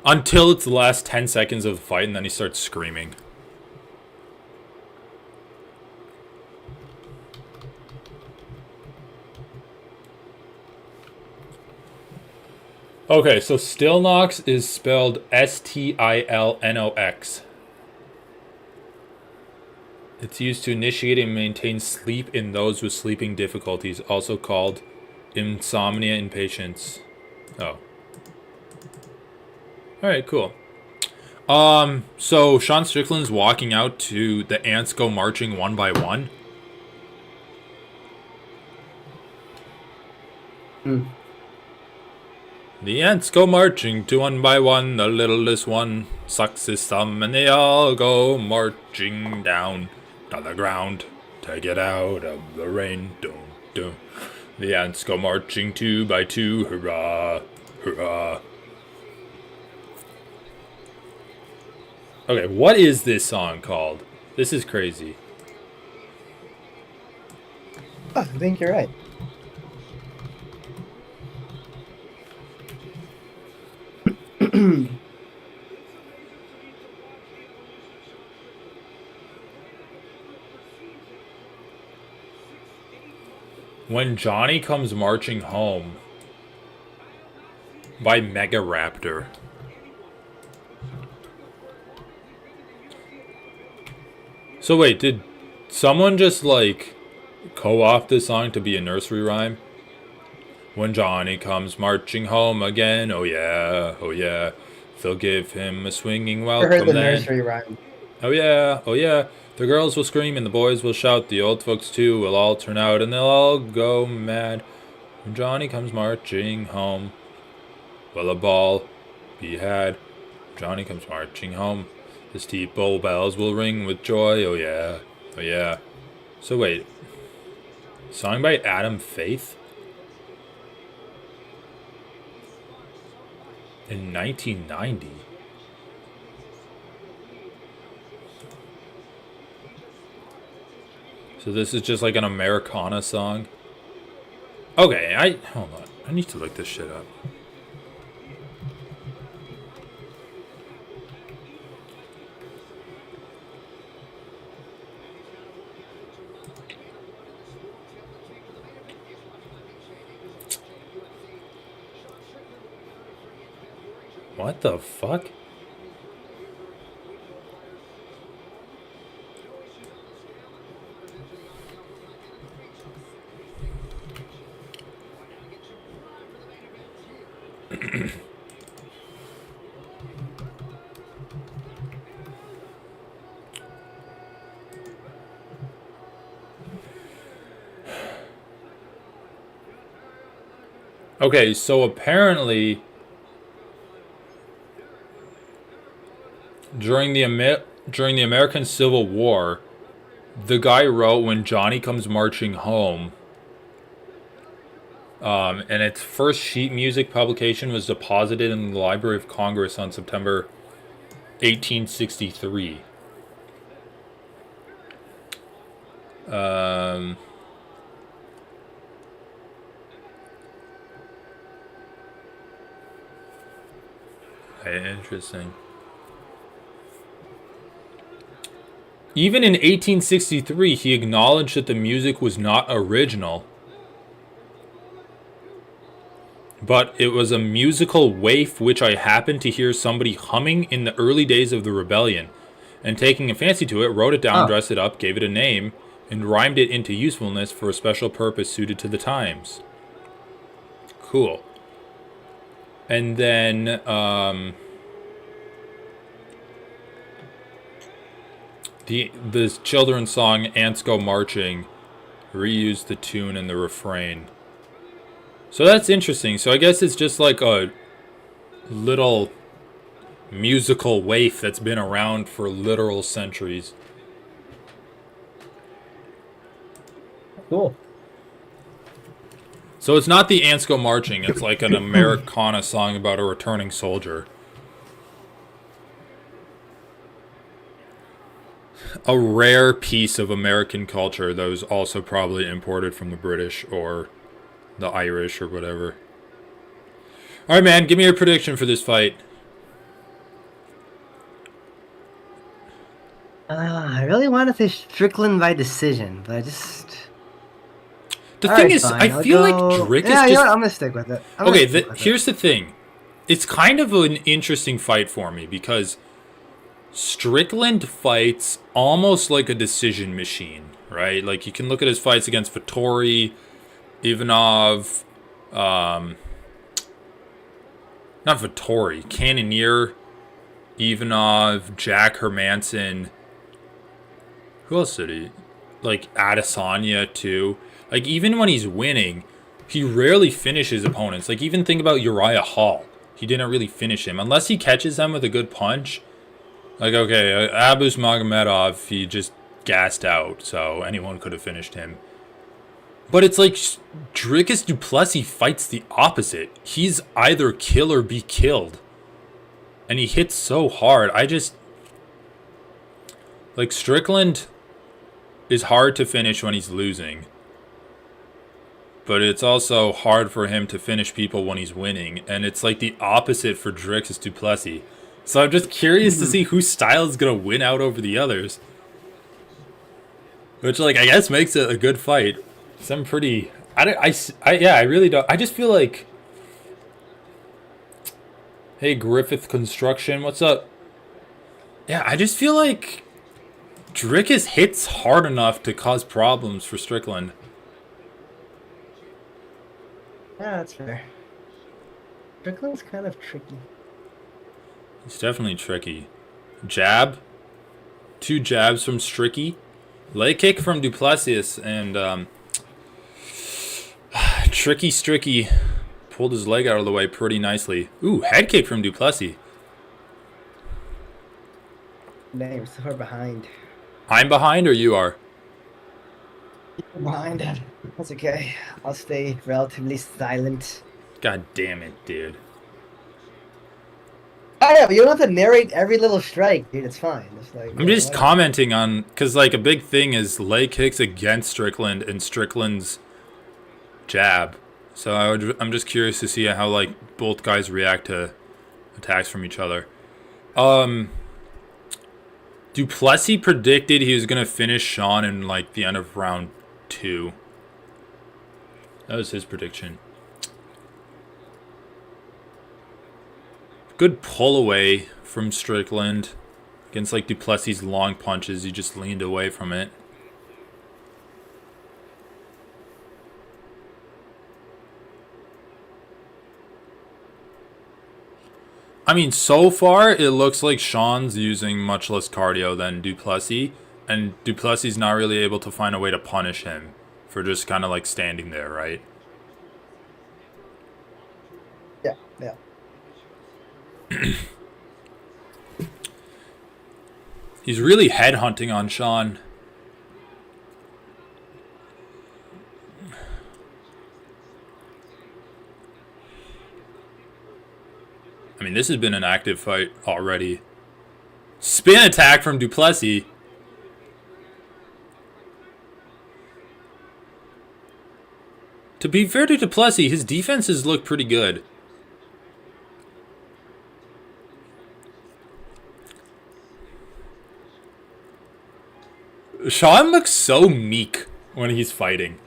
Until it's the last 10 seconds of the fight, and then he starts screaming. Okay, so Stilnox is spelled Stilnox. It's used to initiate and maintain sleep in those with sleeping difficulties, also called insomnia in patients. Oh. Alright, cool. So Sean Strickland's walking out to the ants go marching one by one. Mm. The ants go marching to one by one, the littlest one sucks his thumb, and they all go marching down to the ground to get out of the rain. Dun, dun. The ants go marching two by two, hurrah, hurrah. Okay, what is this song called? This is crazy. Oh, I think you're right. When Johnny Comes Marching Home by Mega Raptor. So wait, did someone just like co-opt this song to be a nursery rhyme? When Johnny comes marching home again, oh yeah, they'll give him a swinging I heard welcome the then. nursery rhyme. Oh yeah, the girls will scream and the boys will shout, the old folks too will all turn out and they'll all go mad. When Johnny comes marching home, will a ball be had? Johnny comes marching home, the steeple bells will ring with joy, oh yeah. So wait, song by Adam Faith? In 1990? So this is just like an Americana song? Okay, hold on. I need to look this shit up. What the fuck? Okay, so apparently during the American Civil War, the guy wrote "When Johnny Comes Marching Home," and its first sheet music publication was deposited in the Library of Congress on September 1863. Interesting. Even in 1863, he acknowledged that the music was not original, but it was a musical waif which I happened to hear somebody humming in the early days of the rebellion, and taking a fancy to it, wrote it down, Oh, dressed it up, gave it a name, and rhymed it into usefulness for a special purpose suited to the times. Cool. And then, the children's song "Ants Go Marching" reused the tune and the refrain. So that's interesting. So I guess it's just like a little musical waif that's been around for literal centuries. cool. So it's not the Ants Go Marching, it's like an Americana song about a returning soldier. A rare piece of American culture that was also probably imported from the British or the Irish or whatever. Alright, man, give me your prediction for this fight. I really want to say Strickland by decision, but I just. The All thing right, is, fine. I I'll feel like go. Drick Yeah, is you know what? just. I'm gonna stick with it. Okay, Stick with it. here's the thing. It's kind of an interesting fight for me because Strickland fights almost like a decision machine, right? Like you can look at his fights against Vettori, Ivanov, not Vettori, Cannonier, Ivanov, Jack Hermanson. Who else did he? Like Adesanya too. Like even when he's winning, he rarely finishes opponents. Like even think about Uriah Hall. He didn't really finish him unless he catches them with a good punch. Like okay, Abus Magomedov, he just gassed out, so anyone could have finished him. But it's like Dricus Du Plessis fights the opposite. He's either kill or be killed. And he hits so hard. Like, Strickland is hard to finish when he's losing. But it's also hard for him to finish people when he's winning. And it's like the opposite for Dricus Du Plessis. So I'm just curious to see whose style is going to win out over the others. Which, like, I guess makes it a good fight. Some pretty... yeah, I really don't... I just feel like... Hey, Griffith Construction, what's up? Yeah, I just feel like Dricus hits hard enough to cause problems for Strickland. Yeah, that's fair. Strickland's kind of tricky. It's definitely tricky. Jab. 2 jabs from Stricky. Leg kick from Du Plessis, and Tricky Stricky pulled his leg out of the way pretty nicely. Ooh, head kick from Du Plessis. Dang, we're so far behind. I'm behind, or you are? You're behind. That's okay. I'll stay relatively silent. God damn it, dude. Oh yeah, but you don't have to narrate every little strike, dude. It's fine. It's like, I'm just commenting on, because like a big thing is leg kicks against Strickland and Strickland's jab. So I'm just curious to see how like both guys react to attacks from each other. Du Plessis predicted he was gonna finish Sean in like the end of round 2. That was his prediction. Good pull away from Strickland against like Du Plessis' long punches. He just leaned away from it. I mean, so far it looks like Sean's using much less cardio than Du Plessis, and Du Plessis not really able to find a way to punish him for just kind of like standing there, right? Yeah, yeah. He's really headhunting on Sean. I mean, this has been an active fight already. Spin attack from Du Plessis. To be fair to Du Plessis, his defenses look pretty good. Sean looks so meek when he's fighting.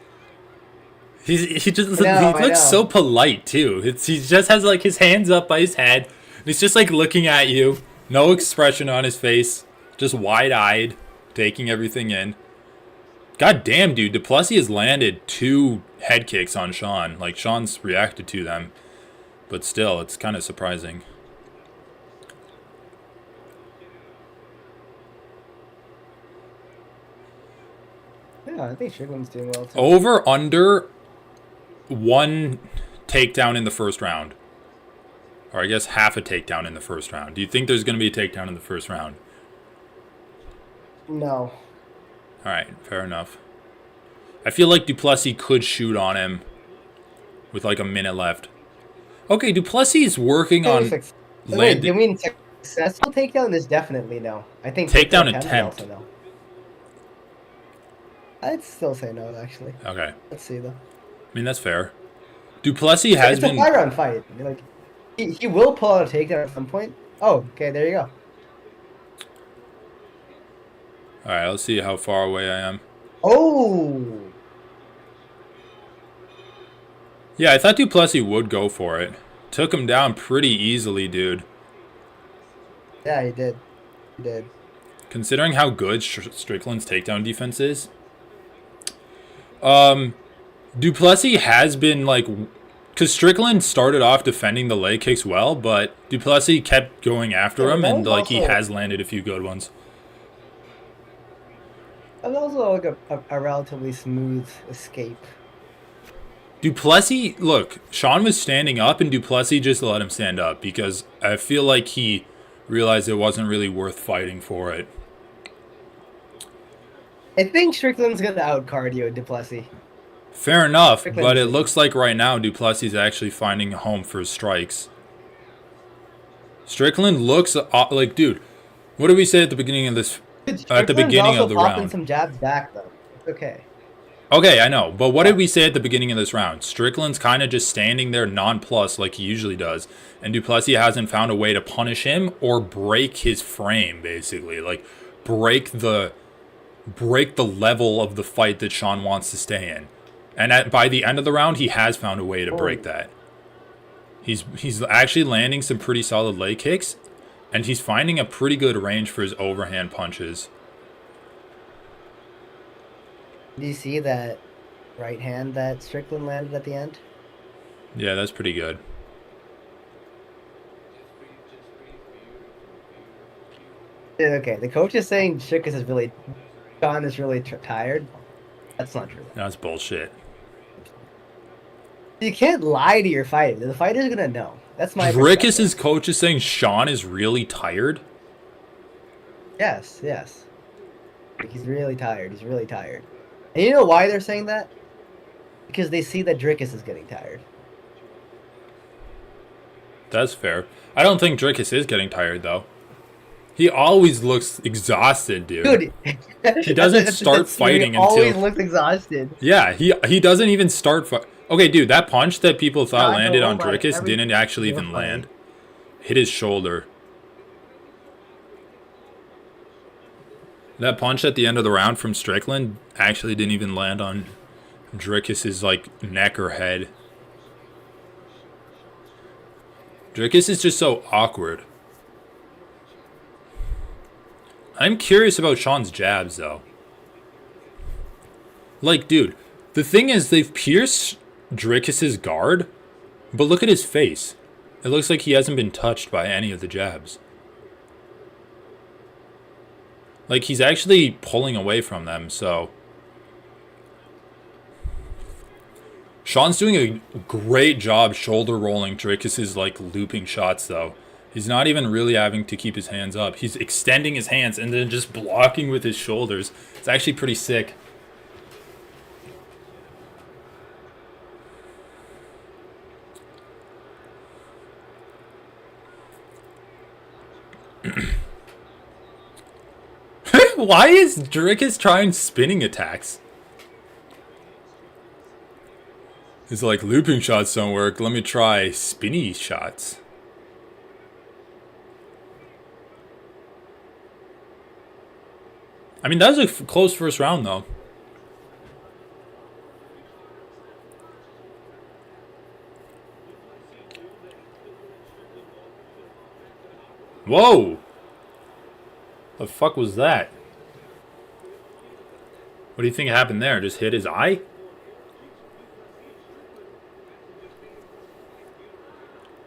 He looks so polite too. He just has like his hands up by his head. And he's just like looking at you, no expression on his face, just wide-eyed, taking everything in. God damn, dude, Du Plessis has landed 2 head kicks on Sean. Like Sean's reacted to them, but still, it's kind of surprising. Yeah, I think Strickland's doing well too. Over under 1 takedown in the first round. Or I guess half a takedown in the first round. Do you think there's going to be a takedown in the first round? No. Alright, fair enough. I feel like Du Plessis could shoot on him with like a minute left. Okay, Du Plessis is working on... Wait, do you mean successful takedown? Is definitely no. I think takedown attempt. Also no. I'd still say no, actually. Okay. Let's see, though. I mean, that's fair. Du Plessis has been... It's a 5-round fight. Like, he will pull out a takedown at some point. Oh, okay, there you go. Alright, let's see how far away I am. Oh! Yeah, I thought Du Plessis would go for it. Took him down pretty easily, dude. Yeah, he did. He did. Considering how good Strickland's takedown defense is. Du Plessis has been like... Because Strickland started off defending the leg kicks well, but Du Plessis kept going after him, and like he has landed a few good ones. That was also like a relatively smooth escape. Du Plessis, look, Sean was standing up, and Du Plessis just let him stand up, because I feel like he realized it wasn't really worth fighting for it. I think Strickland's going to out-cardio Du Plessis. Fair enough, but it looks like right now Du Plessis is actually finding a home for his strikes. Strickland looks like, dude, what did we say at the beginning of this at the Strickland's beginning also of the popping round. some jabs back though. It's okay. Okay, I know, but what did But we say at the beginning of this round? Strickland's kind of just standing there nonplussed like he usually does, and Du Plessis hasn't found a way to punish him or break his frame, basically, like break the level of the fight that Sean wants to stay in. And by the end of the round, he has found a way to break oh, that. He's actually landing some pretty solid leg kicks, and he's finding a pretty good range for his overhand punches. do you see that right hand that Strickland landed at the end? Yeah, that's pretty good. Okay, the coach is saying Dricus is really Sean is really tired. That's not true. That's bullshit. You can't lie to your fighter. The fighter's gonna know. That's my perspective. Dricus' coach is saying Sean is really tired. Yes, yes. He's really tired. He's really tired. And you know why they're saying that? Because they see that Dricus is getting tired. That's fair. I don't think Dricus is getting tired, though. He always looks exhausted, dude. Dude, He doesn't start fighting he always until... looks exhausted. Yeah, he doesn't even start... Okay, dude, that punch that people thought I landed know, on but Dricus didn't actually even land. Hit his shoulder. That punch at the end of the round from Strickland actually didn't even land on Dricus' like neck or head. Dricus is just so awkward. I'm curious about Sean's jabs, though. Like, dude, the thing is, they've pierced Dricus' guard, but look at his face. It looks like he hasn't been touched by any of the jabs. Like, he's actually pulling away from them, so... Sean's doing a great job shoulder rolling Dricus' like looping shots, though. He's not even really having to keep his hands up. He's extending his hands and then just blocking with his shoulders. It's actually pretty sick. Why is Dricus trying spinning attacks? He's like, looping shots don't work. Let me try spinny shots. I mean, that was a close first round, though. Whoa! The fuck was that? What do you think happened there? Just hit his eye?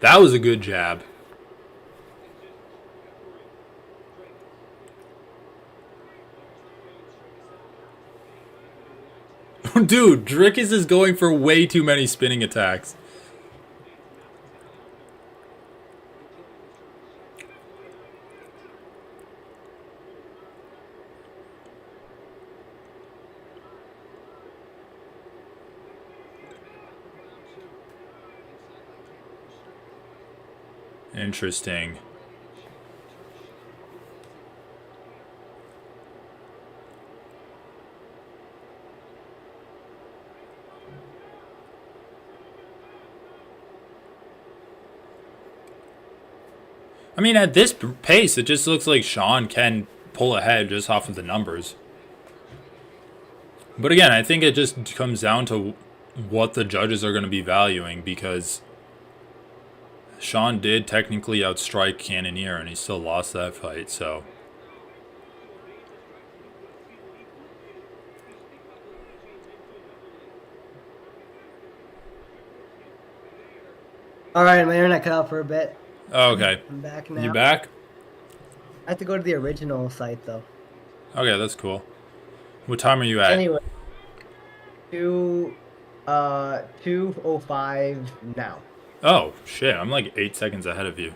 That was a good jab. Dude, Dricus is going for way too many spinning attacks. Interesting. I mean, at this pace, it just looks like Sean can pull ahead just off of the numbers. But again, I think it just comes down to what the judges are going to be valuing, because Sean did technically outstrike Cannonier and he still lost that fight, so... Alright, my internet cut out for a bit. Oh, okay. I'm back now. You back? I have to go to the original site though. Okay, that's cool. What time are you at? Anyway. 2:05 now. Oh, shit. I'm like 8 seconds ahead of you.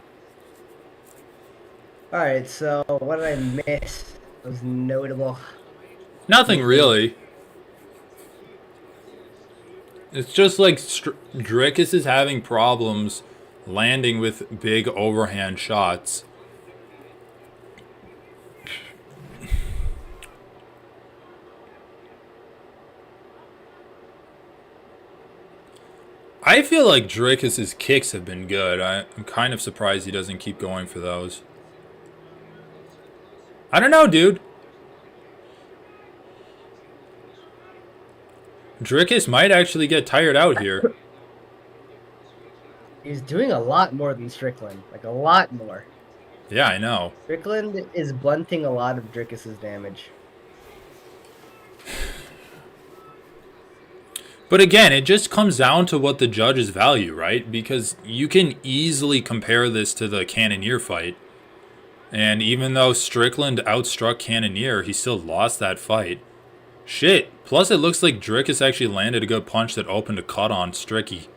Alright, so what did I miss? That was notable. Nothing really. It's just like Dricus is having problems landing with big overhand shots. I feel like Dricus's kicks have been good. I'm kind of surprised he doesn't keep going for those. I don't know, dude. Dricus might actually get tired out here. He's doing a lot more than Strickland. Like, a lot more. Yeah, I know. Strickland is blunting a lot of Dricus's damage. But again, it just comes down to what the judges value, right? Because you can easily compare this to the Cannonier fight. And even though Strickland outstruck Cannonier, he still lost that fight. Shit. Plus, it looks like Dricus actually landed a good punch that opened a cut on Stricky.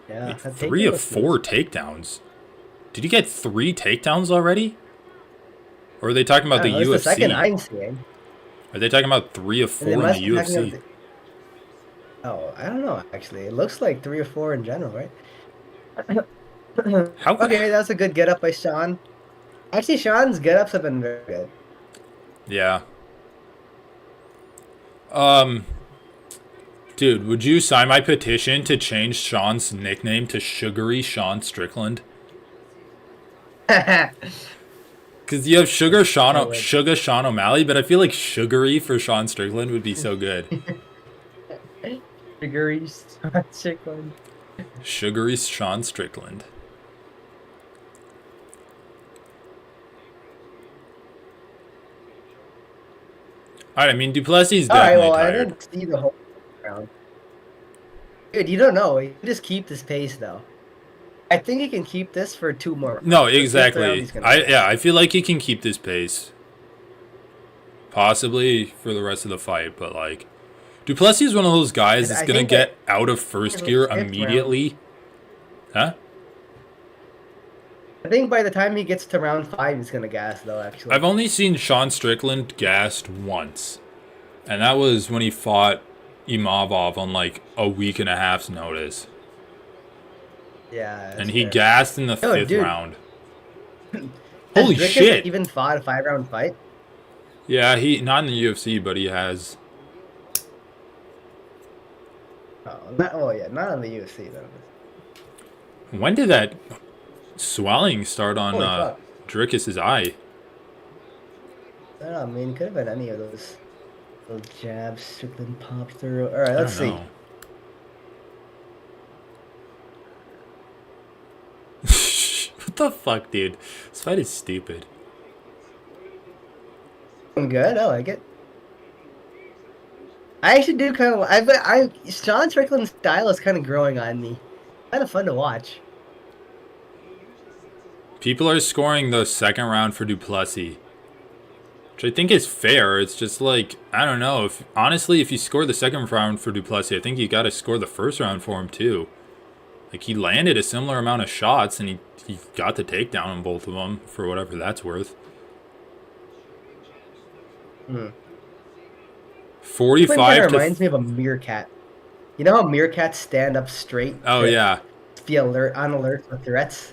Yeah, Wait, 3 of 4 takedowns. Did he get 3 takedowns already? Or are they talking about the UFC? That's the second I'm seeing. Are they talking about 3 of 4 in the UFC? Oh, I don't know, actually. It looks like 3 or 4 in general, right? How? Okay, that's a good get up by Sean. Actually, Sean's get ups have been very good. Yeah. Dude, would you sign my petition to change Sean's nickname to Sugary Sean Strickland? Because you have Sugar Sean O'Malley, but I feel like Sugary for Sean Strickland would be so good. Sugary Sean Strickland. Sugary Sean Strickland. Alright, I mean, Du Plessis is definitely tired. I didn't see the whole round. Dude, you don't know. You can just keep this pace, though. I think he can keep this for 2 more rounds. No, exactly. I feel like he can keep this pace. Possibly for the rest of the fight, but like Du Plessis is one of those guys that's gonna get out of first gear immediately. Huh? I think by the time he gets to round 5, he's gonna gas, though, actually. I've only seen Sean Strickland gassed once. And that was when he fought Imavov on like a week and a half's notice. Yeah. And he gassed in the 5th round. Holy shit! Even fought a 5-round fight? Yeah, he not in the UFC, but he has. Oh, yeah, not on the UFC though. When did that swelling start on Dricus's eye? I don't know, I mean, could have been any of those jabs Strickland popped through. All right, let's see. What the fuck, dude? This fight is stupid. I'm good. I like it. I actually do kind of. Sean Strickland's style is kind of growing on me. Kind of fun to watch. People are scoring the 2nd round for Du Plessis, which I think is fair. It's just like, I don't know. Honestly, if you score the 2nd round for Du Plessis, I think you got to score the 1st round for him too. Like, he landed a similar amount of shots, and he got the takedown on both of them, for whatever that's worth. 45 kind of reminds me of a meerkat. You know how meerkats stand up straight? Oh, yeah. Be on alert for threats?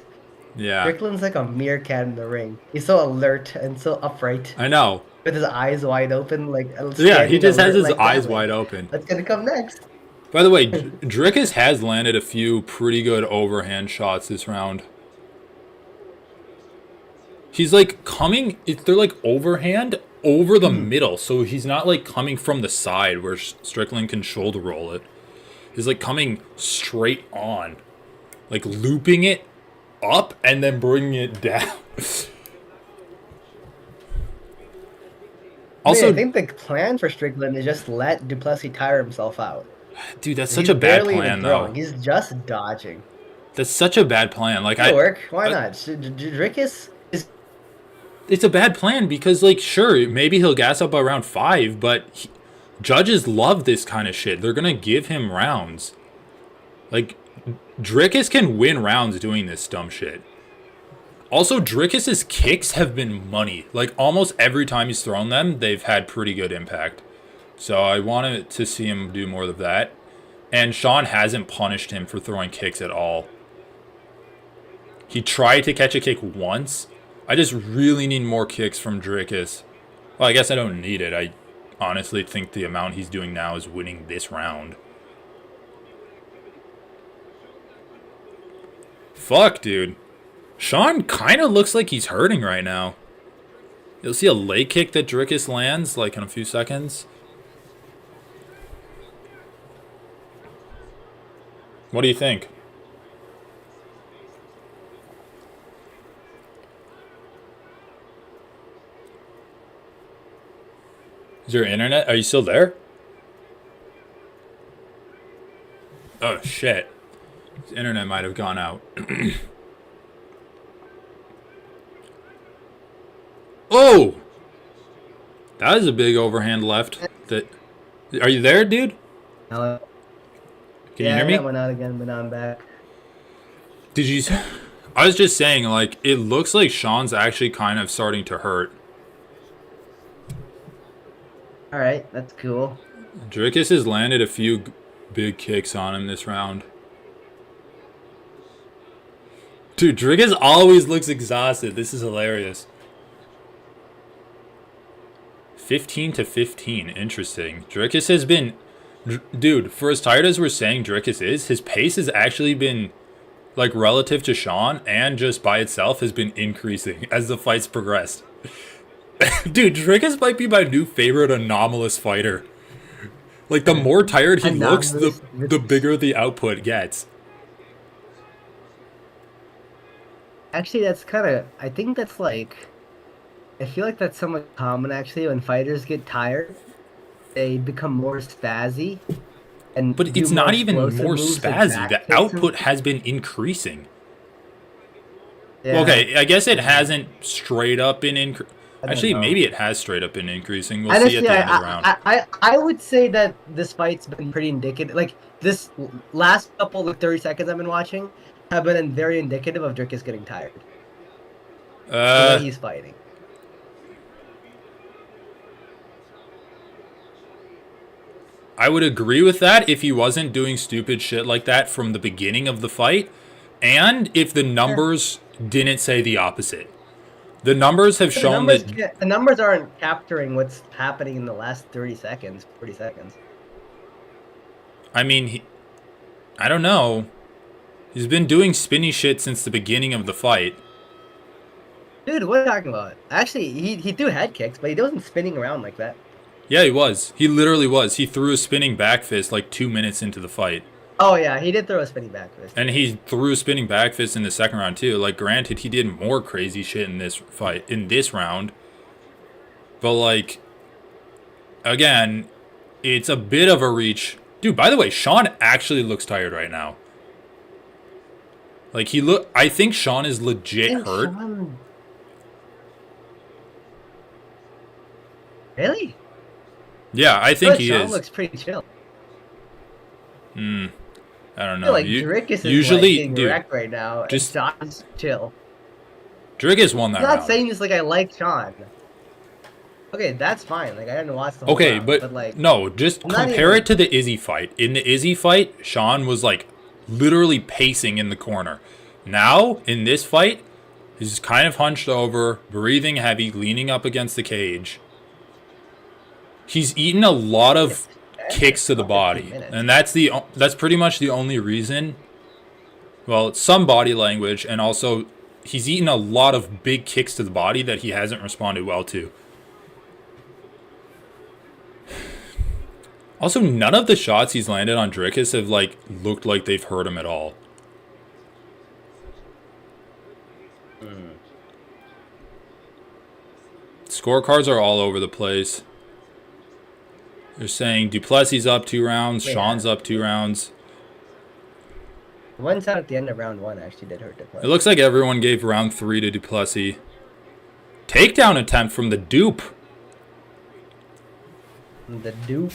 Yeah. Strickland's like a meerkat in the ring. He's so alert and so upright. I know. With his eyes wide open. Yeah, he just has his eyes wide open. That's going to come next. By the way, Dricus has landed a few pretty good overhand shots this round. He's like coming, they're like overhand over the middle, so he's not like coming from the side where Strickland can shoulder roll it. He's like coming straight on, like looping it up and then bringing it down. Also, I think the plan for Strickland is just let Du Plessis tire himself out. Dude, that's such a bad plan, though. He's just dodging. That's such a bad plan. Like, it'll work. Why not? Dricus is. It's a bad plan because, like, sure, maybe he'll gas up by round 5, but judges love this kind of shit. They're gonna give him rounds. Like, Dricus can win rounds doing this dumb shit. Also, Dricus's kicks have been money. Like, almost every time he's thrown them, they've had pretty good impact. So I wanted to see him do more of that. And Sean hasn't punished him for throwing kicks at all. He tried to catch a kick once. I just really need more kicks from Dricus. Well, I guess I don't need it. I honestly think the amount he's doing now is winning this round. Fuck, dude. Sean kind of looks like he's hurting right now. You'll see a leg kick that Dricus lands, like, in a few seconds. What do you think? Is your internet? Are you still there? Oh, shit. His internet might have gone out. Oh! That is a big overhand left. Are you there, dude? Hello? Can you hear me? Yeah, I went out again, but now I'm back. Did you... I was just saying, like, it looks like Sean's actually kind of starting to hurt. Alright, that's cool. Dricus has landed a few big kicks on him this round. Dude, Dricus always looks exhausted. This is hilarious. 15-15. Interesting. Dricus has been... Dude, for as tired as we're saying Dricus is, his pace has actually been, like, relative to Sean and just by itself has been increasing as the fights progressed. Dude, Dricus might be my new favorite anomalous fighter. Like, the more tired he looks, the bigger the output gets. Actually, that's kind of... I think that's like... I feel like that's somewhat common, actually, when fighters get tired. They become more spazzy. But it's not even more spazzy. The output has been increasing. Yeah. Okay, I guess it hasn't straight up been increasing. Actually, maybe it has straight up been increasing. We'll see at the end of the round. I would say that this fight's been pretty indicative. Like, this last couple of 30 seconds I've been watching have been very indicative of Dricus getting tired. The way he's fighting. I would agree with that if he wasn't doing stupid shit like that from the beginning of the fight, and if the numbers didn't say the opposite. The numbers have shown that... The numbers aren't capturing what's happening in the last 30 seconds, 40 seconds. I mean, I don't know. He's been doing spinny shit since the beginning of the fight. Dude, what are you talking about? Actually, he threw head kicks, but he wasn't spinning around like that. Yeah, he was. He literally was. He threw a spinning back fist like 2 minutes into the fight. Oh, yeah, he did throw a spinning back fist. And he threw a spinning back fist in the second round, too. Like, granted, he did more crazy shit in this fight, in this round. But, like, again, it's a bit of a reach. Dude, by the way, Sean actually looks tired right now. Like, I think Sean is legit hurt. Really? Yeah, I think he is. Sean looks pretty chill. I don't know. I feel like Dricus is usually like getting wrecked right now. Just Sean's chill. Dricus won that round. I'm not saying this like I like Sean. Okay, that's fine. Like I didn't watch the whole round, but like no, just compare it to the Izzy fight. In the Izzy fight, Sean was like literally pacing in the corner. Now, in this fight, he's kind of hunched over, breathing heavy, leaning up against the cage. He's eaten a lot of kicks to the body, and that's pretty much the only reason. Well, some body language, and also he's eaten a lot of big kicks to the body that he hasn't responded well to. Also, none of the shots he's landed on Dricus have like looked like they've hurt him at all. Scorecards are all over the place. They're saying Du Plessis up 2 rounds, Sean's up 2 rounds. One shot at the end of round 1 actually did hurt Du Plessis. It looks like everyone gave round 3 to Du Plessis. Takedown attempt from the dupe. The dupe?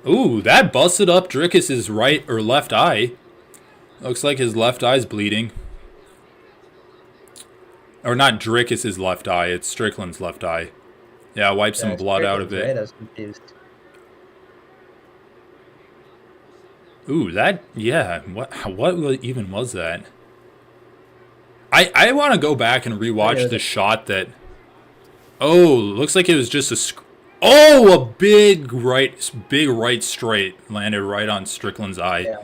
Ooh, that busted up Dricus's right or left eye. Looks like his left eye's bleeding. Or not Dricus's left eye, it's Strickland's left eye. Yeah, wipe some blood out of it. Right, I was confused. Ooh, what even was that? I want to go back and rewatch the shot that... Oh, looks like it was just a big right straight landed right on Strickland's eye.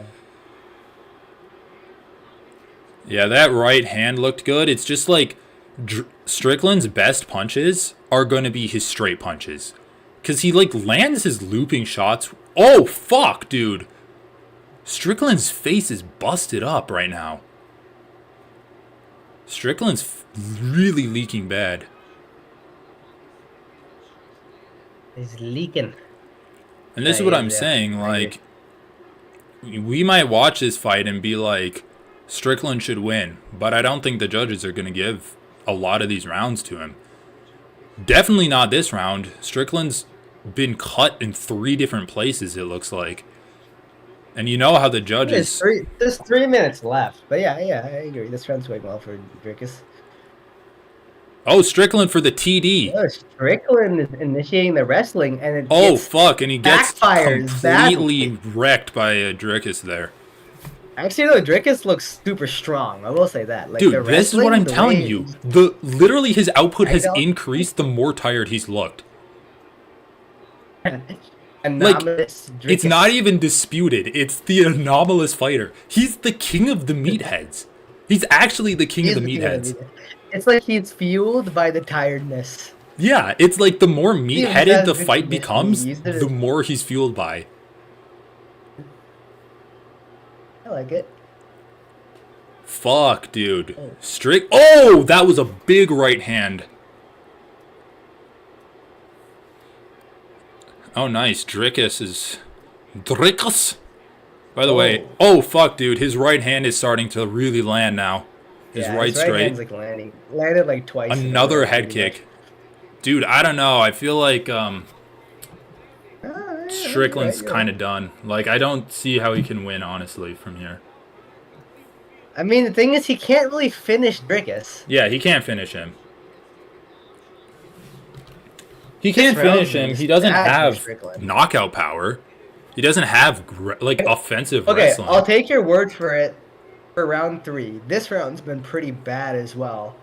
Yeah, that right hand looked good. It's just like Strickland's best punches are going to be his straight punches. Because he, like, lands his looping shots. Oh, fuck, dude. Strickland's face is busted up right now. Strickland's really leaking bad. He's leaking. And this is what I'm saying. Like, we might watch this fight and be like, Strickland should win. But I don't think the judges are going to give a lot of these rounds to him. Definitely not this round. Strickland's been cut in 3 different places, it looks like. And you know how the judges... There's 3 minutes left. But yeah, I agree. This round's going well for Dricus. Oh, Strickland for the TD. Oh, Strickland is initiating the wrestling, and it fuck, and he gets completely badly wrecked by Dricus there. Actually, though, Dricus looks super strong. I will say that. Like, dude, this is what I'm telling you. Literally, his output has increased the more tired he's looked. Anomalous like, it's not even disputed. It's the anomalous fighter. He's the king of the meatheads. He's actually the king of the meatheads. It's like he's fueled by the tiredness. Yeah, it's like the more meatheaded the fight becomes, the more he's fueled by. I like it. Fuck, dude. Oh, that was a big right hand. Oh, nice. Dricus. By the way, oh, fuck, dude. His right hand is starting to really land now. His right straight. Hand's like landing. Landed like twice. Another head kick. Dude, I don't know. I feel like Strickland's kind of done. Like, I don't see how he can win, honestly, from here. I mean, the thing is, he can't really finish Dricus. Yeah, he can't finish him. He can't finish him. He doesn't have knockout power. He doesn't have, like, offensive wrestling. Okay, I'll take your word for it for round 3. This round's been pretty bad as well.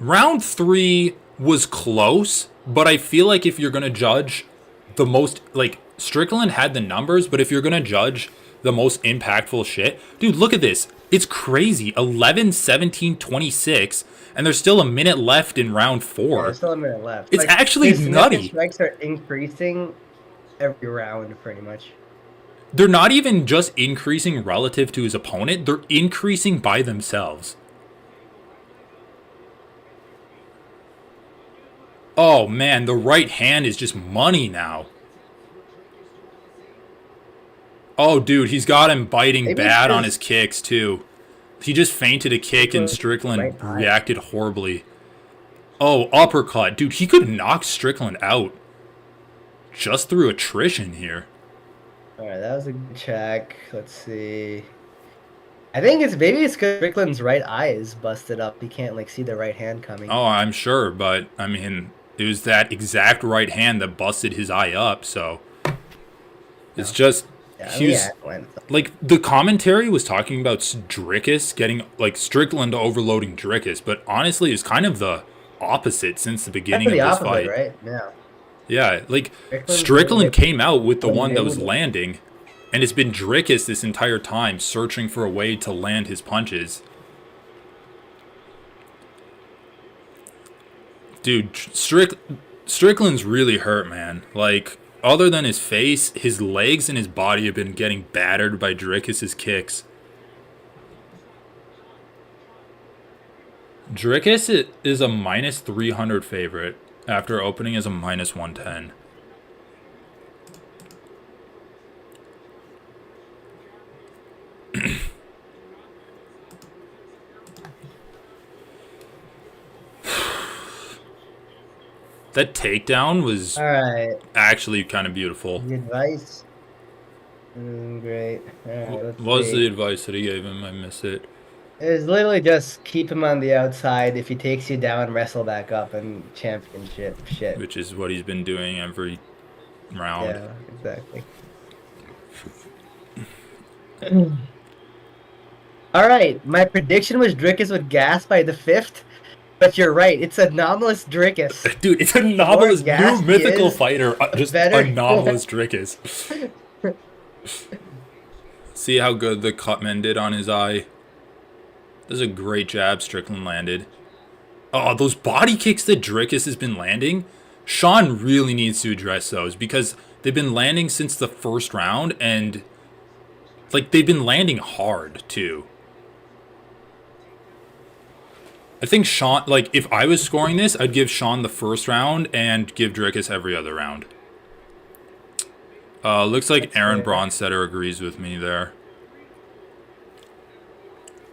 Round 3 was close, but I feel like if you're going to judge the most, like, Strickland had the numbers, but if you're going to judge the most impactful shit, dude, look at this. It's crazy. 11, 17, 26, and there's still a minute left in round 4. Yeah, there's still a minute left. It's like, actually nutty. Strikes are increasing every round, pretty much. They're not even just increasing relative to his opponent. They're increasing by themselves. Oh, man, the right hand is just money now. Oh, dude, he's got him biting bad on his kicks, too. He just feinted a kick, and Strickland reacted horribly. Oh, uppercut. Dude, he could knock Strickland out just through attrition here. Alright, that was a good check. Let's see. I think maybe it's because Strickland's right eye is busted up. He can't, like, see the right hand coming. Oh, I'm sure, but, I mean, it was that exact right hand that busted his eye up, so... It's just... like, the commentary was talking about Dricus getting, like, Strickland overloading Dricus, but honestly, it's kind of the opposite since the beginning of this fight. Right? Yeah. Yeah, like, Strickland came out with the one that was landing, and it's been Dricus this entire time searching for a way to land his punches. Dude, Strickland's really hurt, man. Like, other than his face, his legs and his body have been getting battered by Dricus' kicks. Dricus is a minus 300 favorite after opening as a minus 110. That takedown was actually kind of beautiful. The advice? Great. What was the advice that he gave him? I missed it. It was literally just keep him on the outside. If he takes you down, wrestle back up and championship shit. Which is what he's been doing every round. Yeah, exactly. All right, my prediction was Dricus would gas by the 5th. But you're right. It's anomalous Dricus. Dude, it's anomalous new mythical fighter. Just anomalous Dricus. See how good the Cutman did on his eye. This is a great jab Strickland landed. Oh, those body kicks that Dricus has been landing, Sean really needs to address those because they've been landing since the first round, and like they've been landing hard too. I think Sean, like if I was scoring this, I'd give Sean the first round and give Dricus every other round. Looks like That's Aaron fair. Bronstetter agrees with me there.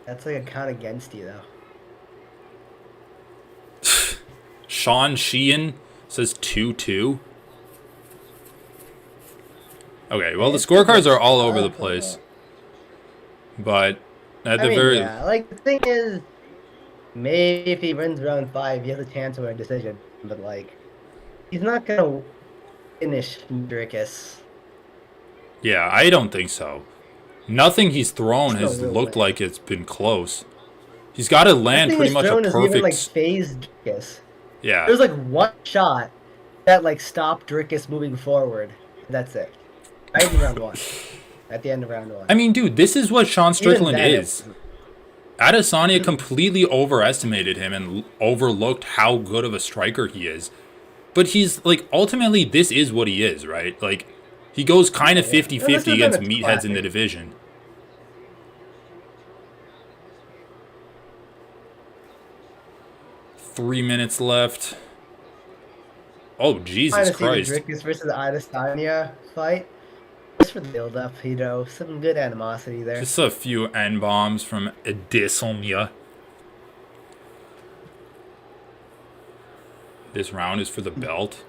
That's like a count against you, though. Sean Sheehan says 2-2. Okay, well, the scorecards are all over the place. But at the very... yeah, like, the thing is, maybe if he wins round 5, he has a chance of a decision. But, like, he's not going to finish Dricus. Yeah, I don't think so. Nothing he's thrown There's has no real looked way. like it's been close. He's got to land pretty much a Is even, like, perfect... phased Dricus. Yeah. There's, like, one shot that, like, stopped Dricus moving forward. That's it. Right in round 1. At the end of round 1. I mean, dude, this is what Sean Strickland then, is. Adesanya completely overestimated him and overlooked how good of a striker he is. But he's, like, ultimately, this is what he is, right? Like, he goes kind of 50-50 against meatheads in the division. Three minutes left. Oh, Jesus Christ. The Dricus versus the Adesanya fight. Just for the build up, you know, some good animosity there. Just a few N-bombs from Adesanya. This round is for the belt.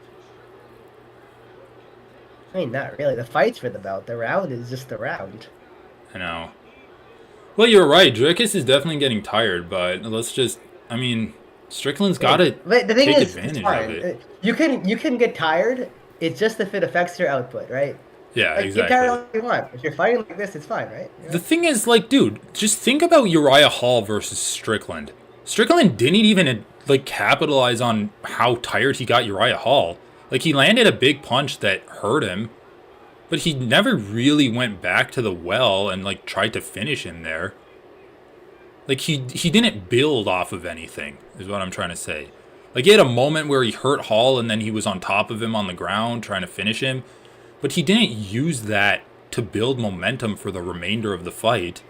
I mean, not really. The fight's for the belt. The round is just the round. I know. Well, you're right. Dricus is definitely getting tired, but let's just... I mean, Strickland's got to take advantage of it. You can get tired. It's just if it affects your output, right? Yeah, like, exactly. Get tired all you want. If you're fighting like this, it's fine, right? The thing is, like, dude, just think about Uriah Hall versus Strickland. Strickland didn't even, like, capitalize on how tired he got Uriah Hall. Like, he landed a big punch that hurt him, but he never really went back to the well and, like, tried to finish him there. Like, he didn't build off of anything, is what I'm trying to say. Like, he had a moment where he hurt Hall and then he was on top of him on the ground trying to finish him. But he didn't use that to build momentum for the remainder of the fight.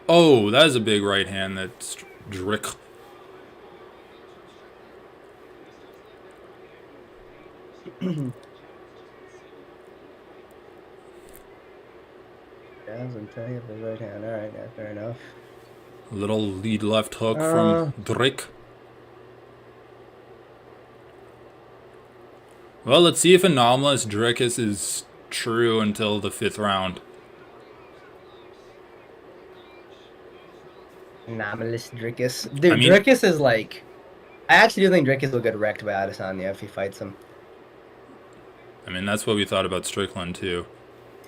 Oh, that is a big right hand. That's Drick. Yeah, I was gonna tell you the right hand. All right, yeah, fair enough. Little lead left hook from Drick. Well, let's see if Anomalous Dricus is true until the 5th round. Anomalous Dricus. Dude, I mean, Dricus is like... I actually do think Dricus will get wrecked by Adesanya if he fights him. I mean, that's what we thought about Strickland, too.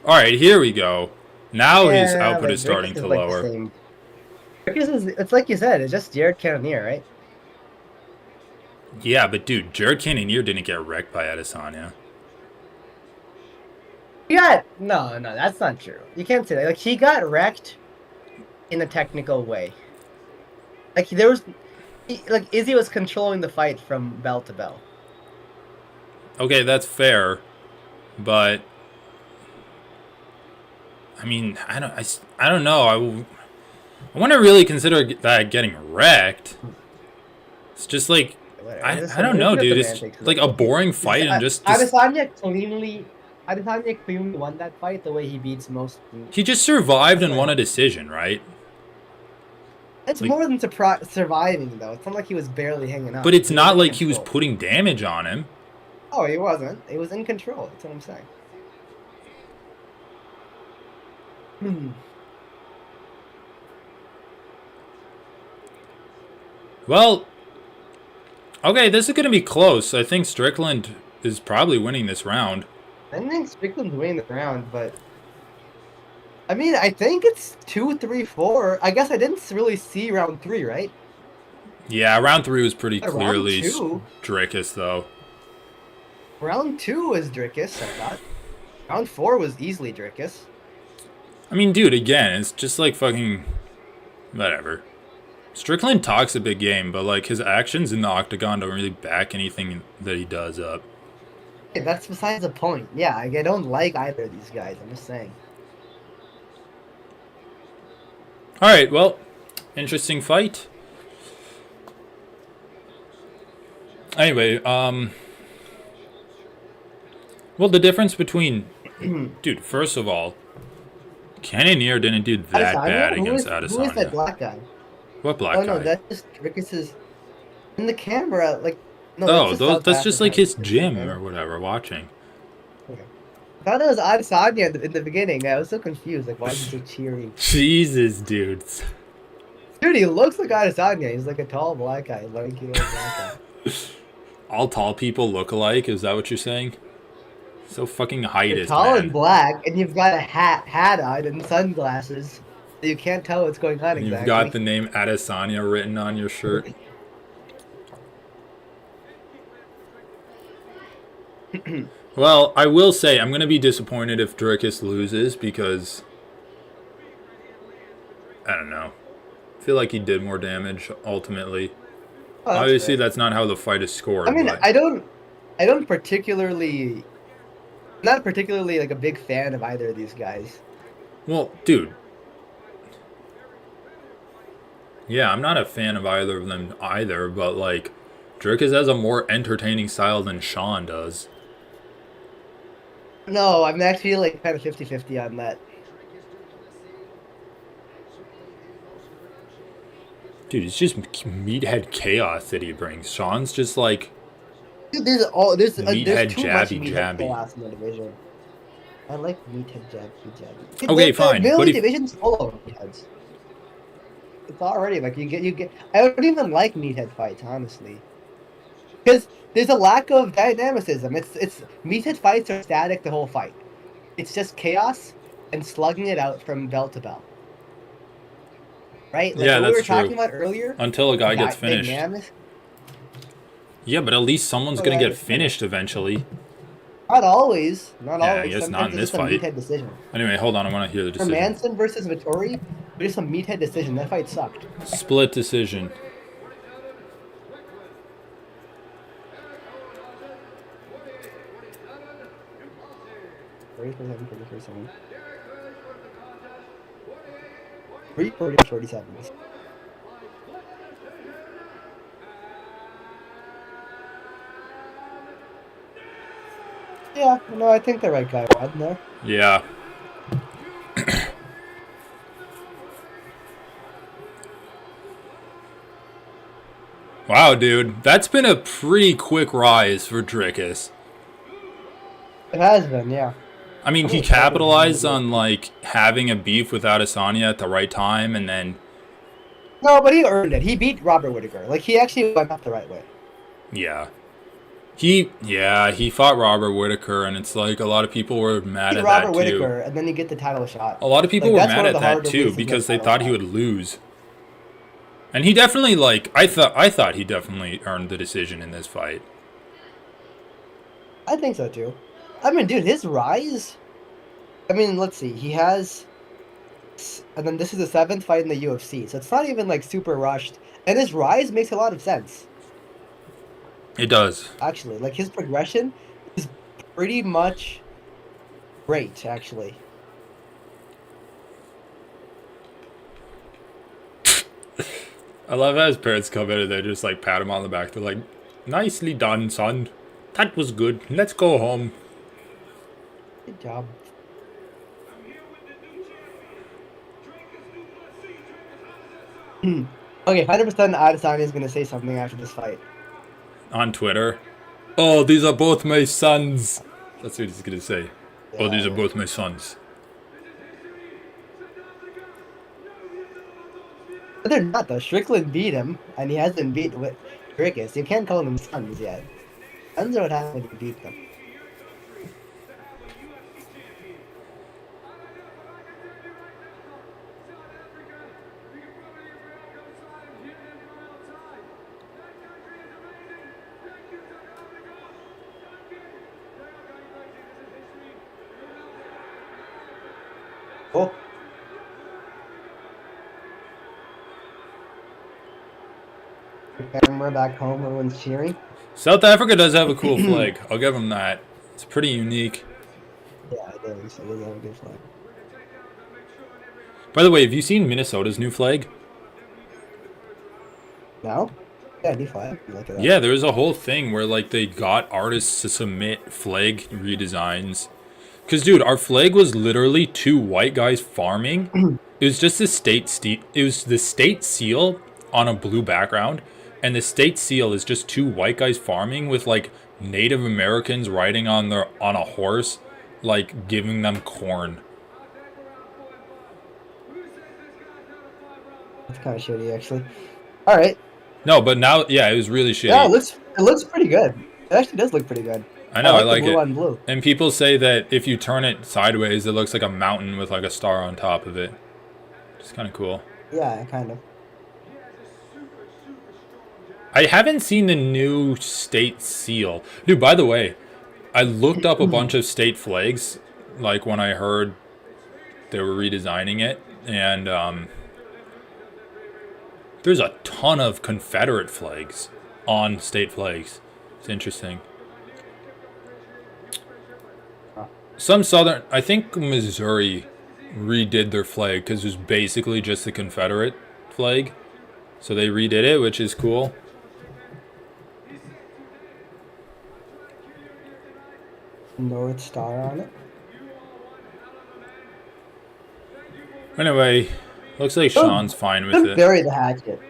Alright, here we go. Now his output is starting to lower. Dricus is... It's like you said, it's just Jared Cannonier, right? Yeah, but dude, Jared Cannonier didn't get wrecked by Adesanya. Yeah, no, that's not true. You can't say that. Like, he got wrecked in a technical way. Like, there was... Like, Izzy was controlling the fight from bell to bell. Okay, that's fair. But... I mean, I don't know. I wouldn't really consider that getting wrecked. It's just like... I don't know, dude. It's like a boring fight and just... Adesanya cleanly won that fight the way he beats most. He just survived and won a decision, right? It's like, more than surviving, though. It's not like he was barely hanging out. But it's not like he was putting damage on him. Oh, he wasn't. He was in control. That's what I'm saying. Well... Okay, this is going to be close. I think Strickland is probably winning this round. I think Strickland's winning the round, but... I mean, I think it's 2, 3, 4. I guess I didn't really see round 3, right? Yeah, round 3 was pretty clearly Dricus, though. Round 2 was Dricus, I thought. Round 4 was easily Dricus. I mean, dude, again, it's just like fucking whatever. Strickland talks a big game, but like his actions in the octagon don't really back anything that he does up. Hey, that's besides the point. Yeah, I don't like either of these guys. I'm just saying. All right, well, interesting fight. Anyway, well, the difference between, dude, first of all, Cannonier didn't do that Adesanya? bad against Who is that Adesanya. black guy? What black Oh no, guy? that's just Dricus's in the camera. Like, no, that's Oh, just South that's just like African. his gym or whatever. Watching. Okay. I thought it was Adesanya in the beginning. I was so confused. Like, why is he so cheery? Jesus, dudes. Dude, he looks like Adesanya. He's like a tall black guy, lanky little black guy. All tall people look alike. Is that what you're saying? So fucking You're heightist, tall and man. black, and you've got a hat on and sunglasses. So you can't tell what's going on You've got exactly. the name Adesanya written on your shirt. Well, I will say I'm gonna be disappointed if Dricus loses because I don't know. I feel like he did more damage ultimately. Oh, that's Obviously, fair. that's not how the fight is I scored, mean, but I don't particularly, not particularly like a big fan of either of these guys. well, dude. Yeah, I'm not a fan of either of them either, but like Dricus has a more entertaining style than Sean does. No, I'm actually like kind of 50-50 on that. Dude, it's just meathead chaos that he brings. Sean's just like Dude, there's meathead too much jabby meathead jabby. chaos in the division. I like meathead jabby. Okay, The fine, but middleweight if division's full of meatheads. It's already like you get. I don't even like meathead fights, honestly, because there's a lack of dynamicism. It's meathead fights are static the whole fight. It's just chaos and slugging it out from bell to bell, right? Like yeah, what we that's were true. talking about earlier. Until a guy gets finished. Dynamic. Yeah, but at least someone's Oh, gonna yeah, get it's finished. finished eventually. Not always. Not Yeah, I always. guess not Sometimes in it's this just a fight. meathead decision. Anyway, hold on, I want to hear the For decision. Manson versus Vittori, it was just a meathead decision. That fight sucked. Split decision. 47, 47. 340, 47. Yeah, no, I think the right guy won there. Yeah. Wow, dude, that's been a pretty quick rise for Dricus. It has been, yeah. I mean, I'm he excited for him to capitalized get. on like having a beef with Adesanya at the right time, and then No, but he earned it. He beat Robert Whittaker. Like he actually went up the right way. yeah, he fought Robert Whittaker, and it's like a lot of people were mad Beat at Robert that too. Whittaker, and then you get the title shot. A lot of people Like were that's mad one of at the that harder too ways to get a because they title thought he shot. would lose. And he definitely like I thought he definitely earned the decision in this fight. I think so too. I mean, dude, his rise. I mean, let's see. He has, and then this is the seventh fight in the UFC, so it's not even like super rushed. And his rise makes a lot of sense, It does. actually. Like his progression is pretty much great, actually. I love how his parents come in and they just like pat him on the back. They're like, "Nicely done, son. That was good. Let's go home." Good job. Okay, 100% Adesanya is gonna say something after this fight. On Twitter, "Oh, these are both my sons." That's what he's gonna say. "Oh, these are Yeah. both my sons." But they're not though. Strickland beat him, and he hasn't beat Dricus. You can't call them sons yet. Sons are what happens when you beat them. camera back home, everyone's cheering. South Africa does have a cool flag. I'll give them that. It's pretty unique. Yeah, it does. It does have a good flag. By the way, have you seen Minnesota's new flag? Now? Yeah, new flag. Look at that. Yeah, there was a whole thing where like they got artists to submit flag redesigns. Cause dude, our flag was literally two white guys farming. It was just it was the state seal on a blue background, and the state seal is just two white guys farming with like Native Americans riding on a horse, like giving them corn. That's kind of shitty, actually. All right. No, but now, yeah, it was really shitty. Yeah, it looks pretty good. It actually does look pretty good. I know, I like like the blue it. on blue. And people say that if you turn it sideways, it looks like a mountain with like a star on top of it. It's kind of cool. Yeah, kind of. I haven't seen the new state seal. Dude, by the way, I looked up a bunch of state flags, like when I heard they were redesigning it, and there's a ton of Confederate flags on state flags. It's interesting. Some southern, I think Missouri redid their flag because it was basically just the Confederate flag. So they redid it, which is cool. North Star on it. Anyway, looks like Sean's fine with it. Bury the hatchet.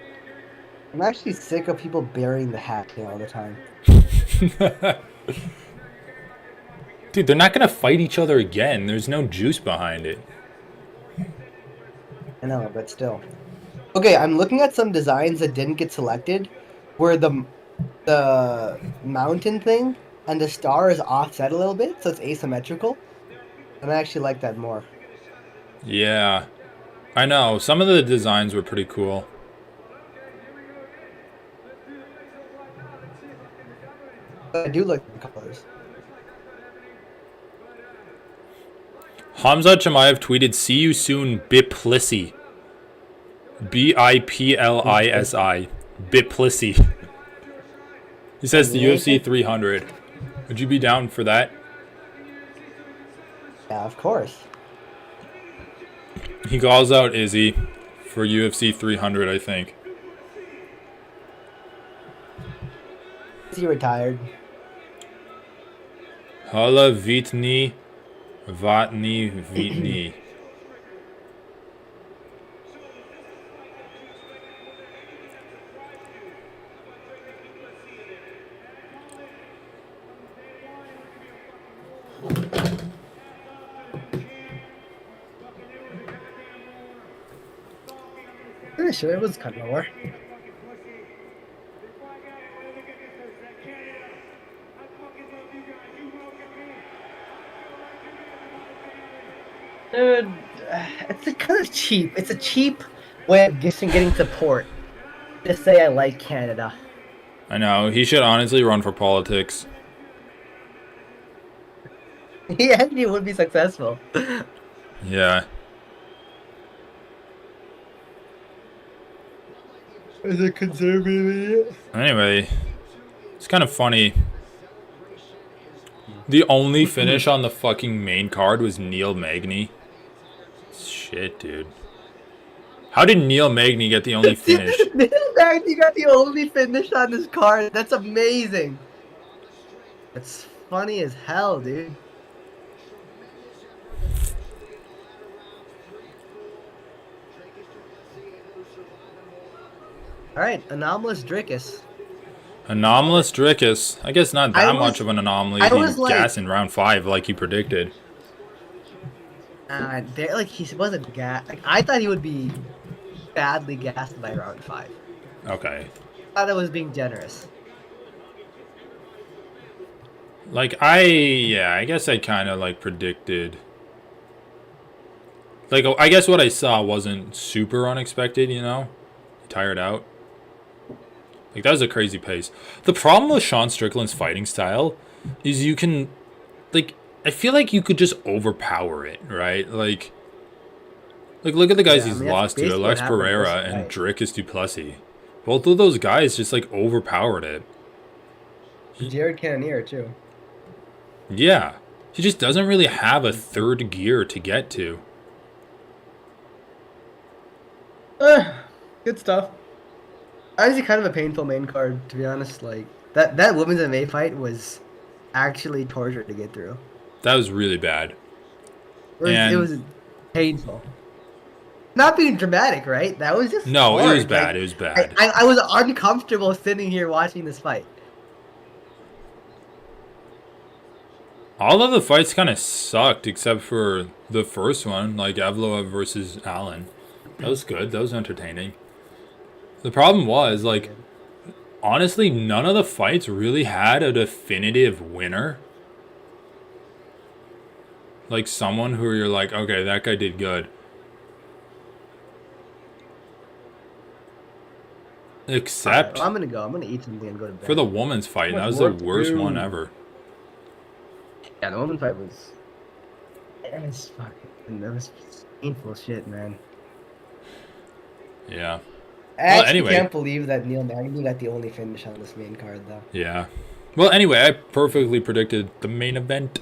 I'm actually sick of people burying the hatchet all the time. Dude, they're not gonna fight each other again. There's no juice behind it. I know, but still. Okay, I'm looking at some designs that didn't get selected, where the mountain thing and the star is offset a little bit, so it's asymmetrical. And I actually like that more. Yeah, I know. Some of the designs were pretty cool. But I do like the colors. Hamza Chimaev tweeted, "See you soon, Biplisi." Biplisi. Biplisi. He says the UFC 300. Would you be down for that? Yeah, of course. He calls out Izzy for UFC 300, I think. Is he retired? Hala Vitni. Vatni Vitni. Pretty sure it was cut lower. Dude, it's kind of cheap. It's a cheap way of getting support. Just say I like Canada. I know. He should honestly run for politics. He actually would be successful. Yeah. As a conservative. Anyway, it's kind of funny. The only finish on the fucking main card was Neil Magny. Shit, dude. How did Neil Magny get the only finish? Neil Magny got the only finish on this card. That's amazing. That's funny as hell, dude. Alright, anomalous Dricus. Anomalous Dricus. I guess not that much of an anomaly. He was like, gassed in round 5 like he predicted. He wasn't gassed. Like, I thought he would be badly gassed by round 5. Okay. I thought I was being generous. Like, I guess I kind of, like, predicted. Like, I guess what I saw wasn't super unexpected, you know? Tired out. Like, that was a crazy pace. The problem with Sean Strickland's fighting style is you can, like, I feel like you could just overpower it, right? Like look at the guys he's lost to, Alex Pereira and Dricus Du Plessis. Both of those guys just like overpowered it. Jared Cannonier too. Yeah. He just doesn't really have a third gear to get to. Good stuff. Honestly, kind of a painful main card, to be honest. Like that women's MMA fight was actually torture to get through. That was really bad. It And was painful. Not being dramatic, right? That was just no, it was hard. bad. Like It was bad. I was uncomfortable sitting here watching this fight. All of the fights kind of sucked except for the first one, like Evloev versus Allen. That was good. That was entertaining. The problem was, like, honestly, none of the fights really had a definitive winner. Like someone who you're like, okay, that guy did good. Alright, Except well, I'm gonna go. I'm gonna eat something and go to bed. for the woman's fight. Too That much was the work to worst do. one ever. Yeah, the women's fight was. It was fucking. That was painful shit, man. Yeah. I Well, actually anyway. can't believe that Neil Magny got the only finish on this main card, though. Yeah. Well, anyway, I perfectly predicted the main event.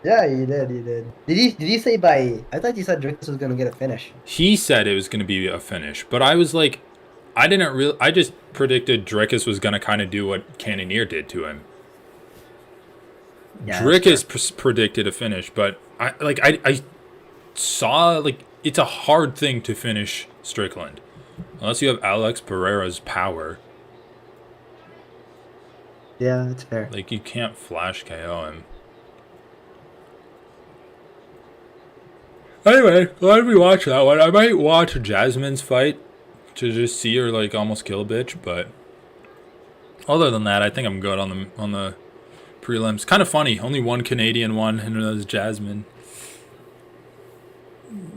Yeah, you did. You did. Did you say by? I thought you said Dricus was gonna get a finish. He said it was going to be a finish, but I was like, I just predicted Dricus was going to kind of do what Cannonier did to him. Yeah, Dricus predicted a finish, but I saw like it's a hard thing to finish Strickland unless you have Alex Pereira's power. Yeah, that's fair. Like you can't flash KO him. Anyway, glad we watched that one. I might watch Jasmine's fight to just see her like almost kill a bitch, but other than that, I think I'm good on the prelims. Kind of funny, only one Canadian one, and that was Jasmine.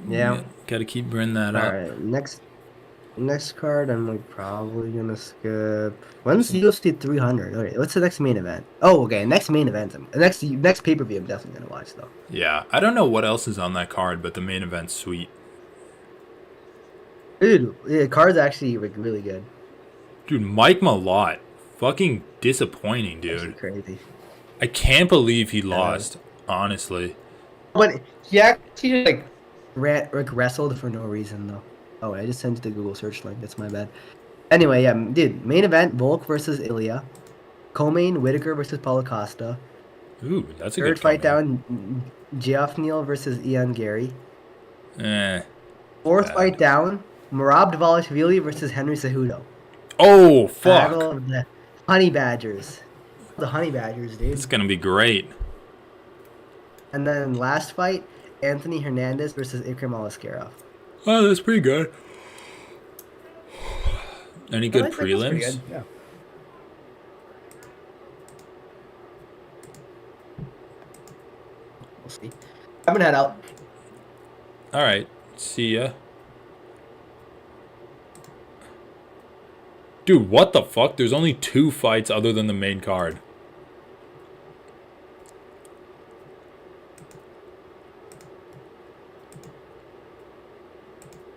Yeah. Gotta keep bringing that All up. right. Next card, I'm like probably gonna skip. When's UFC 300? Okay, what's the next main event? Oh, okay. Next main event. Next pay per view. I'm definitely gonna watch though. Yeah, I don't know what else is on that card, but the main event's sweet. Dude, yeah, card's actually like really good. Dude, Mike Malott, fucking disappointing, Actually dude. crazy. I can't believe he lost, honestly. But he actually like wrestled for no reason though. Oh, I just sent you the Google search link. That's my bad. Anyway, yeah, dude. Main event: Volk versus Ilya. Co-main: Whitaker versus Paulo Costa. Ooh, that's a Third good fight comment. down: Geoff Neal versus Ian Gary. Eh. Fourth Bad. fight down: Merab Dvalishvili versus Henry Cejudo. Oh, Battle fuck. of the Honey Badgers. The Honey Badgers, dude. It's gonna be great. And then last fight: Anthony Hernandez versus Ikram Alaskarov. Oh, that's pretty good. Any good I think that's pretty prelims? good, yeah. We'll see. I'm gonna head out. All right. See ya. Dude, what the fuck? There's only 2 fights other than the main card.